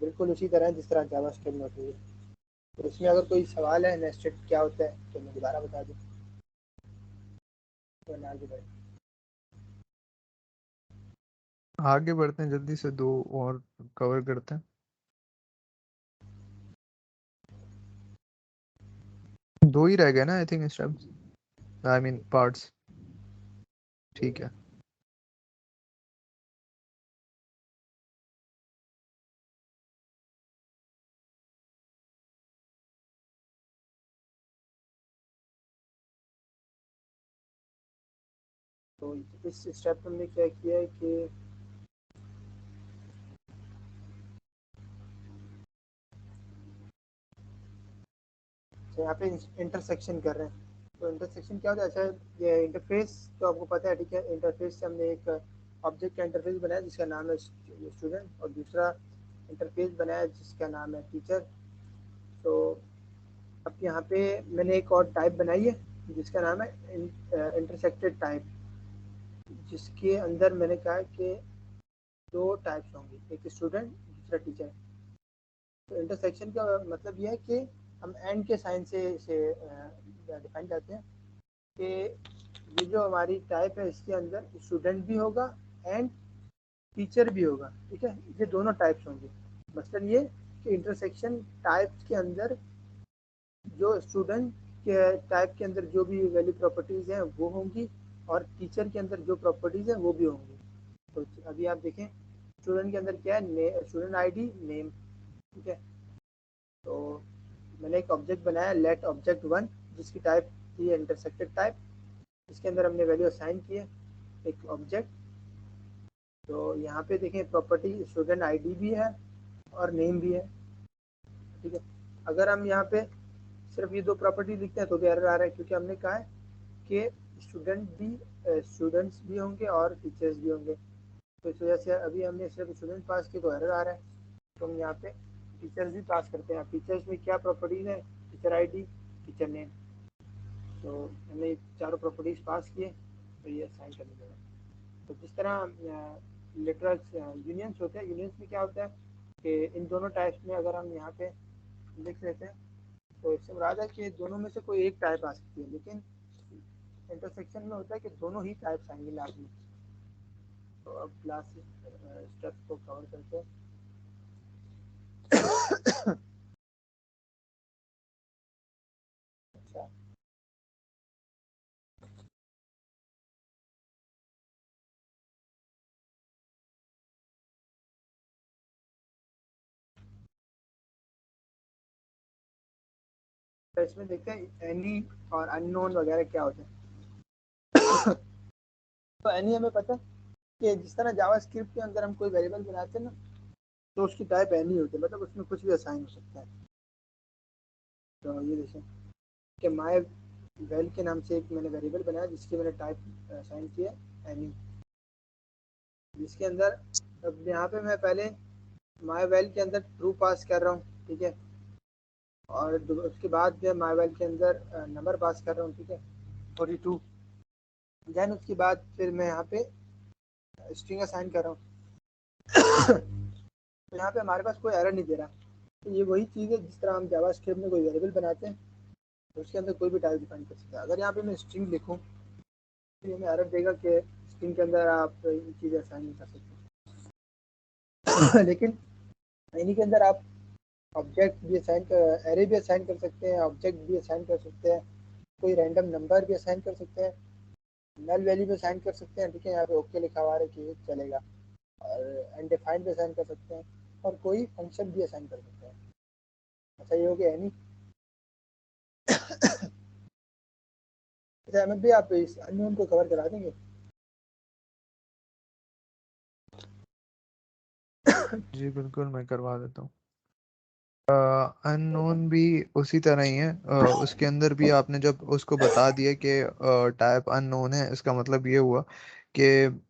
बिल्कुल उसी तरह जिस तरह जावास्क्रिप्ट में होती है। तो इसमें अगर कोई सवाल है नेस्टेड क्या होता है तो मैं दोबारा बता दूँ, तो आगे बढ़े। आगे बढ़ते हैं, जल्दी से दो और कवर करते हैं। दो ही रह गए ना, I think steps, I mean parts, ठीक है। तो इस स्टेप में हमने क्या किया है कि यहाँ पे इंटरसेक्शन कर रहे हैं। तो इंटरसेक्शन क्या होता है, अच्छा, ये इंटरफेस तो आपको पता है, ठीक है। इंटरफेस से हमने एक ऑब्जेक्ट का इंटरफेस बनाया जिसका नाम है स्टूडेंट, और दूसरा इंटरफेस बनाया जिसका नाम है टीचर। तो अब यहाँ पे मैंने एक और टाइप बनाई है जिसका नाम है इंटरसेक्टेड टाइप, जिसके अंदर मैंने कहा कि दो टाइप्स होंगी, एक स्टूडेंट दूसरा टीचर। तो इंटरसेक्शन का मतलब यह है कि हम एंड के साइन से इसे डिफाइन करते हैं कि ये जो हमारी टाइप है इसके अंदर स्टूडेंट भी होगा एंड टीचर भी होगा, ठीक है। ये दोनों टाइप्स होंगे। मतलब ये कि इंटरसेक्शन टाइप्स के अंदर जो स्टूडेंट के टाइप के अंदर जो भी वैल्यू प्रॉपर्टीज़ हैं वो होंगी, और टीचर के अंदर जो प्रॉपर्टीज़ हैं वो भी होंगी। तो अभी आप देखें, स्टूडेंट के अंदर क्या है, स्टूडेंट आईडी नेम, ठीक है। तो मैंने एक ऑब्जेक्ट बनाया लेट ऑब्जेक्ट वन, जिसकी टाइप थी इंटरसेक्टेड टाइप। इसके अंदर हमने वैल्यू असाइन की है एक ऑब्जेक्ट, तो यहाँ पे देखें प्रॉपर्टी स्टूडेंट आईडी भी है और नेम भी है, ठीक है। अगर हम यहाँ पे सिर्फ ये दो प्रॉपर्टी लिखते हैं तो भी एरर आ रहा है, क्योंकि हमने कहा है कि स्टूडेंट्स भी होंगे और टीचर्स भी होंगे, तो इस वजह से अभी हमने सिर्फ स्टूडेंट पास किए तो एरर आ रहा है। तो हम यहाँ पे टीचर्स भी पास करते हैं। टीचर्स में क्या प्रॉपर्टीज है, टीचर आईडी, टीचर नेम, तो हमने चारों प्रॉपर्टीज पास किए तो ये साइन करने देगा। तो जिस तरह लिटरल यूनियंस होते हैं, यूनियंस में क्या होता है कि इन दोनों टाइप्स में अगर हम यहाँ पे लिख लेते हैं तो इससे मुराद है कि दोनों में से कोई एक टाइप आ सकती है, लेकिन इंटरसेक्शन में होता है कि दोनों ही टाइप्स आएंगे लास्ट में। तो अब लास्ट स्टेप्स को कवर करते हैं। अच्छा, तो इसमें देखते हैं एनी और अननोन वगैरह क्या होते हैं। तो एनी हमें पता है कि जिस तरह जावा स्क्रिप्ट के अंदर हम कोई वेरिएबल बनाते हैं ना, तो उसकी टाइप एनी होती है, मतलब उसमें कुछ भी असाइन हो सकता है। तो ये देखें कि माय वेल के नाम से एक मैंने वेरिएबल बनाया जिसकी मैंने टाइप असाइन किया एनी, जिसके अंदर अब यहाँ पे मैं पहले माय वेल के अंदर ट्रू पास कर रहा हूँ, ठीक है, और उसके बाद मैं माय वेल के अंदर नंबर पास कर रहा हूँ, ठीक है, 42। देन उसके बाद फिर मैं यहाँ पे स्ट्रिंग असाइन कर रहा हूँ। तो यहाँ पे हमारे पास कोई एरर नहीं दे रहा। तो ये वही चीज़ है जिस तरह हम जावा स्क्रिप्ट में कोई वेरिएबल बनाते हैं तो उसके अंदर कोई भी टाइप डिफाइन कर सकते हैं। अगर यहाँ पे मैं स्ट्रिंग लिखूँ तो ये हमें एरर देगा कि स्ट्रिंग के अंदर आप ये चीज़ें असाइन नहीं कर सकते। लेकिन इन्हीं के अंदर आप ऑब्जेक्ट भी असाइन कर, एरे भी असाइन कर सकते हैं, ऑब्जेक्ट भी असाइन कर सकते हैं, कोई रैंडम नंबर भी असाइन कर सकते हैं, नल वैल्यू भी असाइन कर सकते हैं, ठीक है, यहाँ पे ओके लिखा हुआ है कि ये चलेगा, और अनडिफाइंड भी असाइन कर सकते हैं, और कोई फंक्शन भी असाइन कर सकते हैं। अच्छा, ये हो गया है नहीं। अच्छा अहमद भी आप इस अननोन को कवर करा देंगे? जी बिल्कुल, मैं करवा देता हूँ। अननोन भी उसी तरह ही है। उसके अंदर भी आपने जब उसको बता दिया कि टाइप अननोन है, इसका मतलब ये हुआ कि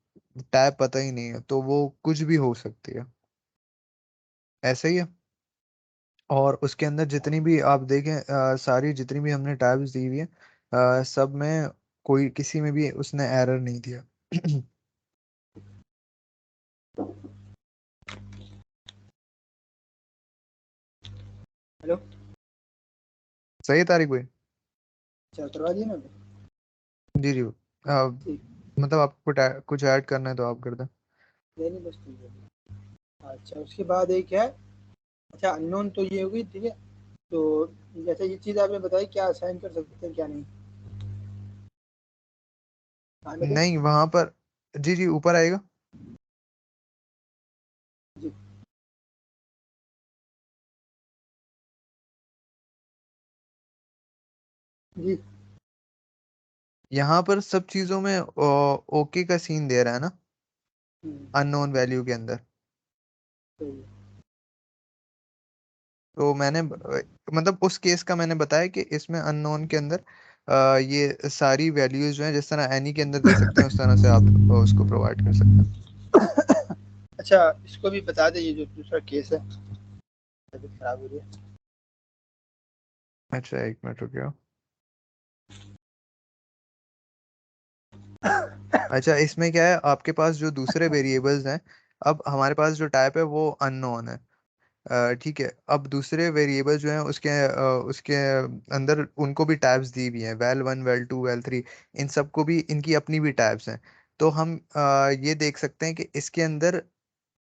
टाइप पता ही नहीं है, तो वो कुछ भी हो सकती है, ऐसा ही है। और उसके अंदर जितनी भी आप देखें, सारी जितनी भी हमने टाइप्स दी हुई है, सब में कोई किसी में भी उसने एरर नहीं दिया। हेलो, सही है तारिक भाई? अच्छा करवा दिए ना? जी जी। ठीक, मतलब आपको कुछ ऐड करना है तो आप कर दें। नहीं नहीं, बस ठीक है। अच्छा, उसके बाद एक है, अच्छा अननोन तो ये होगी, ठीक है। तो जैसे ये चीज़ आपने बताई क्या असाइन कर सकते हैं क्या नहीं, आने दे। नहीं, वहां पर, जी जी, ऊपर आएगा। जी जी। यहाँ पर सब चीजों में ओके का सीन दे रहा है ना, हम्म, अननोन वैल्यू के अंदर। सही है। तो मैंने मतलब उस केस का मैंने बताया कि इसमें अननोन के अंदर ये सारी वैल्यूज जो है, जिस तरह एनी के अंदर दे सकते हैं, उस तरह से आप उसको प्रोवाइड कर सकते हैं। अच्छा, इसको भी बता दे, ये जो दूसरा केस है तबीयत खराब हो रही है। अच्छा, एक मिनट रुकिए। अच्छा, इसमें क्या है, आपके पास जो दूसरे वेरिएबल्स हैं, अब हमारे पास जो टाइप है वो अननोन है। ठीक है, अब दूसरे वेरिएबल जो हैं उसके अंदर उनको भी टाइप्स दी हुई हैं, well one, well two, well three. इन सबको भी इनकी अपनी भी टाइप्स हैं। तो हम ये देख सकते हैं कि इसके अंदर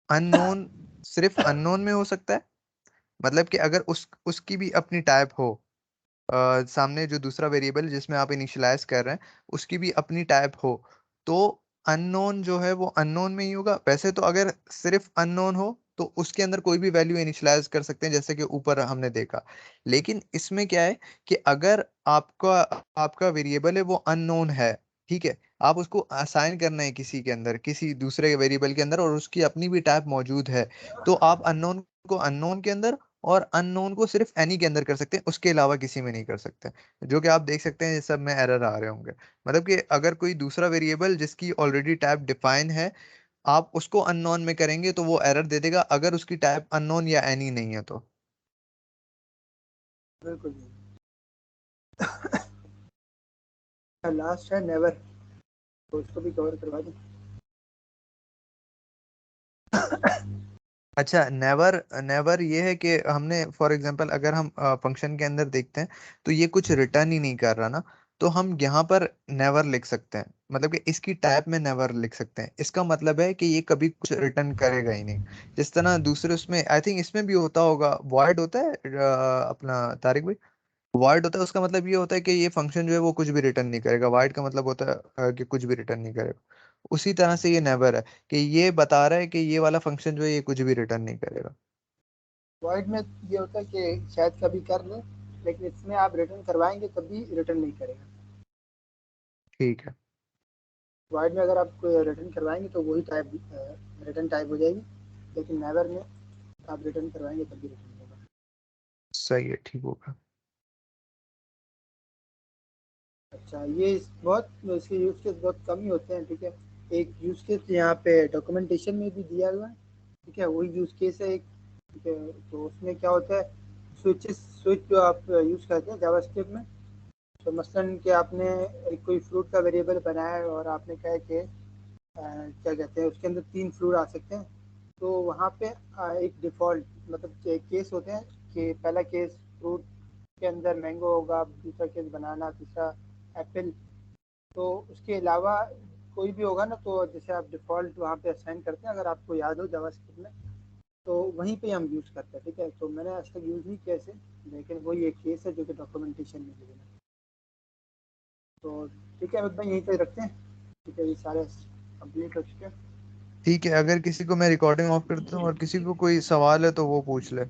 अननोन सिर्फ अननोन में हो सकता है। मतलब कि अगर उसकी भी अपनी टाइप हो, सामने जो दूसरा वेरिएबल जिसमें आप इनिशियलाइज कर रहे हैं उसकी भी अपनी टाइप हो, तो अननोन जो है वो अननोन में ही होगा। वैसे तो अगर सिर्फ अननोन हो तो उसके अंदर कोई भी वैल्यू इनिशियलाइज कर सकते हैं, जैसे कि ऊपर हमने देखा। लेकिन इसमें क्या है कि अगर आपका आपका वेरिएबल है वो अननोन है, ठीक है, आप उसको असाइन करना है किसी के अंदर, किसी दूसरे वेरिएबल के अंदर, और उसकी अपनी भी टाइप मौजूद है, तो आप अननोन को अननोन के अंदर और अननोन को सिर्फ एनी के अंदर कर सकते हैं, उसके अलावा किसी में नहीं कर सकते। जो कि आप देख सकते हैं ये सब में एरर आ रहे होंगे। मतलब कि अगर कोई दूसरा वेरिएबल जिसकी ऑलरेडी टाइप डिफाइन है, आप उसको अननोन में करेंगे तो वो एरर दे देगा, अगर उसकी टाइप अननोन या एनी नहीं है तो। बिल्कुल। लास्ट है नेवर, तो उसको भी कवर करवा दें। अच्छा, नेवर, नेवर ये है कि हमने फॉर एग्जांपल अगर हम फंक्शन के अंदर देखते हैं तो ये कुछ रिटर्न ही नहीं कर रहा ना, तो हम यहाँ पर नेवर लिख सकते हैं, मतलब कि इसकी टाइप में नेवर लिख सकते हैं। इसका मतलब है कि ये कभी कुछ रिटर्न करेगा ही नहीं। जिस तरह दूसरे उसमें आई थिंक इसमें भी होता होगा, वॉइड होता है अपना तारिक भाई, वॉइड होता है, उसका मतलब ये होता है कि ये फंक्शन जो है वो कुछ भी रिटर्न नहीं करेगा। वॉइड का मतलब होता है कि कुछ भी रिटर्न नहीं करेगा। उसी तरह से ये नेवर है कि ये बता रहा है कि ये वाला फंक्शन जो है ये कुछ भी रिटर्न नहीं करेगा। वॉइड में ये होता है कि शायद कभी कर ले, लेकिन इसमें आप रिटर्न करवाएंगे तभी रिटर्न नहीं करेगा। ठीक है। वॉइड में अगर आप कोई रिटर्न करवाएंगे तो वही टाइप रिटर्न टाइप हो जाएगी, लेकिन नेवर में आप रिटर्न करवाएंगे तभी रिटर्न होगा। सही है, ठीक होगा। अच्छा, ये बहुत इसके यूज़ केस बहुत कम ही होते हैं, ठीक है। एक यूज़ केस यहाँ पे डॉक्यूमेंटेशन में भी दिया हुआ है, ठीक है, वही यूज़ केस है एक, ठीक है। तो उसमें क्या होता है, स्विच जो आप यूज़ करते हैं जावास्क्रिप्ट में, तो मसलन कि आपने एक कोई फ्रूट का वेरिएबल बनाया है और आपने कहा है कि क्या कहते हैं उसके अंदर 3 फ्रूट आ सकते हैं, तो वहाँ पे एक डिफ़ॉल्ट मतलब केस होते हैं कि पहला केस फ्रूट के अंदर मैंगो होगा, दूसरा केस बनाना, तीसरा एप्पल। तो उसके अलावा कोई भी होगा ना, तो जैसे आप डिफ़ॉल्ट वहाँ पे असाइन करते हैं, अगर आपको याद हो जावास्क्रिप्ट में, तो वहीं पे हम यूज़ करते हैं, ठीक है। तो मैंने आज तक यूज़ नहीं किया इसे, लेकिन वही एक केस है जो कि डॉक्यूमेंटेशन में दिया है। तो ठीक है, अमित भाई यहीं पे रखते हैं, ठीक है, ये सारे कंप्लीट हो चुके हैं। ठीक है, अगर किसी को मैं रिकॉर्डिंग ऑफ करता हूँ और किसी को कोई सवाल है तो वो पूछ ले।